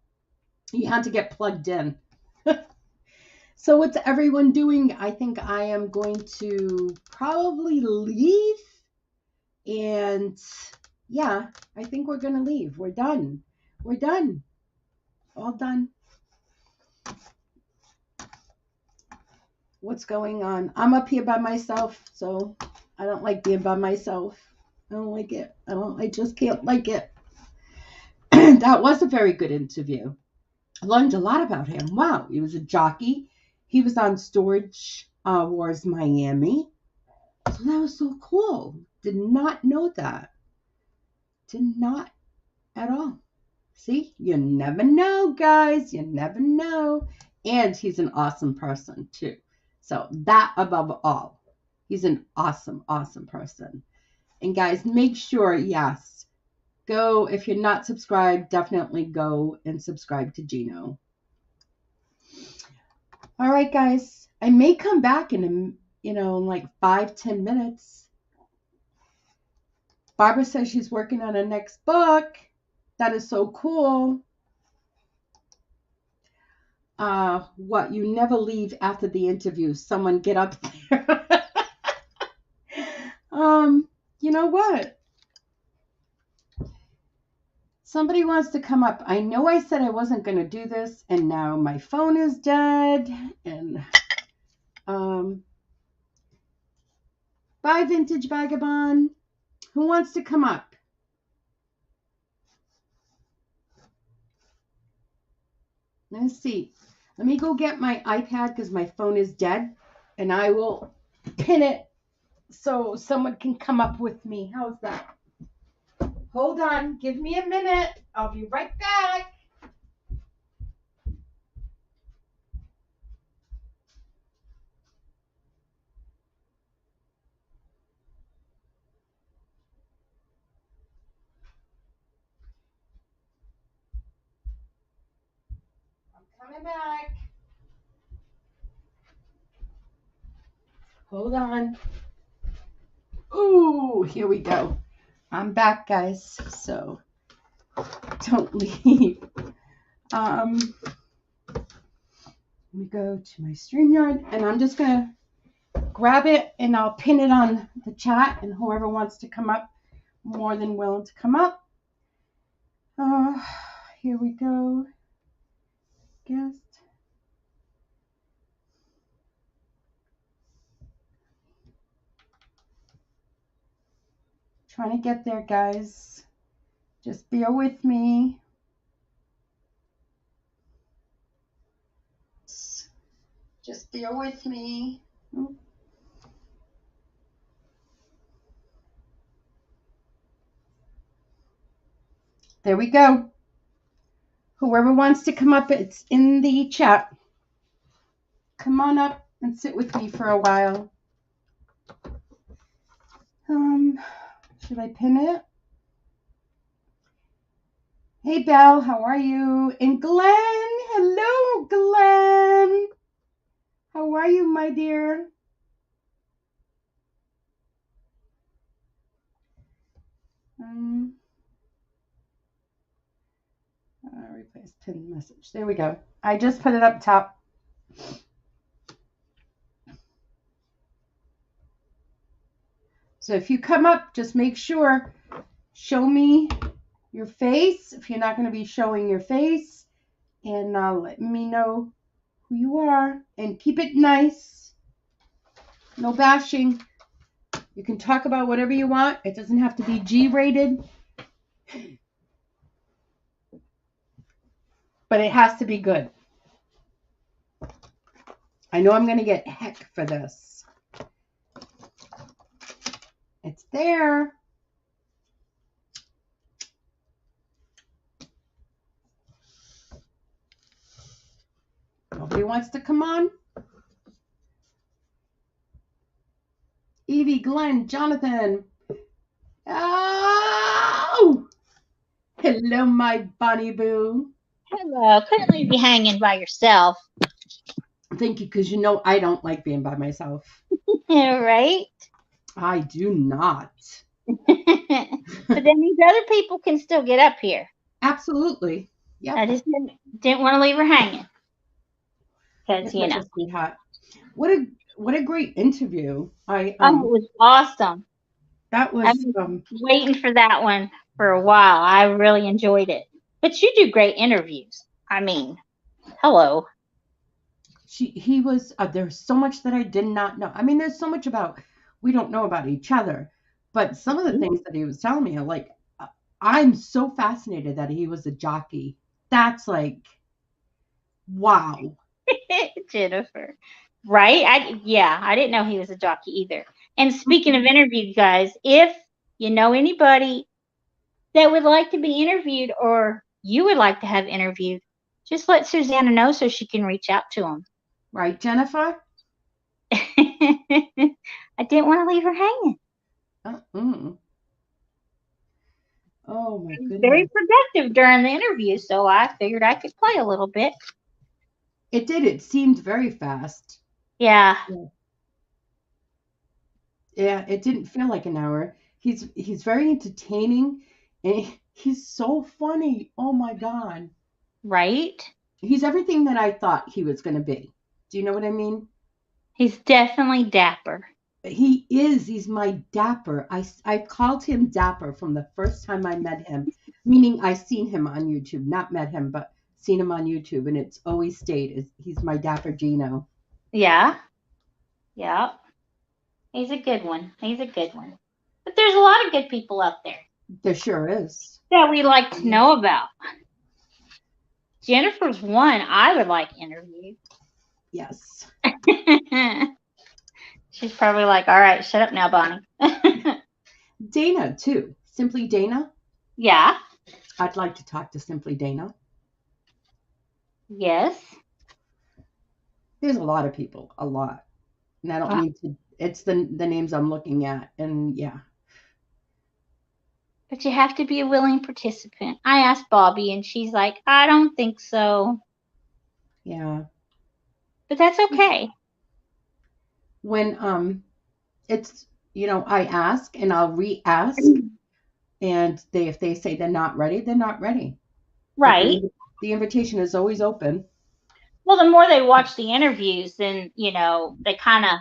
[SPEAKER 1] he had to get plugged in. So, what's everyone doing? I think I am going to probably leave. And yeah, I think we're going to leave. We're done. We're done. All done. What's going on? I'm up here by myself, so I don't like being by myself. I don't like it. I just can't like it. that was a very good interview. I learned a lot about him. Wow, he was a jockey. He was on Storage Wars Miami. So that was so cool. Did not know that. Did not at all. See, you never know, guys. You never know. And he's an awesome person, too. So that above all, he's an awesome, awesome person. And guys, make sure, yes, go, if you're not subscribed, definitely go and subscribe to Geno. All right, guys, I may come back in like 5-10 minutes. Barbara says she's working on her next book. That is so cool. What, you never leave after the interview. Someone get up there. You know what? Somebody wants to come up. I know I said I wasn't going to do this, and now my phone is dead. And bye, Vintage Vagabond. Who wants to come up? Let's see. Let me go get my iPad because my phone is dead, and I will pin it so someone can come up with me. How's that? Hold on. Give me a minute. I'll be right back. I'm coming back. Hold on. Ooh, here we go. I'm back, guys. So don't leave. Let me go to my StreamYard, and I'm just gonna grab it and I'll pin it on the chat, and whoever wants to come up, more than willing to come up. Here we go. Guest. Trying to get there, guys. Just bear with me. Just bear with me. There we go. Whoever wants to come up, it's in the chat. Come on up and sit with me for a while. Should I pin it? Hey, Belle, how are you? And Glenn, hello, Glenn. How are you, my dear? Replace pinned message. There we go. I just put it up top. So if you come up, just make sure, show me your face if you're not going to be showing your face, and let me know who you are, and keep it nice. No bashing. You can talk about whatever you want. It doesn't have to be G-rated, but it has to be good. I know I'm going to get heck for this. It's there. Nobody wants to come on? Evie, Glenn, Jonathan. Oh! Hello, my bunny boo.
[SPEAKER 3] Hello. Couldn't leave you hanging by yourself.
[SPEAKER 1] Thank you, because you know I don't like being by myself.
[SPEAKER 3] Right?
[SPEAKER 1] I do not.
[SPEAKER 3] But then these other people can still get up here.
[SPEAKER 1] Absolutely. Yep.
[SPEAKER 3] I just didn't want to leave her hanging. Because, you know.
[SPEAKER 1] Sweetheart. What a great interview.
[SPEAKER 3] It was awesome.
[SPEAKER 1] That was
[SPEAKER 3] I've been waiting for that one for a while. I really enjoyed it. But you do great interviews. I mean, hello.
[SPEAKER 1] He was, there's so much that I did not know. I mean, there's so much we don't know about each other, but some of the things that he was telling me are like, I'm so fascinated that he was a jockey. That's like, wow.
[SPEAKER 3] Jennifer. Right? I didn't know he was a jockey either. And speaking of interviews, guys, if you know anybody that would like to be interviewed or you would like to have interviewed, just let Susana know so she can reach out to him.
[SPEAKER 1] Right, Jennifer?
[SPEAKER 3] I didn't want to leave her hanging.
[SPEAKER 1] Oh my
[SPEAKER 3] Very
[SPEAKER 1] goodness.
[SPEAKER 3] productive during the interview, so I figured I could play a little bit.
[SPEAKER 1] It did. It seemed very fast.
[SPEAKER 3] Yeah.
[SPEAKER 1] Yeah, it didn't feel like an hour. He's very entertaining and he's so funny. Oh my God.
[SPEAKER 3] Right?
[SPEAKER 1] He's everything that I thought he was going to be. Do you know what I mean?
[SPEAKER 3] He's definitely dapper.
[SPEAKER 1] He is. He's my dapper. I called him Dapper from the first time I met him, meaning I seen him on YouTube, not met him, but seen him on YouTube, and it's always stayed as he's my Dapper Geno.
[SPEAKER 3] Yeah. Yeah. He's a good one. He's a good one. But there's a lot of good people out there
[SPEAKER 1] There sure is.
[SPEAKER 3] that we like to know about. Jennifer's one I would like interviewed.
[SPEAKER 1] Yes.
[SPEAKER 3] She's probably like, all right, shut up now, Bonnie.
[SPEAKER 1] Dana, too. Simply Dana.
[SPEAKER 3] Yeah.
[SPEAKER 1] I'd like to talk to Simply Dana.
[SPEAKER 3] Yes.
[SPEAKER 1] There's a lot of people, a lot. And I don't mean to, it's the names I'm looking at. And yeah.
[SPEAKER 3] But you have to be a willing participant. I asked Bobby, and she's like, I don't think so.
[SPEAKER 1] Yeah.
[SPEAKER 3] But that's okay.
[SPEAKER 1] When it's, I ask and I'll re-ask, and if they say they're not ready, they're not ready.
[SPEAKER 3] Right.
[SPEAKER 1] The invitation is always open.
[SPEAKER 3] Well, the more they watch the interviews, then they kind of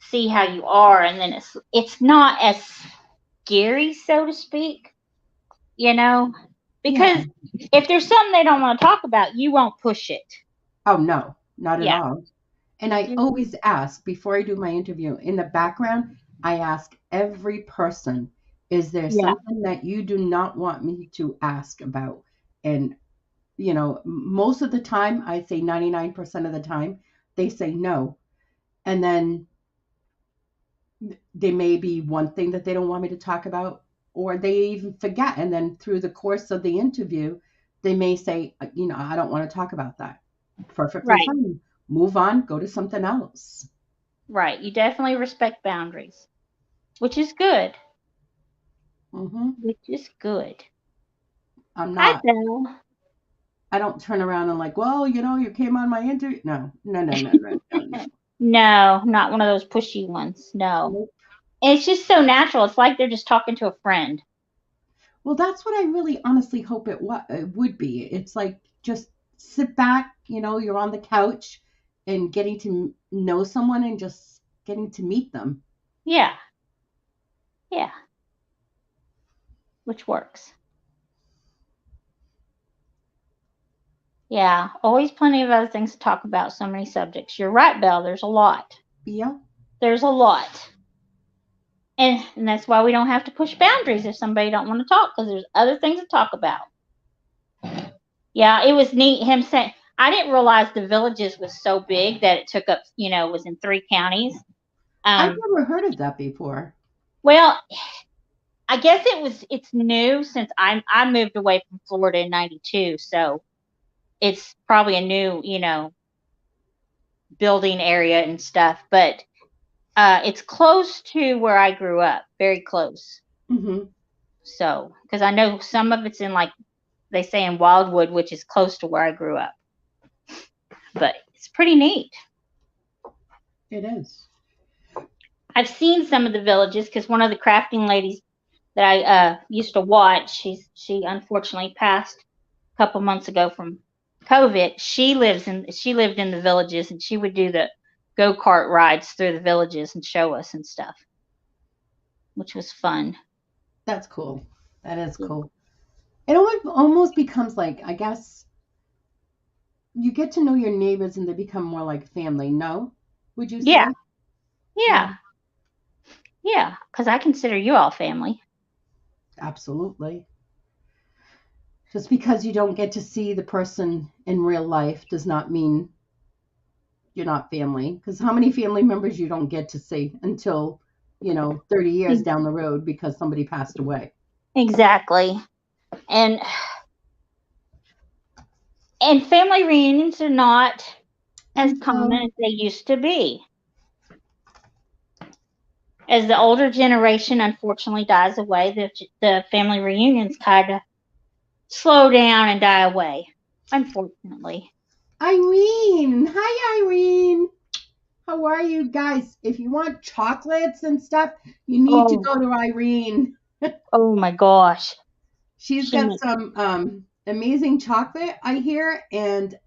[SPEAKER 3] see how you are, and then it's not as scary, so to speak. Because if there's something they don't want to talk about, you won't push it.
[SPEAKER 1] Oh no, not at all. And I always ask before I do my interview. In the background, I ask every person, is there something that you do not want me to ask about? And most of the time, I say 99% of the time, they say no. And then there may be one thing that they don't want me to talk about, or they even forget. And then through the course of the interview, they may say, I don't want to talk about that. Perfectly fine. Move on, go to something else.
[SPEAKER 3] Right. You definitely respect boundaries, which is good.
[SPEAKER 1] Mm-hmm.
[SPEAKER 3] Which is good.
[SPEAKER 1] I'm not. I don't turn around and like, well, you came on my interview. No.
[SPEAKER 3] No, not one of those pushy ones. No. Nope. It's just so natural. It's like they're just talking to a friend.
[SPEAKER 1] Well, that's what I really honestly hope it would be. It's like just sit back, you're on the couch and getting to know someone and just getting to meet them.
[SPEAKER 3] Yeah. Yeah. Which works. Yeah. Always plenty of other things to talk about. So many subjects. You're right, Belle. There's a lot.
[SPEAKER 1] Yeah.
[SPEAKER 3] There's a lot. And that's why we don't have to push boundaries if somebody don't want to talk, because there's other things to talk about. Yeah, it was neat him saying, I didn't realize the Villages was so big that it took up, was in 3 counties.
[SPEAKER 1] I've never heard of that before.
[SPEAKER 3] Well, I guess it's new since I moved away from Florida in 92, so it's probably a new, building area and stuff, but it's close to where I grew up, very close.
[SPEAKER 1] Mm-hmm.
[SPEAKER 3] So, because I know some of it's in, like they say, in Wildwood, which is close to where I grew up. But it's pretty neat.
[SPEAKER 1] It is.
[SPEAKER 3] I've seen some of the Villages because one of the crafting ladies that I used to watch, she unfortunately passed a couple months ago from COVID. She lived in the Villages, and she would do the go-kart rides through the Villages and show us and stuff, which was fun.
[SPEAKER 1] That's cool. That is cool. It almost becomes like, I guess, you get to know your neighbors and they become more like family. No? Would you say?
[SPEAKER 3] Yeah. Yeah, because I consider you all family.
[SPEAKER 1] Absolutely. Just because you don't get to see the person in real life does not mean you're not family. Because how many family members you don't get to see until, 30 years down the road because somebody passed away.
[SPEAKER 3] Exactly. And family reunions are not as common as they used to be. As the older generation unfortunately dies away, the family reunions kind of slow down and die away, unfortunately.
[SPEAKER 1] Irene. Hi, Irene. How are you guys? If you want chocolates and stuff, you need to go to Irene.
[SPEAKER 3] Oh my gosh.
[SPEAKER 1] She's got some amazing chocolate, I hear, and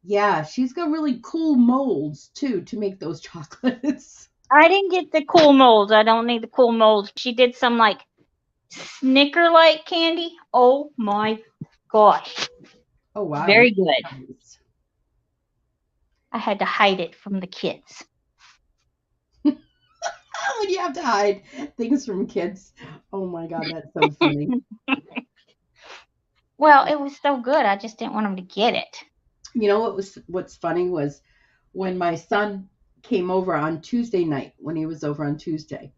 [SPEAKER 1] yeah, she's got really cool molds too to make those chocolates.
[SPEAKER 3] I didn't get the cool molds. I don't need the cool molds. She did some like Snicker-like candy. Oh my gosh.
[SPEAKER 1] Oh wow.
[SPEAKER 3] Very good. I had to hide it from the kids.
[SPEAKER 1] When you have to hide things from kids. Oh my God, that's so funny.
[SPEAKER 3] Well, it was so good. I just didn't want them to get it.
[SPEAKER 1] You know what's funny was when my son came over on Tuesday night, when he was over on Tuesday.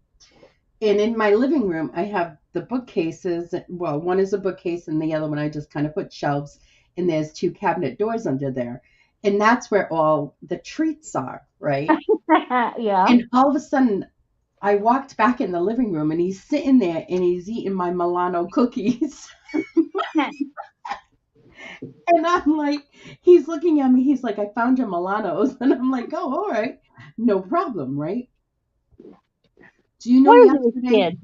[SPEAKER 1] And in my living room, I have the bookcases. Well, one is a bookcase and the other one I just kind of put shelves, and there's 2 cabinet doors under there. And that's where all the treats are, right?
[SPEAKER 3] Yeah.
[SPEAKER 1] And all of a sudden, I walked back in the living room and he's sitting there and he's eating my Milano cookies. And I'm like, he's looking at me. He's like, I found your Milanos. And I'm like, oh, all right. No problem, right? Do you know yesterday?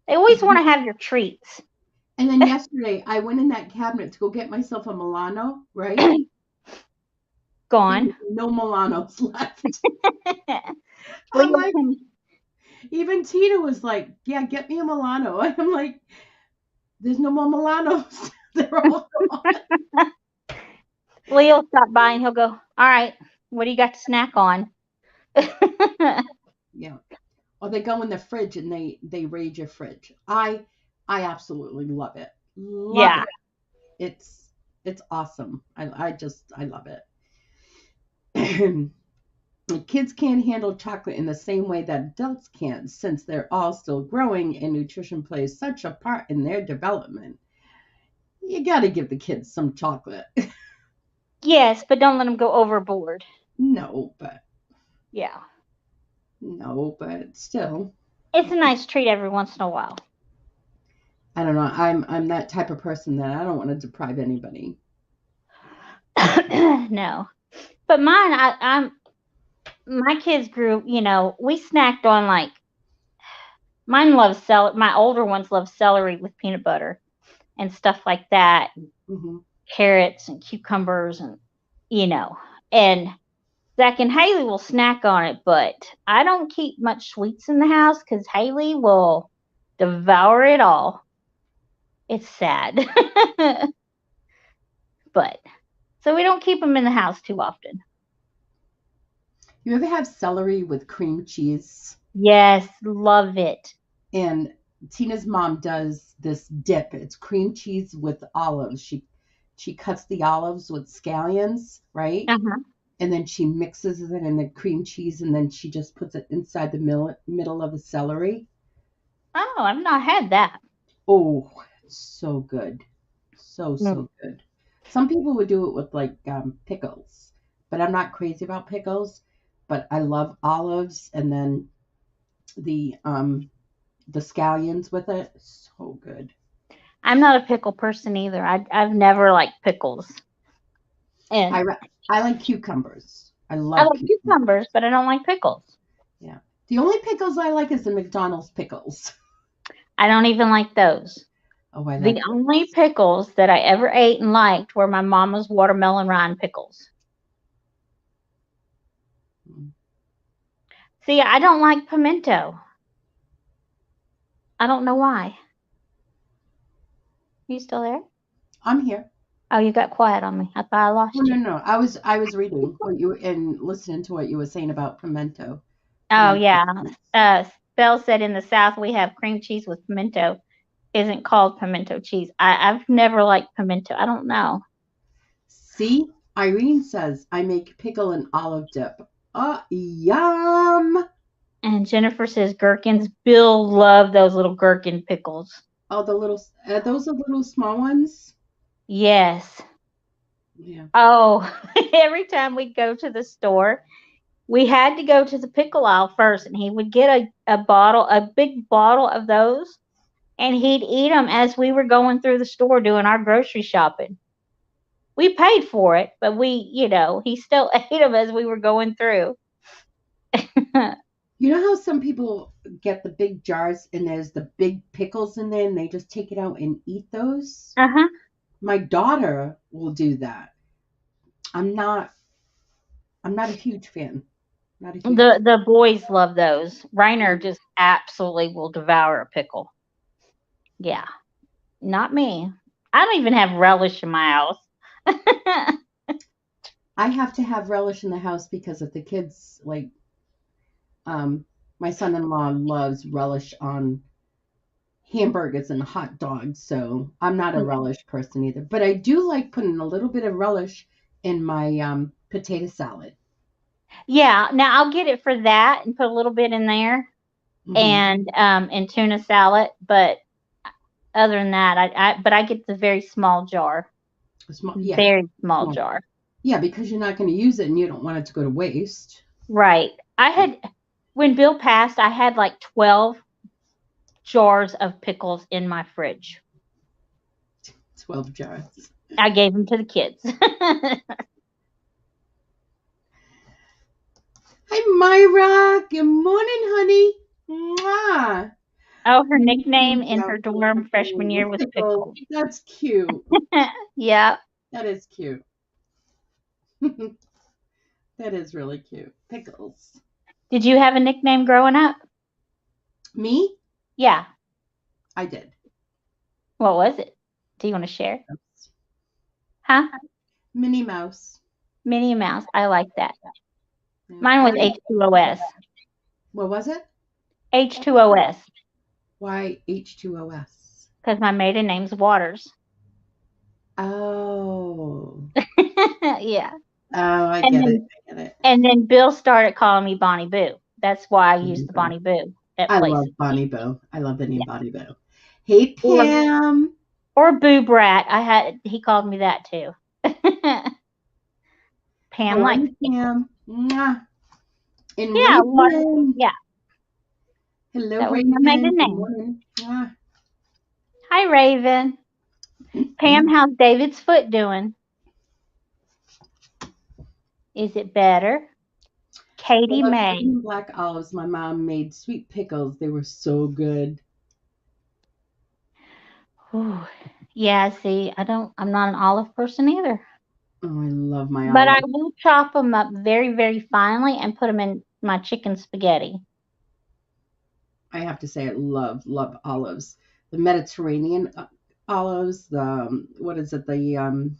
[SPEAKER 3] They always want to have your treats.
[SPEAKER 1] And then yesterday, I went in that cabinet to go get myself a Milano, right?
[SPEAKER 3] Gone.
[SPEAKER 1] No Milanos left. I'm like, even Tina was like, yeah, get me a Milano. I'm like, there's no more Milanos. They're all gone.
[SPEAKER 3] Leo'll stop by and he'll go, all right, what do you got to snack on?
[SPEAKER 1] Yeah. Or they go in the fridge and they raid your fridge. I absolutely love it. Love it. It's awesome. I love it. Kids can't handle chocolate in the same way that adults can, since they're all still growing and nutrition plays such a part in their development. You got to give the kids some chocolate.
[SPEAKER 3] Yes, but don't let them go overboard.
[SPEAKER 1] No, but still,
[SPEAKER 3] it's a nice treat every once in a while.
[SPEAKER 1] I don't know. I'm that type of person that I don't want to deprive anybody.
[SPEAKER 3] No, but mine, my kids grew. We snacked on like mine loves celery. My older ones love celery with peanut butter and stuff like that.
[SPEAKER 1] Mm-hmm.
[SPEAKER 3] Carrots and cucumbers and and Zach and Haley will snack on it, but I don't keep much sweets in the house because Haley will devour it all. It's sad. But so we don't keep them in the house too often.
[SPEAKER 1] You ever have celery with cream cheese?
[SPEAKER 3] Yes, love it.
[SPEAKER 1] And Tina's mom does this dip. It's cream cheese with olives. She cuts the olives with scallions, right?
[SPEAKER 3] Uh-huh.
[SPEAKER 1] And then she mixes it in the cream cheese, and then she just puts it inside the middle of the celery.
[SPEAKER 3] Oh, I've not had that.
[SPEAKER 1] Oh, so good. So good. Some people would do it with like pickles, but I'm not crazy about pickles. But I love olives, and then the scallions with it. So good.
[SPEAKER 3] I'm not a pickle person either. I've never liked pickles. And
[SPEAKER 1] I like cucumbers. I
[SPEAKER 3] like cucumbers, but I don't like pickles.
[SPEAKER 1] Yeah. The only pickles I like is the McDonald's pickles.
[SPEAKER 3] I don't even like those.
[SPEAKER 1] Oh, I like
[SPEAKER 3] the
[SPEAKER 1] those.
[SPEAKER 3] Only pickles that I ever ate and liked were my mama's watermelon rind pickles. See, I don't like pimento. I don't know why. Are you still there?
[SPEAKER 1] I'm here.
[SPEAKER 3] Oh, you got quiet on me. I thought I lost you.
[SPEAKER 1] No. I was reading what you and listening to what you were saying about pimento.
[SPEAKER 3] Oh, yeah. Belle said in the South we have cream cheese with pimento. isn't called pimento cheese. I've never liked pimento. I don't know.
[SPEAKER 1] See, Irene says I make pickle and olive dip. Yum!
[SPEAKER 3] And Jennifer says gherkins. Bill loved those little gherkin pickles.
[SPEAKER 1] Oh, the little, those are little small ones.
[SPEAKER 3] Yes.
[SPEAKER 1] Yeah.
[SPEAKER 3] Oh, every time we'd go to the store, we had to go to the pickle aisle first, and he would get a big bottle of those, and he'd eat them as we were going through the store doing our grocery shopping. We paid for it, but he still ate them as we were going through.
[SPEAKER 1] You know how some people get the big jars and there's the big pickles in there and they just take it out and eat those?
[SPEAKER 3] Uh-huh.
[SPEAKER 1] My daughter will do that. I'm not a huge fan. Not a huge
[SPEAKER 3] The boys love those. Rainer just absolutely will devour a pickle. Yeah, not me. I don't even have relish in my house.
[SPEAKER 1] I have to have relish in the house because of the kids. Like, my son-in-law loves relish on hamburgers and hot dogs, so I'm not a relish person either. But I do like putting a little bit of relish in my potato salad.
[SPEAKER 3] Yeah, now I'll get it for that and put a little bit in there
[SPEAKER 1] Mm-hmm.
[SPEAKER 3] and tuna salad, but other than that, I get the very small jar.
[SPEAKER 1] Yeah,
[SPEAKER 3] Very small
[SPEAKER 1] small.
[SPEAKER 3] jar.
[SPEAKER 1] Yeah, because you're not going to use it and you don't want it to go to waste.
[SPEAKER 3] Right. When Bill passed, I had like 12 jars of pickles in my fridge.
[SPEAKER 1] 12 jars.
[SPEAKER 3] I gave them to the kids.
[SPEAKER 1] Hi, Myra. Good morning, honey. Mwah.
[SPEAKER 3] Oh, her nickname in her dorm freshman year was
[SPEAKER 1] Pickles.
[SPEAKER 3] Pickles.
[SPEAKER 1] That's cute.
[SPEAKER 3] Yeah.
[SPEAKER 1] That is cute. That is really cute. Pickles.
[SPEAKER 3] Did you have a nickname growing up?
[SPEAKER 1] Me?
[SPEAKER 3] Yeah.
[SPEAKER 1] I did.
[SPEAKER 3] What was it? Do you want to share? Huh?
[SPEAKER 1] Minnie Mouse.
[SPEAKER 3] Minnie Mouse. I like that.
[SPEAKER 1] Yeah.
[SPEAKER 3] Mine was H2OS.
[SPEAKER 1] What was it?
[SPEAKER 3] H2OS.
[SPEAKER 1] Why H2OS?
[SPEAKER 3] Because my maiden name's Waters.
[SPEAKER 1] Oh.
[SPEAKER 3] Yeah.
[SPEAKER 1] Oh, I get it.
[SPEAKER 3] And then Bill started calling me Bonnie Boo. That's why I used the Bonnie Boo at
[SPEAKER 1] I
[SPEAKER 3] places.
[SPEAKER 1] love Bonnie Boo. I love the name Bonnie Boo. Hey,
[SPEAKER 3] Or-
[SPEAKER 1] Pam.
[SPEAKER 3] Or Boo Brat. He called me that too. Pam
[SPEAKER 1] How are
[SPEAKER 3] likes
[SPEAKER 1] you, Pam? Mwah. And
[SPEAKER 3] Yeah,
[SPEAKER 1] Raven.
[SPEAKER 3] yeah.
[SPEAKER 1] Hello,
[SPEAKER 3] That was
[SPEAKER 1] Raven.
[SPEAKER 3] my maiden
[SPEAKER 1] Good
[SPEAKER 3] name.
[SPEAKER 1] morning. Mwah.
[SPEAKER 3] Hi, Raven. Pam, how's David's foot doing? Is it better? Katie May.
[SPEAKER 1] Black olives. My mom made sweet pickles. They were so good.
[SPEAKER 3] Ooh, yeah, see, I'm not an olive person either.
[SPEAKER 1] Oh, I love my
[SPEAKER 3] But I
[SPEAKER 1] olives.
[SPEAKER 3] will chop them up very, very finely and put them in my chicken spaghetti.
[SPEAKER 1] I have to say, I love olives. The Mediterranean olives. The what is it? The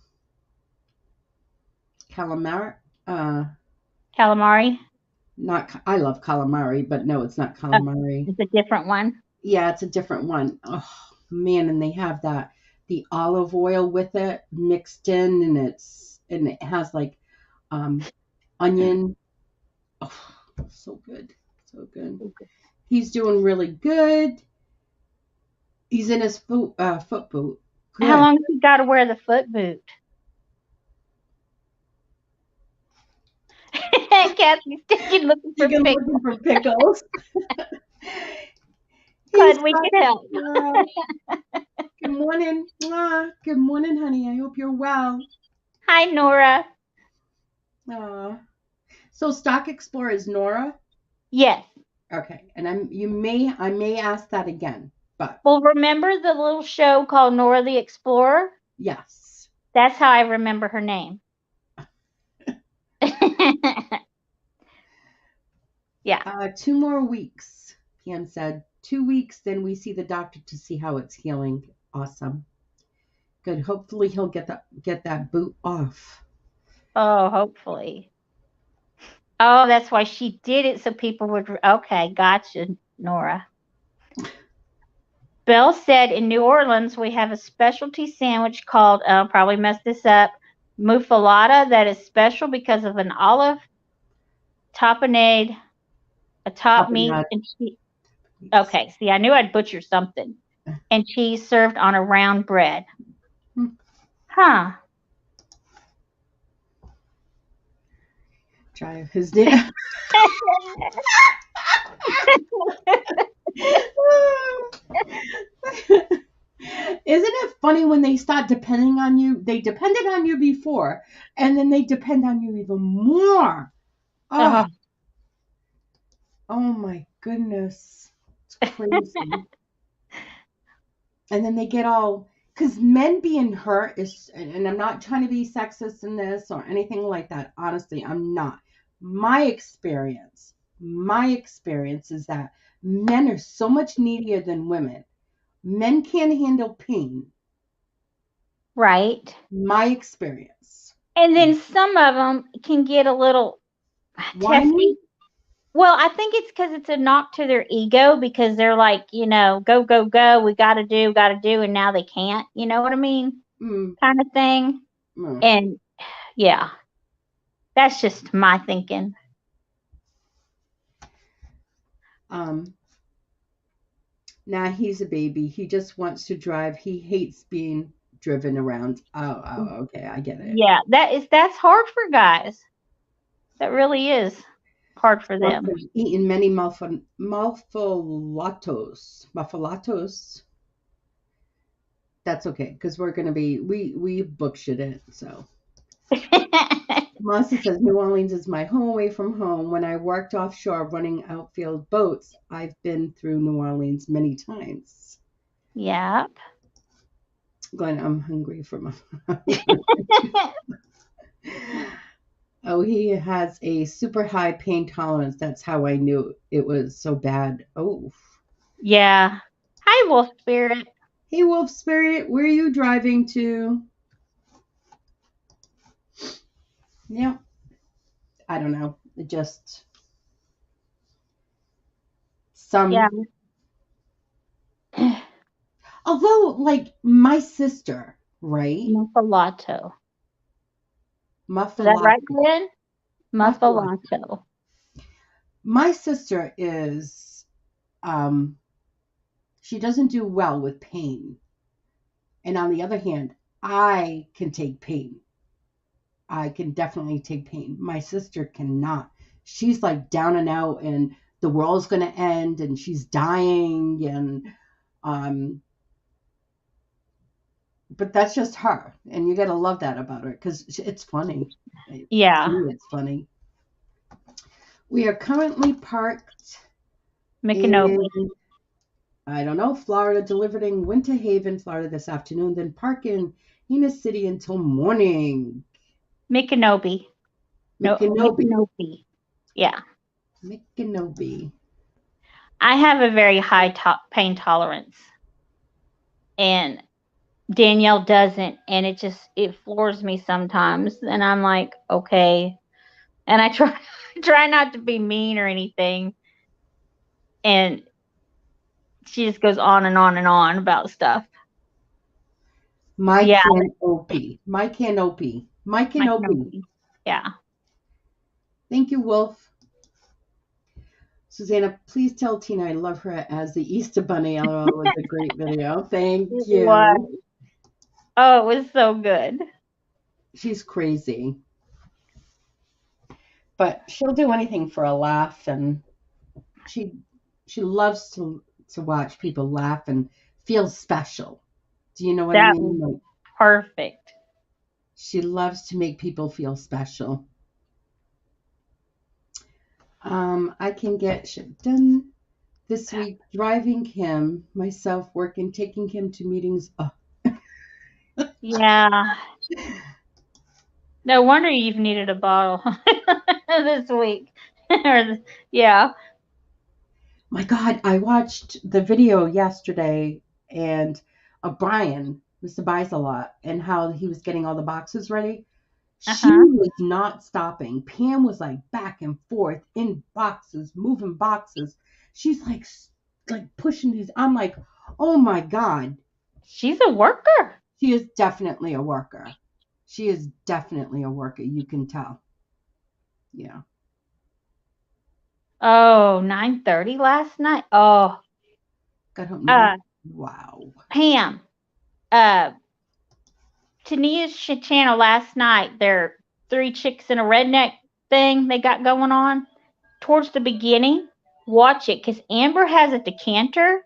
[SPEAKER 1] calamari.
[SPEAKER 3] Calamari?
[SPEAKER 1] I love calamari, but no, it's not calamari.
[SPEAKER 3] It's a different one.
[SPEAKER 1] Yeah, it's a different one. Oh man, and they have the olive oil with it mixed in, and it has like onion. Oh, so good, so good. He's doing really good. He's in his foot boot. Good.
[SPEAKER 3] How long has he got to wear the foot boot? Kathy's sticking looking for
[SPEAKER 1] Chicken
[SPEAKER 3] pickles.
[SPEAKER 1] looking for pickles.
[SPEAKER 3] Glad we could help.
[SPEAKER 1] Good morning. Good morning, honey. I hope you're well.
[SPEAKER 3] Hi, Nora.
[SPEAKER 1] So Stock Explorer is Nora?
[SPEAKER 3] Yes.
[SPEAKER 1] Okay. And I may ask that again, but
[SPEAKER 3] Well, remember the little show called Nora the Explorer?
[SPEAKER 1] yes.
[SPEAKER 3] That's how I remember her name. Yeah.
[SPEAKER 1] 2 more weeks, Pam said. 2 weeks, then we see the doctor to see how it's healing. Awesome. Good. Hopefully he'll get that boot off.
[SPEAKER 3] Oh, hopefully. Oh, that's why she did it so people would. Okay, gotcha, Nora. Belle said in New Orleans we have a specialty sandwich called, I'll probably mess this up, muffalata, that is special because of an olive tapenade, a top meat,
[SPEAKER 1] Tapenade.
[SPEAKER 3] and cheese. Okay, see, I knew I'd butcher something. And cheese served on a round bread. Huh.
[SPEAKER 1] Try his name. Isn't it funny when they start depending on you? They depended on you before, and then they depend on you even more. Oh, oh my goodness. It's crazy. And then they get all, because men being hurt is, and I'm not trying to be sexist in this or anything like that. Honestly, I'm not. My experience is that men are so much needier than women. Men can't handle pain.
[SPEAKER 3] Right.
[SPEAKER 1] My experience.
[SPEAKER 3] And then some of them can get a little
[SPEAKER 1] Whiny?
[SPEAKER 3] testy. Well, I think it's because it's a knock to their ego because they're like, go, go, go. We got to do, and now they can't. You know what I mean? Kind of thing. And yeah, that's just my thinking.
[SPEAKER 1] Nah, he's a baby. He just wants to drive. He hates being driven around. Oh, okay, I get it.
[SPEAKER 3] Yeah, that's hard for guys. That really is hard for them.
[SPEAKER 1] Eaten many muffalatos. That's okay, because we're gonna be we book shit it, so. Monster says New Orleans is my home away from home. When I worked offshore running outfield boats, I've been through New Orleans many times.
[SPEAKER 3] Yep.
[SPEAKER 1] Glenn, I'm hungry for my. Oh, he has a super high pain tolerance. That's how I knew it was so bad. Oh.
[SPEAKER 3] Yeah. Hi, Wolf Spirit.
[SPEAKER 1] Hey, Wolf Spirit, where are you driving to? Yeah. I don't know. It just
[SPEAKER 3] Yeah.
[SPEAKER 1] Although, like my sister, right?
[SPEAKER 3] Muffalato.
[SPEAKER 1] Muffalato.
[SPEAKER 3] Is that right, Glenn? Muffalato.
[SPEAKER 1] My sister is, she doesn't do well with pain. And on the other hand, I can take pain. I can definitely take pain. My sister cannot. She's like down and out and the world's going to end and she's dying and, but that's just her. And you got to love that about her because it's funny.
[SPEAKER 3] Yeah.
[SPEAKER 1] To me, it's funny. We are currently parked
[SPEAKER 3] Micanopy.
[SPEAKER 1] in, I don't know, Florida, delivered in Winter Haven, Florida this afternoon, then park in Enos City until morning.
[SPEAKER 3] Micanopy.
[SPEAKER 1] Micanopy.
[SPEAKER 3] Yeah.
[SPEAKER 1] Micanopy.
[SPEAKER 3] I have a very high pain tolerance. And Danielle doesn't. And it floors me sometimes. And I'm like, okay. And I try not to be mean or anything. And she just goes on and on and on about stuff.
[SPEAKER 1] My canopy.
[SPEAKER 3] Yeah.
[SPEAKER 1] Thank you, Wolf. Susana, please tell Tina I love her as the Easter Bunny. LOL was a great video. Thank you.
[SPEAKER 3] Was. Oh, it was so good.
[SPEAKER 1] She's crazy. But she'll do anything for a laugh, and she loves to watch people laugh and feel special. Do you know what I mean?
[SPEAKER 3] Like, perfect.
[SPEAKER 1] She loves to make people feel special. I can get shit done this week. Driving him, myself working, taking him to meetings. Oh.
[SPEAKER 3] Yeah. No wonder you've needed a bottle this week. Yeah.
[SPEAKER 1] My God, I watched the video yesterday and of Brian, Mr. Buys a Lot, and how he was getting all the boxes ready. She was not stopping. Pam was like back and forth in boxes, moving boxes. She's like pushing these. I'm like, Oh my God.
[SPEAKER 3] She's a worker.
[SPEAKER 1] She is definitely a worker. She is definitely a worker. You can tell. Yeah.
[SPEAKER 3] Oh, 9:30 last night. Oh,
[SPEAKER 1] Got home. Wow.
[SPEAKER 3] Pam. Tania's channel last night. They're three chicks in a redneck thing they got going on. Towards the beginning, watch it because Amber has a decanter.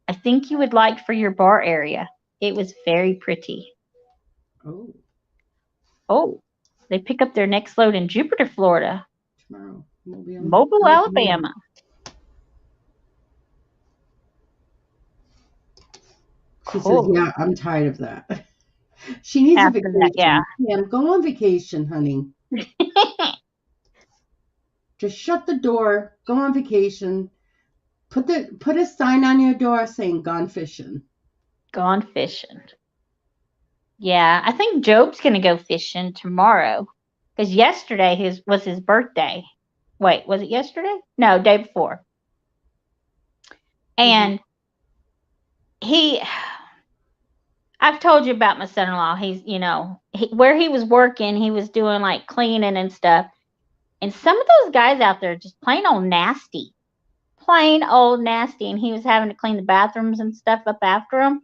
[SPEAKER 3] I think you would like for your bar area. It was very pretty.
[SPEAKER 1] Oh,
[SPEAKER 3] Oh, they pick up their next load in Jupiter, Florida.
[SPEAKER 1] tomorrow. We'll be on
[SPEAKER 3] Mobile, Alabama.
[SPEAKER 1] She says, yeah, I'm tired of that. She needs
[SPEAKER 3] After
[SPEAKER 1] a vacation.
[SPEAKER 3] that, yeah.
[SPEAKER 1] Pam, go on vacation, honey. Just shut the door. Go on vacation. Put a sign on your door saying "Gone fishing."
[SPEAKER 3] Gone fishing. Yeah, I think Job's gonna go fishing tomorrow because yesterday was his birthday. Wait, was it yesterday? No, day before. And I've told you about my son-in-law. He's, where he was working, he was doing like cleaning and stuff. And some of those guys out there are just plain old nasty. Plain old nasty. And he was having to clean the bathrooms and stuff up after him.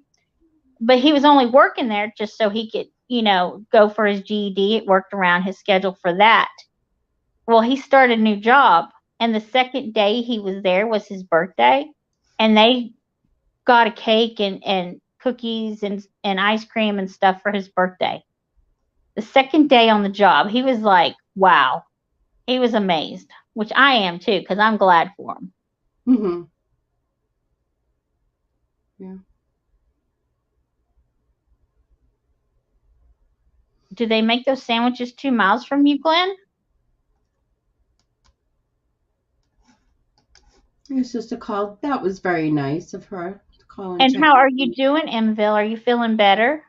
[SPEAKER 3] But he was only working there just so he could, go for his GED. It worked around his schedule for that. Well, he started a new job. And the second day he was there was his birthday. And they got a cake and cookies and ice cream and stuff for his birthday. The second day on the job, he was like, wow. He was amazed, which I am too, because I'm glad for him.
[SPEAKER 1] Mm-hmm. Yeah.
[SPEAKER 3] Do they make those sandwiches 2 miles from you, Glenn?
[SPEAKER 1] Your sister called. That was very nice of her to call and
[SPEAKER 3] And
[SPEAKER 1] check.
[SPEAKER 3] how are you doing, Emville? Are you feeling better?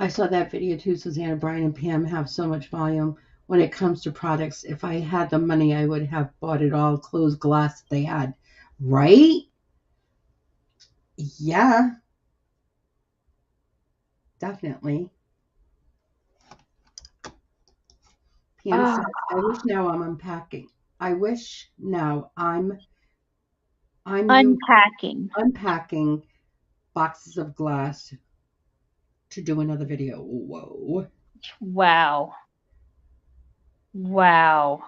[SPEAKER 1] I saw that video too. Susana, Brian, and Pam have so much volume when it comes to products. If I had the money, I would have bought it all closed glass they had. Right? Yeah. Definitely. Pam says, I wish now I'm unpacking. I wish now I'm
[SPEAKER 3] Unpacking.
[SPEAKER 1] unpacking boxes of glass to do another video. Whoa.
[SPEAKER 3] Wow. Wow.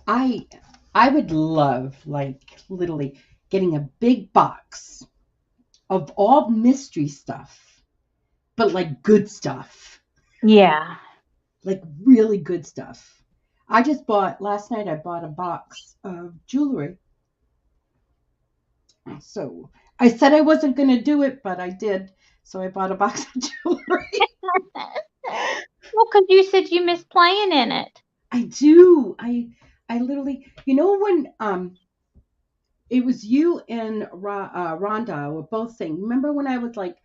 [SPEAKER 1] I would love, like, literally getting a big box of all mystery stuff, but like good stuff.
[SPEAKER 3] Yeah.
[SPEAKER 1] Like really good stuff. Last night I bought a box of jewelry. So I said I wasn't going to do it, but I did. So I bought a box of jewelry.
[SPEAKER 3] Well, because you said you miss playing in it.
[SPEAKER 1] I do. I literally, when it was you and Rhonda were both saying, remember when I was like,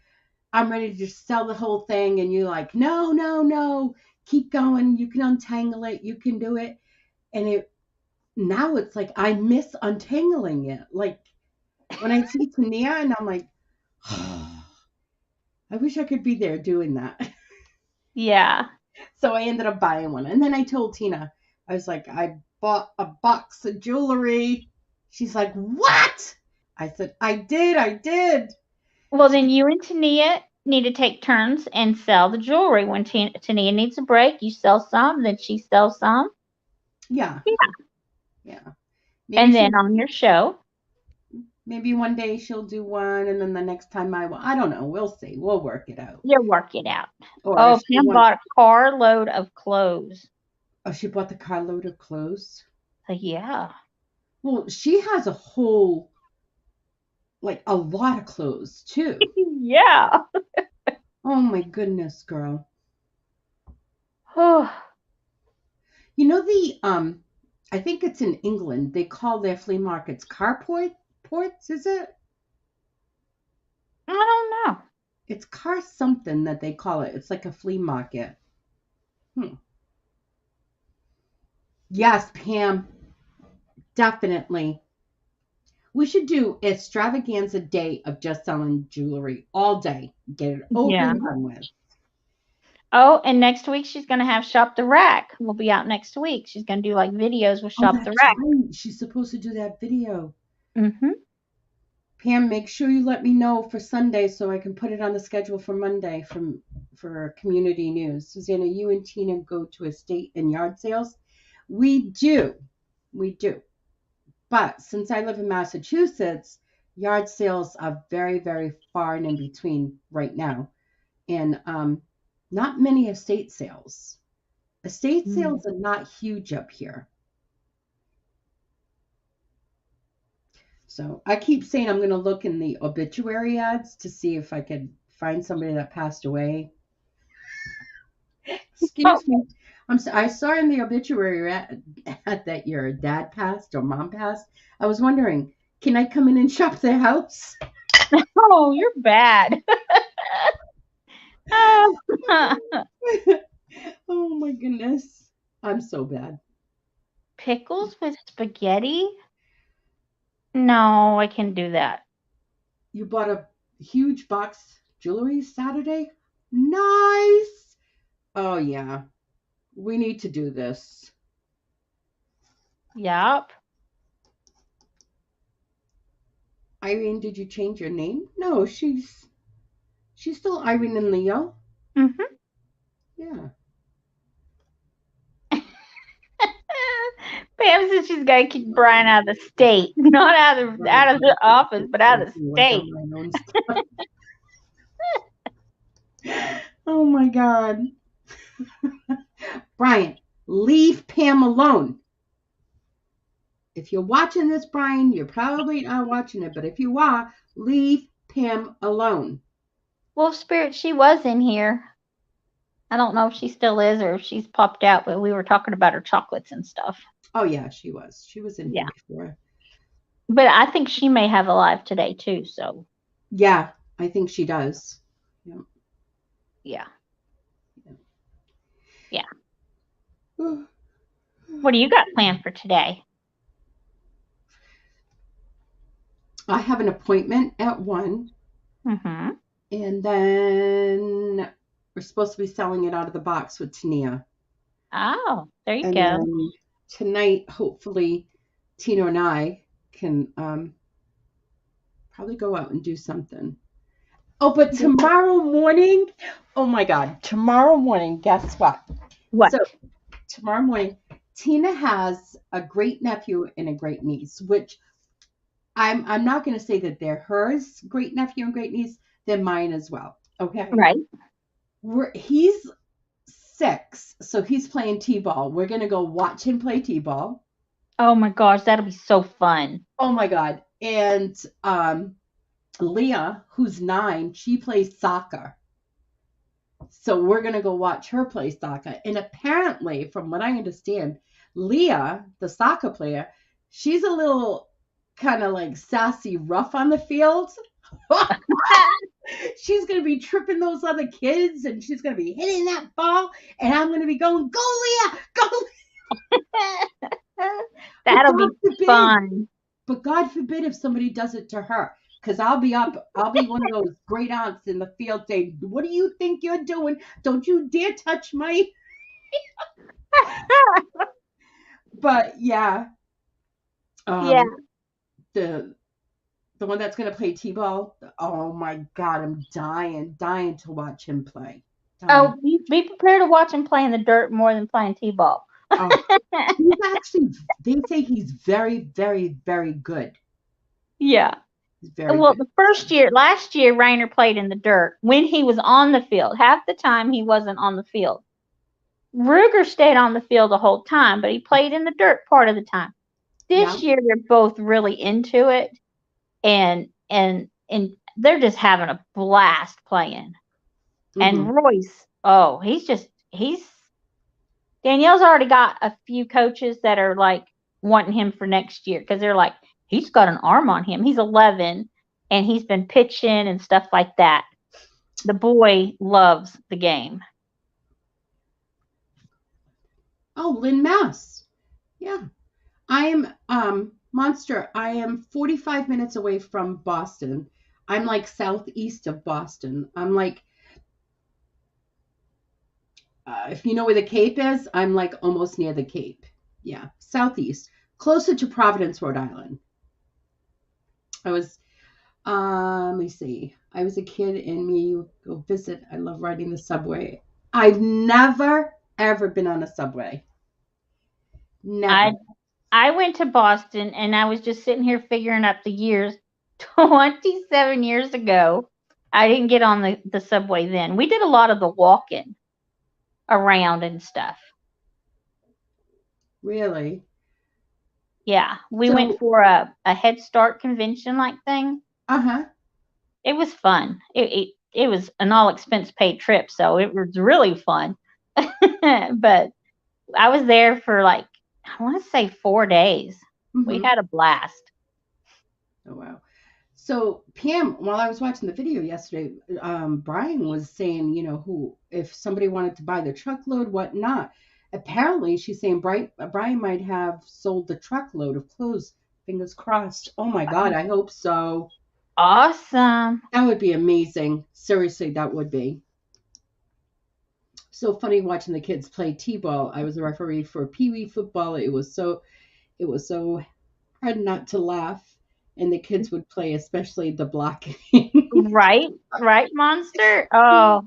[SPEAKER 1] I'm ready to just sell the whole thing, and you're like, no, keep going. You can untangle it. You can do it. And now it's like I miss untangling it. Like when I see Tania, and I'm like, I wish I could be there doing that.
[SPEAKER 3] Yeah.
[SPEAKER 1] So I ended up buying one. And then I told Tina, I was like, I bought a box of jewelry. She's like, what? I said, I did.
[SPEAKER 3] Well, then you and Tania need to take turns and sell the jewelry. When Tania needs a break, you sell some, then she sells some.
[SPEAKER 1] Yeah.
[SPEAKER 3] Yeah.
[SPEAKER 1] Maybe
[SPEAKER 3] And then on your show.
[SPEAKER 1] Maybe one day she'll do one, and then the next time I will. I don't know. We'll see. We'll work it out.
[SPEAKER 3] You'll work it out.
[SPEAKER 1] Or
[SPEAKER 3] Oh, Pam bought a carload of clothes.
[SPEAKER 1] Oh, she bought the carload of clothes?
[SPEAKER 3] Yeah.
[SPEAKER 1] Well, she has a lot of clothes, too.
[SPEAKER 3] Yeah.
[SPEAKER 1] Oh, my goodness, girl.
[SPEAKER 3] Oh.
[SPEAKER 1] You know I think it's in England. They call their flea markets ports, is it?
[SPEAKER 3] I don't know.
[SPEAKER 1] It's car something that they call it. It's like a flea market. Yes, Pam, definitely. We should do extravaganza day of just selling jewelry all day. Get it over
[SPEAKER 3] Yeah.
[SPEAKER 1] and done with.
[SPEAKER 3] Oh, and next week she's going to have Shop the Rack. We'll be out next week. She's going to do like videos with
[SPEAKER 1] Oh,
[SPEAKER 3] Shop the
[SPEAKER 1] that's
[SPEAKER 3] Rack.
[SPEAKER 1] right. She's supposed to do that video.
[SPEAKER 3] Mm-hmm.
[SPEAKER 1] Pam, make sure you let me know for Sunday so I can put it on the schedule for Monday for community news. Susanna, you and Tina go to estate and yard sales. We do. We do. But since I live in Massachusetts, yard sales are very, very far and in between right now. And not many estate sales. Estate sales are not huge up here. So I keep saying I'm going to look in the obituary ads to see if I could find somebody that passed away. Excuse me. I saw in the obituary ad that your dad passed or mom passed. I was wondering, can I come in and shop their house?
[SPEAKER 3] Oh, you're bad. Oh.
[SPEAKER 1] Oh my goodness. I'm so bad.
[SPEAKER 3] Pickles with spaghetti? No, I can't do that.
[SPEAKER 1] You bought a huge box jewelry Saturday? Nice. Oh yeah. We need to do this.
[SPEAKER 3] Yup.
[SPEAKER 1] Irene, did you change your name? No, she's still Irene and Leo.
[SPEAKER 3] Mm-hmm.
[SPEAKER 1] Yeah.
[SPEAKER 3] Pam says she's got to keep Brian out of the state, not out of the office, but out of the state.
[SPEAKER 1] Oh my God. Brian, leave Pam alone. If you're watching this, Brian, you're probably not watching it, but if you are, leave Pam alone.
[SPEAKER 3] Well, Spirit, she was in here. I don't know if she still is or if she's popped out, but we were talking about her chocolates and stuff.
[SPEAKER 1] Oh yeah, she was. She was in here before.
[SPEAKER 3] But I think she may have a live today too, so.
[SPEAKER 1] Yeah, I think she does. Yeah.
[SPEAKER 3] Yeah. Yeah. What do you got planned for today?
[SPEAKER 1] I have an appointment at 1.
[SPEAKER 3] Mm-hmm.
[SPEAKER 1] And then we're supposed to be selling it out of the box with Tania.
[SPEAKER 3] Oh, there you
[SPEAKER 1] And
[SPEAKER 3] go.
[SPEAKER 1] then tonight, hopefully, Tina and I can probably go out and do something. Oh, but tomorrow morning, oh my God, tomorrow morning, guess what?
[SPEAKER 3] What?
[SPEAKER 1] So tomorrow morning, Tina has a great nephew and a great niece, which I'm not going to say that they're hers, great nephew and great niece, they're mine as well. Okay.
[SPEAKER 3] Right.
[SPEAKER 1] He's 6, so he's playing t-ball. We're going to go watch him play t-ball.
[SPEAKER 3] Oh my gosh, that'll be so fun.
[SPEAKER 1] Oh my God. And Leah, who's 9, she plays soccer. So we're going to go watch her play soccer. And apparently, from what I understand, Leah, the soccer player, she's a little kind of like sassy, rough on the field. She's going to be tripping those other kids and she's going to be hitting that ball. And I'm going to be going, go Leah, go Leah.
[SPEAKER 3] That'll be fun.
[SPEAKER 1] But God forbid if somebody does it to her. Because I'll be one of those great aunts in the field saying, what do you think you're doing? Don't you dare touch my... But yeah. The one that's going to play t-ball, oh my God, I'm dying to watch him play.
[SPEAKER 3] Oh, be prepared to watch him play in the dirt more than playing t-ball.
[SPEAKER 1] He's actually, they say he's very, very, very good.
[SPEAKER 3] Yeah. Well, good. Last year, Rainer played in the dirt when he was on the field. Half the time he wasn't on the field. Ruger stayed on the field the whole time, but he played in the dirt part of the time. This year, they're both really into it, and they're just having a blast playing. Mm-hmm. And Royce, Danielle's already got a few coaches that are like wanting him for next year because they're like, he's got an arm on him. He's 11 and he's been pitching and stuff like that. The boy loves the game.
[SPEAKER 1] Oh, Lynn, Mass. Yeah. I am Monster. I am 45 minutes away from Boston. I'm like southeast of Boston. I'm like if you know where the Cape is, I'm like almost near the Cape. Yeah, southeast, closer to Providence, Rhode Island. I was let me see. I was a kid and me go visit. I love riding the subway. I've never ever been on a subway. Never.
[SPEAKER 3] I I went to Boston and I was just sitting here figuring up the years. 27 years ago, I didn't get on the subway then. We did a lot of the walking around and stuff.
[SPEAKER 1] Really?
[SPEAKER 3] Yeah, we went
[SPEAKER 1] So,
[SPEAKER 3] for a Head Start convention like thing.
[SPEAKER 1] uh-huh.
[SPEAKER 3] It was fun. It was an all expense paid trip, so it was really fun. But I was there for like I want to say 4 days. We
[SPEAKER 1] Mhm.
[SPEAKER 3] had a blast.
[SPEAKER 1] Oh wow. So Pam, while I was watching the video yesterday, Brian was saying, who if somebody wanted to buy the truckload, what not. Apparently, she's saying Brian might have sold the truckload of clothes. Fingers crossed. Oh my God, I hope so.
[SPEAKER 3] Awesome.
[SPEAKER 1] That would be amazing. Seriously, that would be. So funny watching the kids play t-ball. I was a referee for Pee Wee football. It was so hard not to laugh. And the kids would play, especially the blocking.
[SPEAKER 3] Right, right, Monster. Oh,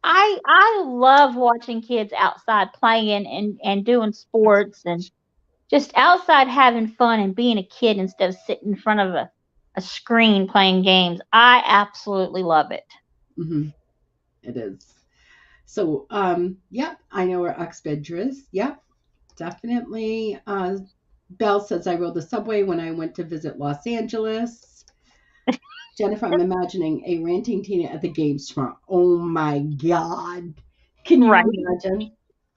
[SPEAKER 3] I love watching kids outside playing and doing sports and just outside having fun and being a kid instead of sitting in front of a screen playing games. I absolutely love it.
[SPEAKER 1] hmm It is. So, yep, I know where Uxbridge is. Yep, definitely. Belle says I rode the subway when I went to visit Los Angeles. Jennifer, I'm imagining a ranting teen at the games tomorrow. Oh my God. Can you
[SPEAKER 3] Right.
[SPEAKER 1] imagine?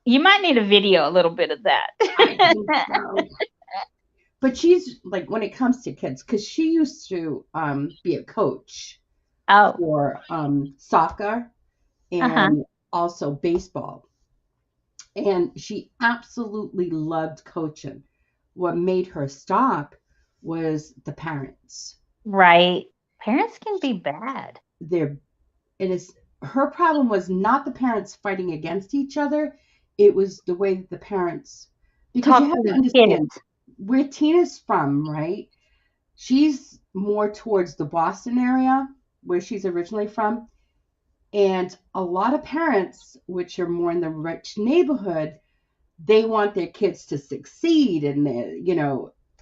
[SPEAKER 3] You might need a video a little bit of that.
[SPEAKER 1] I think so. But she's like, when it comes to kids, because she used to be a coach
[SPEAKER 3] Oh,
[SPEAKER 1] for soccer
[SPEAKER 3] uh-huh.
[SPEAKER 1] and also baseball. And she absolutely loved coaching. What made her stop was the parents.
[SPEAKER 3] Right. Parents can be bad.
[SPEAKER 1] They're it is Her problem was not the parents fighting against each other. It was the way that the parents, because you
[SPEAKER 3] Talk
[SPEAKER 1] have
[SPEAKER 3] to
[SPEAKER 1] to
[SPEAKER 3] the
[SPEAKER 1] understand
[SPEAKER 3] kids.
[SPEAKER 1] where Tina's from, right? She's more towards the Boston area where she's originally from. And a lot of parents, which are more in the rich neighborhood, they want their kids to succeed, and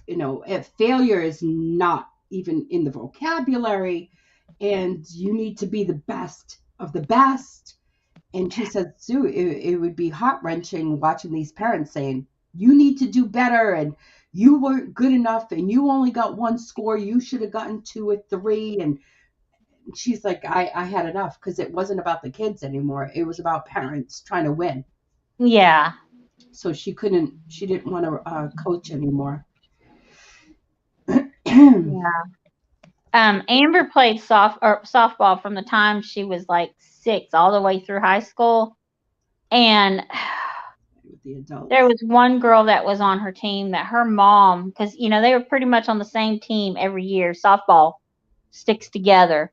[SPEAKER 1] if failure is not even in the vocabulary, and you need to be the best of the best. And she said, Sue, it would be heart wrenching watching these parents saying, you need to do better, and you weren't good enough, and you only got one score, you should have gotten two or three. And she's like, I had enough, because it wasn't about the kids anymore, it was about parents trying to win.
[SPEAKER 3] Yeah.
[SPEAKER 1] So she didn't want to coach anymore.
[SPEAKER 3] Yeah. Amber played softball from the time she was like 6 all the way through high school. And
[SPEAKER 1] With the
[SPEAKER 3] there
[SPEAKER 1] adults.
[SPEAKER 3] was one girl that was on her team that her mom, because they were pretty much on the same team every year. Softball sticks together,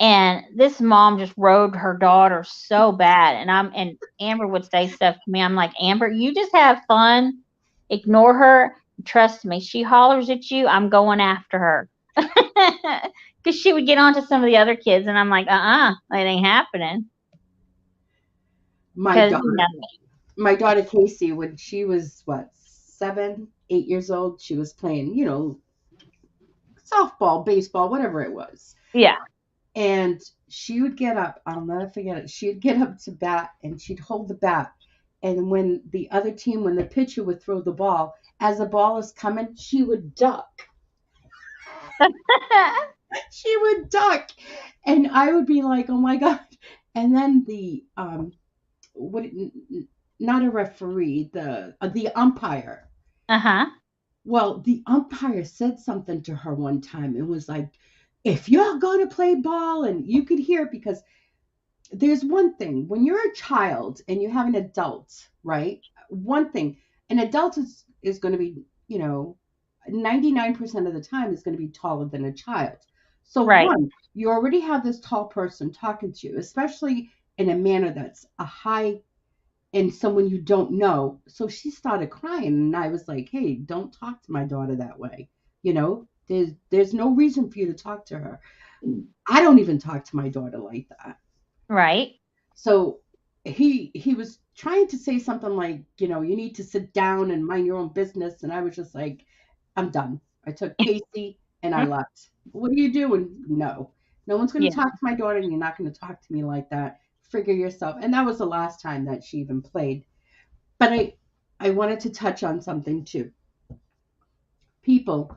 [SPEAKER 3] and this mom just rode her daughter so bad. And Amber would say stuff to me. I'm like, Amber, you just have fun, ignore her. Trust me, she hollers at you, I'm going after her. Because she would get on to some of the other kids, and I'm like, it ain't happening.
[SPEAKER 1] My
[SPEAKER 3] Because
[SPEAKER 1] daughter, my daughter Casey, when she was what, 7, 8 years old, she was playing, softball, baseball, whatever it was.
[SPEAKER 3] yeah.
[SPEAKER 1] And she would get up, I'll never forget it. She'd get up to bat and she'd hold the bat. And when the pitcher would throw the ball, as the ball is coming, she would duck. She would duck. And I would be like, oh my God. And then what, not a referee, the umpire.
[SPEAKER 3] Uh-huh.
[SPEAKER 1] Well, the umpire said something to her one time and was like, if you're going to play ball, and you could hear it because there's one thing when you're a child and you have an adult, right? One thing, an adult is going to be, 99% of the time is going to be taller than a child. So
[SPEAKER 3] Right.
[SPEAKER 1] one, you already have this tall person talking to you, especially in a manner that's a high and someone you don't know. So she started crying and I was like, "Hey, don't talk to my daughter that way. There's no reason for you to talk to her. I don't even talk to my daughter like that."
[SPEAKER 3] Right.
[SPEAKER 1] So he was trying to say something like, you need to sit down and mind your own business. And I was just like, I'm done. I took Casey and I left. What are you doing? No. No one's going
[SPEAKER 3] Yeah.
[SPEAKER 1] to talk to my daughter, and you're not going to talk to me like that. Figure yourself. And that was the last time that she even played. But I wanted to touch on something too. People,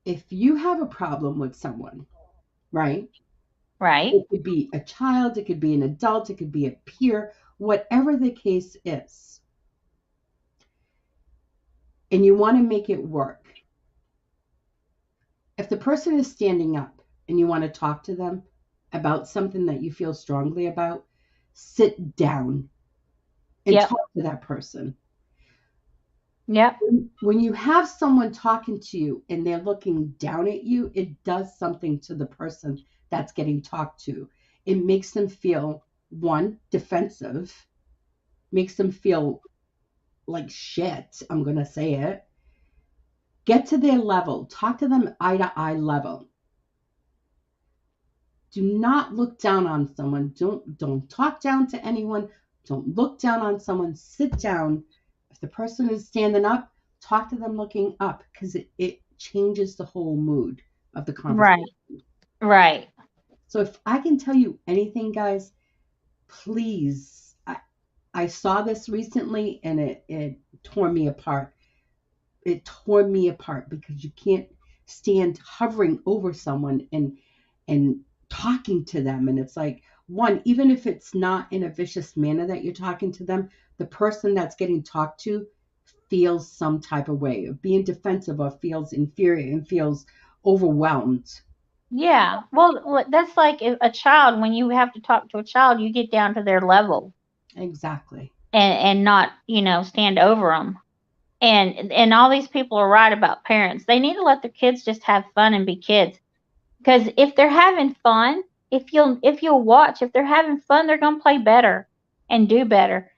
[SPEAKER 1] if you have a problem with someone, right?
[SPEAKER 3] Right.
[SPEAKER 1] It could be a child, it could be an adult, it could be a peer, whatever the case is, and you want to make it work. If the person is standing up and you want to talk to them about something that you feel strongly about, sit down and
[SPEAKER 3] Yep.
[SPEAKER 1] talk to that person.
[SPEAKER 3] Yep.
[SPEAKER 1] When you have someone talking to you and they're looking down at you, it does something to the person that's getting talked to. It makes them feel, one, defensive, makes them feel like shit. I'm going to say it. Get to their level, talk to them eye to eye level. Do not look down on someone. Don't talk down to anyone. Don't look down on someone. Sit down. If the person is standing up, talk to them looking up, because it changes the whole mood of the conversation.
[SPEAKER 3] Right. Right.
[SPEAKER 1] So if I can tell you anything, guys, please. I saw this recently and it tore me apart. It tore me apart because you can't stand hovering over someone and talking to them. And it's like, one, even if it's not in a vicious manner that you're talking to them, the person that's getting talked to feels some type of way of being defensive or feels inferior and feels overwhelmed.
[SPEAKER 3] Yeah. Well, that's like a child. When you have to talk to a child, you get down to their level
[SPEAKER 1] Exactly.
[SPEAKER 3] and not, stand over them. And all these people are right about parents. They need to let their kids just have fun and be kids. Because if they're having fun, if you'll watch, if they're having fun, they're gonna play better and do better.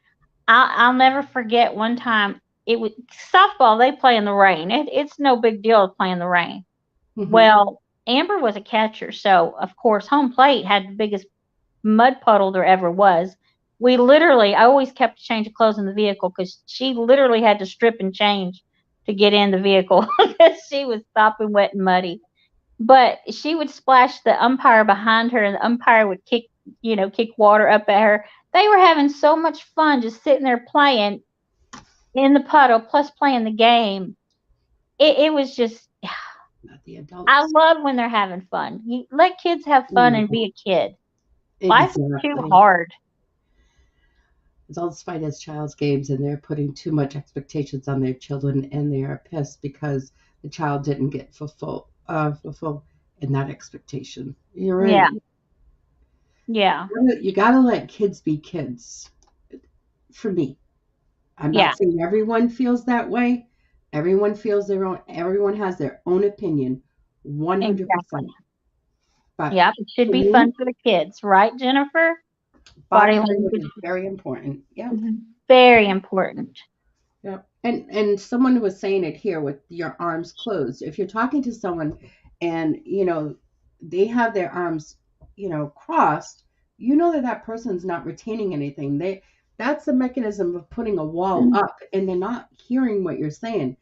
[SPEAKER 3] I'll never forget one time it was softball. They play in the rain. It's no big deal to play in the rain.
[SPEAKER 1] Hmm.
[SPEAKER 3] Well, Amber was a catcher, so of course home plate had the biggest mud puddle there ever was. I always kept a change of clothes in the vehicle because she literally had to strip and change to get in the vehicle because she was sopping wet and muddy. But she would splash the umpire behind her, and the umpire would kick water up at her. They were having so much fun just sitting there playing in the puddle, plus playing the game. It was just,
[SPEAKER 1] Not the
[SPEAKER 3] I
[SPEAKER 1] adults.
[SPEAKER 3] love when they're having fun. You let kids have fun and be a kid. Life is too
[SPEAKER 1] Exactly.
[SPEAKER 3] hard.
[SPEAKER 1] Adults fight as child's games and they're putting too much expectations on their children and they are pissed because the child didn't get fulfill in that expectation. You're
[SPEAKER 3] Yeah,
[SPEAKER 1] right.
[SPEAKER 3] yeah,
[SPEAKER 1] You gotta let kids be kids. For me, I'm
[SPEAKER 3] yeah,
[SPEAKER 1] not saying everyone feels that way. Everyone feels their own. Everyone has their own opinion,
[SPEAKER 3] exactly.
[SPEAKER 1] 100%. But
[SPEAKER 3] Yep, it should
[SPEAKER 1] for
[SPEAKER 3] be
[SPEAKER 1] me,
[SPEAKER 3] fun for the kids, right, Jennifer?
[SPEAKER 1] body
[SPEAKER 3] Body
[SPEAKER 1] language
[SPEAKER 3] language
[SPEAKER 1] is very important. Yeah.
[SPEAKER 3] is very important.
[SPEAKER 1] Yeah. And someone was saying it here with your arms closed. If you're talking to someone and they have their arms, crossed, that person's not retaining anything. That's the mechanism of putting a wall up and they're not hearing what you're saying.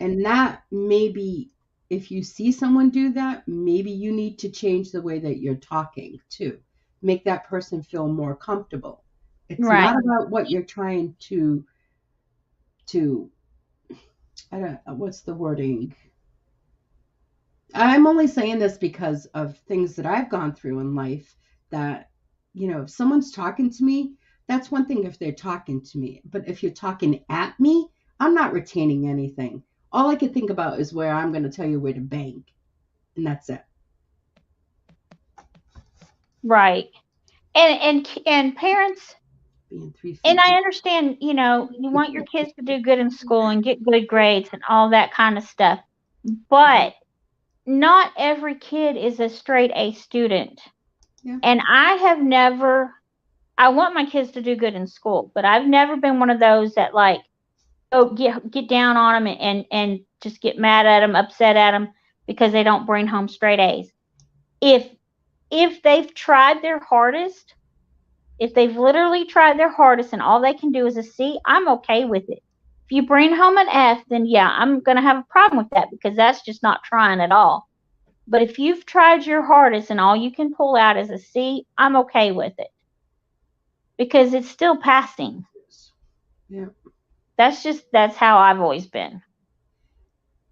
[SPEAKER 1] And that maybe if you see someone do that, maybe you need to change the way that you're talking too. Make that person feel more comfortable. It's
[SPEAKER 3] Right.
[SPEAKER 1] not about what you're trying to I don't what's the wording? I'm only saying this because of things that I've gone through in life that, if someone's talking to me, that's one thing if they're talking to me. But if you're talking at me, I'm not retaining anything. All I can think about is where I'm going to tell you where to bank, and that's it.
[SPEAKER 3] Right. And parents,
[SPEAKER 1] being 3 feet.
[SPEAKER 3] and I understand, you want your kids to do good in school and get good grades and all that kind of stuff. But not every kid is a straight A student.
[SPEAKER 1] Yeah.
[SPEAKER 3] And I want my kids to do good in school, but I've never been one of those that like get down on them and just get mad at them, upset at them because they don't bring home straight A's. If they've tried their hardest, if they've literally tried their hardest and all they can do is a C, I'm okay with it. If you bring home an F, then yeah, I'm going to have a problem with that because that's just not trying at all. But if you've tried your hardest and all you can pull out is a C, I'm okay with it because it's still passing.
[SPEAKER 1] Yeah.
[SPEAKER 3] That's how I've always been.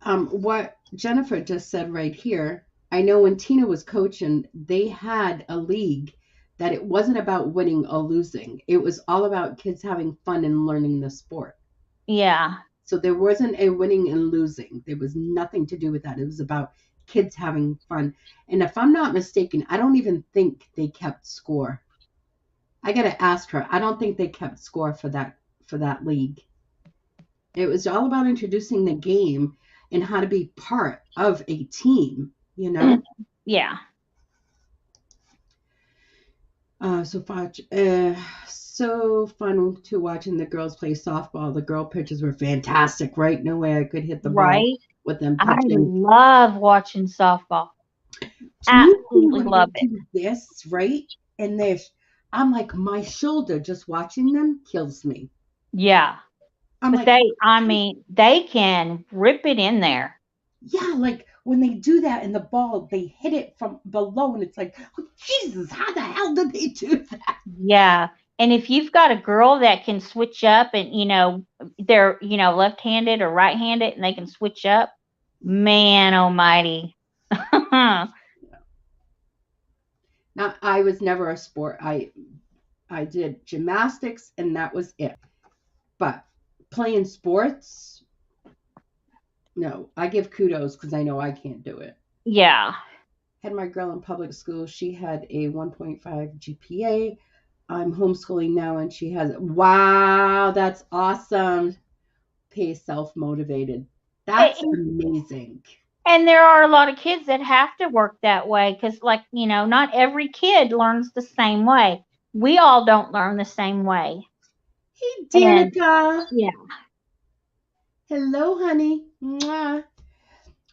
[SPEAKER 1] What Jennifer just said right here, I know when Tina was coaching, they had a league that it wasn't about winning or losing. It was all about kids having fun and learning the sport.
[SPEAKER 3] Yeah.
[SPEAKER 1] So there wasn't a winning and losing. There was nothing to do with that. It was about kids having fun. And if I'm not mistaken, I don't even think they kept score. I got to ask her. I don't think they kept score for that league. It was all about introducing the game and how to be part of a team,
[SPEAKER 3] Yeah.
[SPEAKER 1] So fun to watching the girls play softball. The girl pitchers were fantastic, right? No way I could hit the ball
[SPEAKER 3] Right.
[SPEAKER 1] with them
[SPEAKER 3] I
[SPEAKER 1] pitching.
[SPEAKER 3] love watching softball.
[SPEAKER 1] Do you see
[SPEAKER 3] Absolutely
[SPEAKER 1] when
[SPEAKER 3] love
[SPEAKER 1] they
[SPEAKER 3] it.
[SPEAKER 1] do this, right? And I'm like, my shoulder just watching them kills me.
[SPEAKER 3] Yeah.
[SPEAKER 1] I'm
[SPEAKER 3] But
[SPEAKER 1] like,
[SPEAKER 3] they can rip it in there.
[SPEAKER 1] yeah, like when they do that and the ball, they hit it from below, and it's like, oh, Jesus, how the hell did they do that?
[SPEAKER 3] Yeah. And if you've got a girl that can switch up and, they're, left-handed or right-handed and they can switch up, man almighty.
[SPEAKER 1] Now, I was never a sport. I did gymnastics, and that was it. But playing sports, no, I give kudos because I know I can't do it.
[SPEAKER 3] Yeah.
[SPEAKER 1] Had my girl in public school. She had a 1.5 GPA. I'm homeschooling now, and she has, wow, that's awesome. Pay self-motivated. That's amazing.
[SPEAKER 3] And there are a lot of kids that have to work that way because, like, not every kid learns the same way. We all don't learn the same way.
[SPEAKER 1] Hey,
[SPEAKER 3] And
[SPEAKER 1] Danica.
[SPEAKER 3] yeah.
[SPEAKER 1] Hello, honey. Mwah.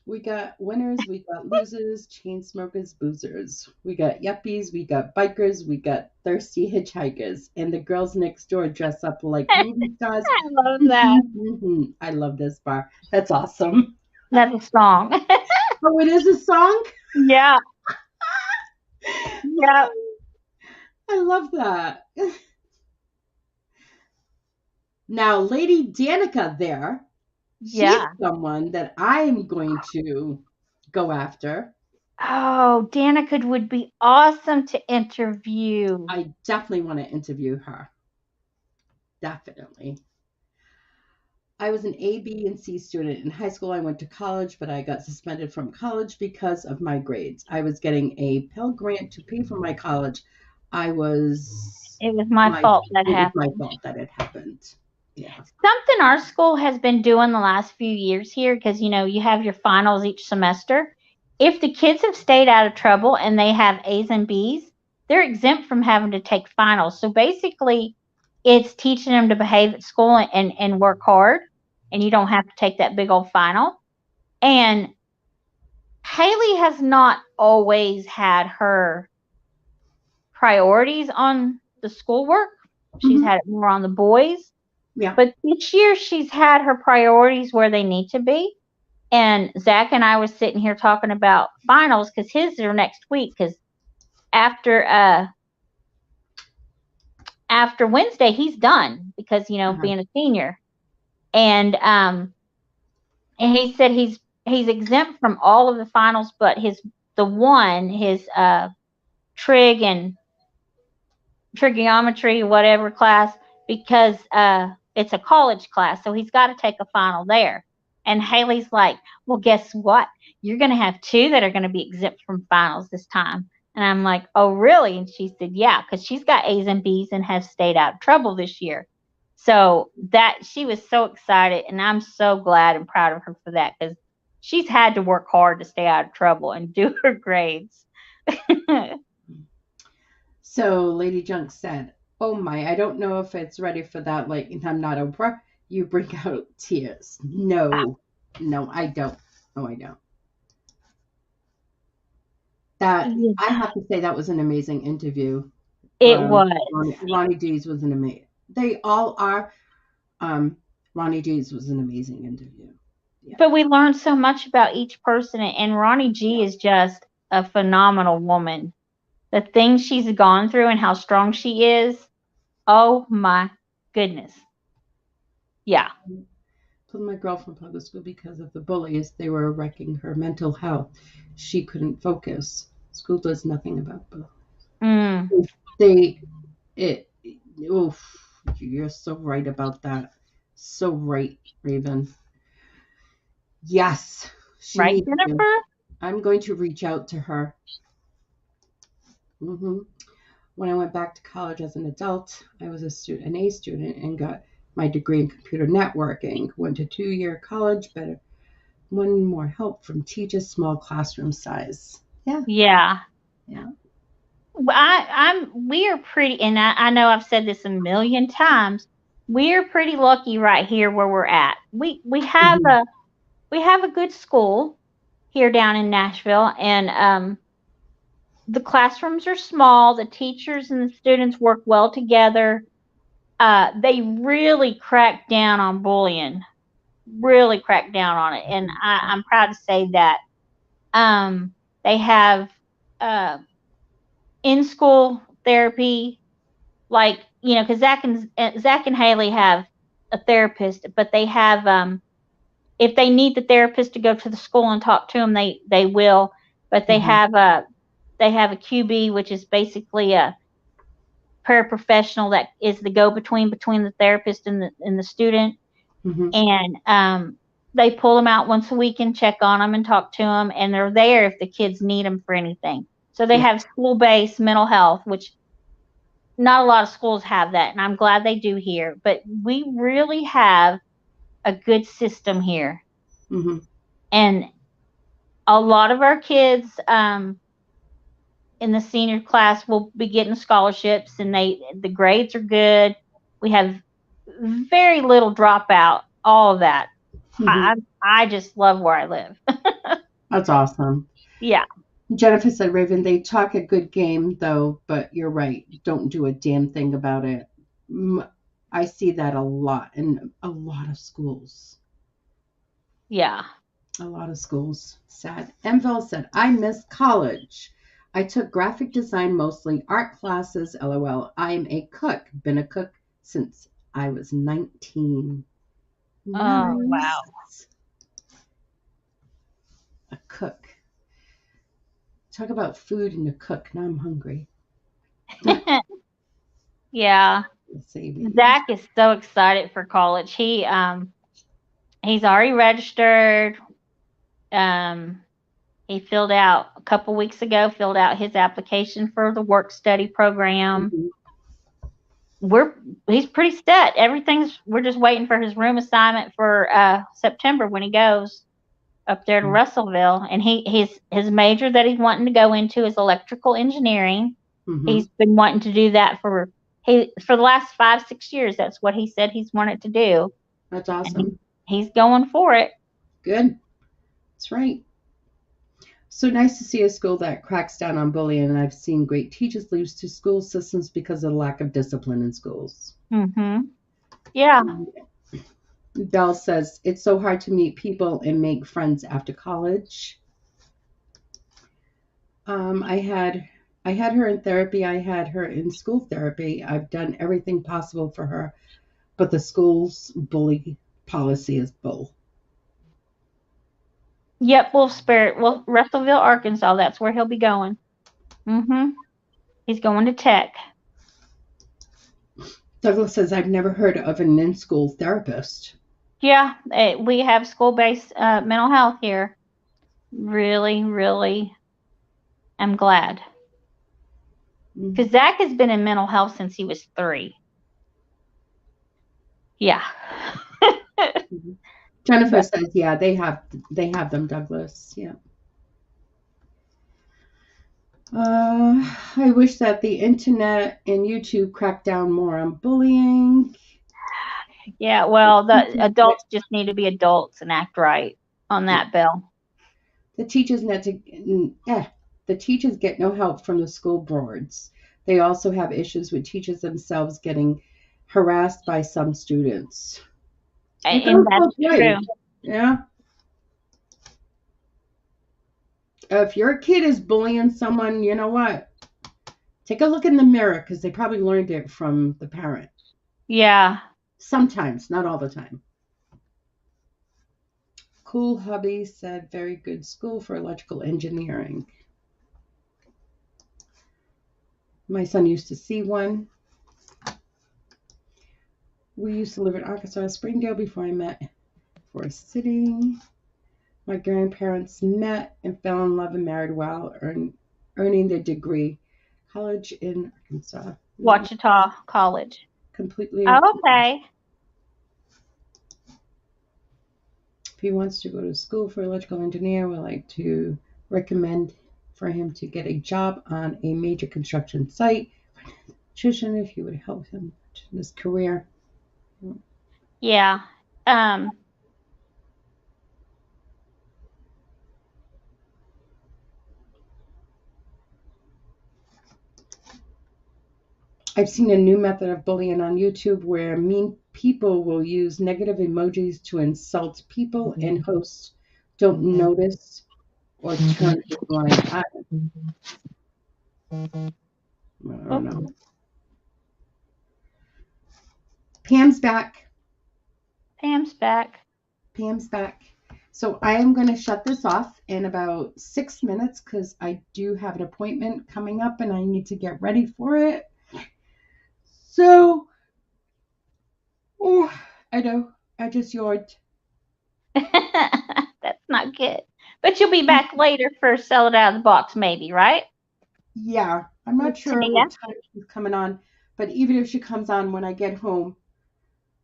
[SPEAKER 1] We got winners, we got losers, chain smokers, boozers. We got yuppies, we got bikers, we got thirsty hitchhikers, and the girls next door dress up like movie stars.
[SPEAKER 3] I love that.
[SPEAKER 1] I love this bar. That's awesome.
[SPEAKER 3] That's a song.
[SPEAKER 1] Oh, it is a song?
[SPEAKER 3] Yeah. Yeah.
[SPEAKER 1] I love that. Now, Lady Danica there, she's
[SPEAKER 3] Yeah.
[SPEAKER 1] someone that I'm going to go after.
[SPEAKER 3] Oh, Danica would be awesome to interview.
[SPEAKER 1] I definitely want to interview her. Definitely. I was an A, B, and C student. In high school, I went to college, but I got suspended from college because of my grades. I was getting a Pell Grant to pay for my college.
[SPEAKER 3] It was my fault that
[SPEAKER 1] It was
[SPEAKER 3] happened.
[SPEAKER 1] my fault that it happened. Yeah.
[SPEAKER 3] Something our school has been doing the last few years here, because you have your finals each semester. If the kids have stayed out of trouble and they have A's and B's, they're exempt from having to take finals. So basically, it's teaching them to behave at school and work hard, and you don't have to take that big old final. And Haley has not always had her priorities on the schoolwork. She's had it more on the boys.
[SPEAKER 1] Yeah.
[SPEAKER 3] But this year she's had her priorities where they need to be. And Zach and I was sitting here talking about finals because his are next week. Because after Wednesday he's done because being a senior, and he said he's exempt from all of the finals, but his trig and trigonometry whatever class, because it's a college class, so he's got to take a final there. And Haley's like, well, guess what? You're going to have two that are going to be exempt from finals this time. And I'm like, oh, really? And she said, yeah, because she's got A's and B's and has stayed out of trouble this year. So that she was so excited, and I'm so glad and proud of her for that, because she's had to work hard to stay out of trouble and do her grades.
[SPEAKER 1] So Lady Junk said, "Oh my, I don't know if it's ready for that. Like, I'm not Oprah. You bring out tears. No, I don't. No, I don't. That
[SPEAKER 3] Yeah,
[SPEAKER 1] I have to say that was an amazing interview.
[SPEAKER 3] it was.
[SPEAKER 1] Ronnie D's was an amazing. They all are. Ronnie D's was an amazing interview. Yeah.
[SPEAKER 3] But we learned so much about each person, and Ronnie G is just a phenomenal woman. The things she's gone through and how strong she is. Oh my goodness. Yeah.
[SPEAKER 1] Told my girl from public school because of the bullies, they were wrecking her mental health. She couldn't focus. School does nothing about bullies.
[SPEAKER 3] Mm,
[SPEAKER 1] Oof, you're so right about that. So right, Raven. Yes, she
[SPEAKER 3] right,
[SPEAKER 1] needs to.
[SPEAKER 3] Jennifer?
[SPEAKER 1] I'm going to reach out to her. When I went back to college as an adult, I was an A student and got my degree in computer networking. Went to 2-year college, but one more help from teachers, small classroom size. Yeah.
[SPEAKER 3] Yeah.
[SPEAKER 1] Yeah.
[SPEAKER 3] We are pretty, and I know I've said this a million times. We're pretty lucky right here where we're at.
[SPEAKER 1] Mhm.
[SPEAKER 3] We have a good school here down in Nashville, and the classrooms are small. The teachers and the students work well together. They really crack down on bullying, really crack down on it, and I'm proud to say that. They have uh, in school therapy, like, because Zach and Haley have a therapist, but they have if they need the therapist to go to the school and talk to them, they will. But
[SPEAKER 1] Mhm.
[SPEAKER 3] they have a QB, which is basically a paraprofessional that is the go between the therapist and the student,
[SPEAKER 1] Mhm.
[SPEAKER 3] and they pull them out once a week and check on them and talk to them, and they're there if the kids need them for anything. So they
[SPEAKER 1] Yeah.
[SPEAKER 3] have school-based mental health, which not a lot of schools have that, and I'm glad they do here. But we really have a good system here,
[SPEAKER 1] Mhm.
[SPEAKER 3] and a lot of our kids in the senior class will be getting scholarships, and the grades are good. We have very little dropout. All of that.
[SPEAKER 1] Mhm.
[SPEAKER 3] I just love where I live.
[SPEAKER 1] That's awesome.
[SPEAKER 3] Yeah,
[SPEAKER 1] Jennifer said, Raven, they talk a good game, though, but you're right. Don't do a damn thing about it. I see that a lot in a lot of schools.
[SPEAKER 3] yeah.
[SPEAKER 1] A lot of schools. Sad. Enville said, I miss college. I took graphic design mostly, art classes, lol. I am a cook. Been a cook since I was 19.
[SPEAKER 3] Oh, wow.
[SPEAKER 1] Nice. A cook. Talk about food and a cook. Now I'm hungry.
[SPEAKER 3] Yeah.
[SPEAKER 1] Saving.
[SPEAKER 3] Zach is so excited for college. He's already registered. Um he filled out a couple weeks ago, filled out his application for the work study program.
[SPEAKER 1] Mhm.
[SPEAKER 3] We're He's pretty set. We're just waiting for his room assignment for September when he goes up there to Russellville, and his major that he's wanting to go into is electrical engineering.
[SPEAKER 1] Mhm.
[SPEAKER 3] He's been wanting to do that for the last 5-6 years. That's what he said he's wanted to do,
[SPEAKER 1] That's
[SPEAKER 3] and
[SPEAKER 1] awesome.
[SPEAKER 3] he's going for it.
[SPEAKER 1] Good. That's right. So nice to see a school that cracks down on bullying, and I've seen great teachers lose to school systems because of the lack of discipline in schools.
[SPEAKER 3] Yeah.
[SPEAKER 1] Belle says it's so hard to meet people and make friends after college. I had her in therapy. I had her in school therapy. I've done everything possible for her, but the school's bully policy is bull.
[SPEAKER 3] Yep. Russellville, Arkansas. That's where he'll be going. hmm He's going to Tech.
[SPEAKER 1] Douglas says I've never heard of an in-school therapist.
[SPEAKER 3] Yeah, we have school-based mental health here. Really, really, I'm glad. Because Zach has been in mental health since he was 3. Yeah.
[SPEAKER 1] Jennifer says, yeah, they have them, Douglas. Yeah. I wish that the internet and YouTube cracked down more on bullying.
[SPEAKER 3] Yeah, well, the adults just need to be adults and act right on that bill.
[SPEAKER 1] The teachers get no help from the school boards. They also have issues with teachers themselves getting harassed by some students.
[SPEAKER 3] And that's true.
[SPEAKER 1] Yeah. If your kid is bullying someone, you know what? Take a look in the mirror, because they probably learned it from the parent.
[SPEAKER 3] Yeah.
[SPEAKER 1] Sometimes, not all the time. Cool hubby said, very good school for electrical engineering. My son used to see one. We used to live in Arkansas, Springdale, before I met Forest City. My grandparents met and fell in love and married while earning their degree. College in Arkansas.
[SPEAKER 3] Ouachita College.
[SPEAKER 1] Completely.
[SPEAKER 3] Oh, okay.
[SPEAKER 1] If he wants to go to school for electrical engineer, we'd like to recommend for him to get a job on a major construction site. Tuition, if you would help him in his career.
[SPEAKER 3] Yeah.
[SPEAKER 1] I've seen a new method of bullying on YouTube where mean people will use negative emojis to insult people, and hosts don't notice or turn a blind eye. I don't know. Pam's back. So I am going to shut this off in about 6 minutes because I do have an appointment coming up and I need to get ready for it. So, I know, I just yawned.
[SPEAKER 3] That's not good. But you'll be back later for Sell It Out of the Box, maybe, right?
[SPEAKER 1] Yeah, I'm not sure what time she's coming on, but even if she comes on when I get home,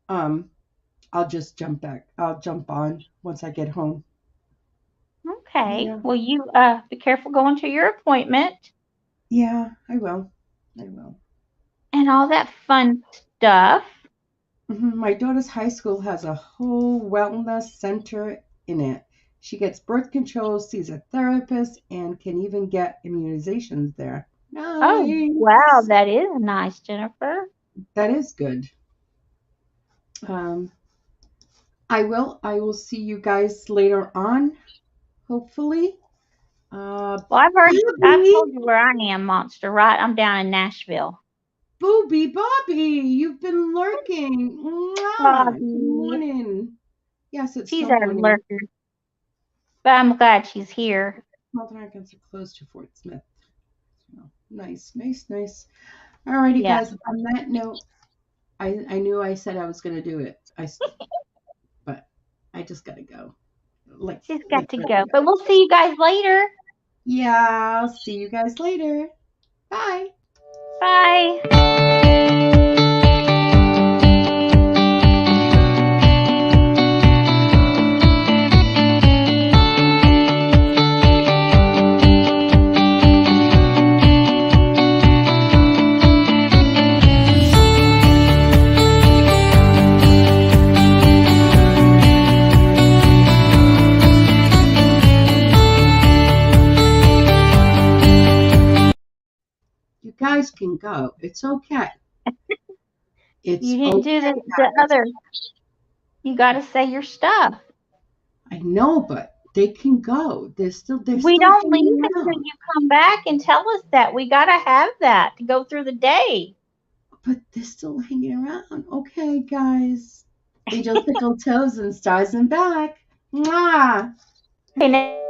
[SPEAKER 1] I'll just jump back. I'll jump on once I get home.
[SPEAKER 3] Okay. Yeah. Well, you be careful going to your appointment.
[SPEAKER 1] Yeah, I will.
[SPEAKER 3] And all that fun stuff.
[SPEAKER 1] My daughter's high school has a whole wellness center in it. She gets birth control, sees a therapist, and can even get immunizations there. Nice.
[SPEAKER 3] Oh, wow, that is nice, Jennifer.
[SPEAKER 1] That is good. I will see you guys later on, hopefully.
[SPEAKER 3] Well, I've told you where I am, Monster, right? I'm down in Nashville.
[SPEAKER 1] Booby Bobby, you've been lurking. Good morning. Yes, it's
[SPEAKER 3] she's a lurker. But I'm glad she's here.
[SPEAKER 1] Northern Arkansas close to Fort Smith. Nice. Alrighty, guys. On that note, I knew I said I was going to do it. But I just got to go.
[SPEAKER 3] She's got to go. But we'll see you guys later.
[SPEAKER 1] Yeah, I'll see you guys later. Bye.
[SPEAKER 3] Bye.
[SPEAKER 1] Guys can go. It's okay.
[SPEAKER 3] You didn't do the other. You got to say your stuff.
[SPEAKER 1] I know, but they can go. They're still.
[SPEAKER 3] We don't leave until you come back and tell us that. We got to have that to go through the day.
[SPEAKER 1] But they're still hanging around. Okay, guys. Angel Pickle Toes and Stars and Back. Mwah.
[SPEAKER 3] Okay,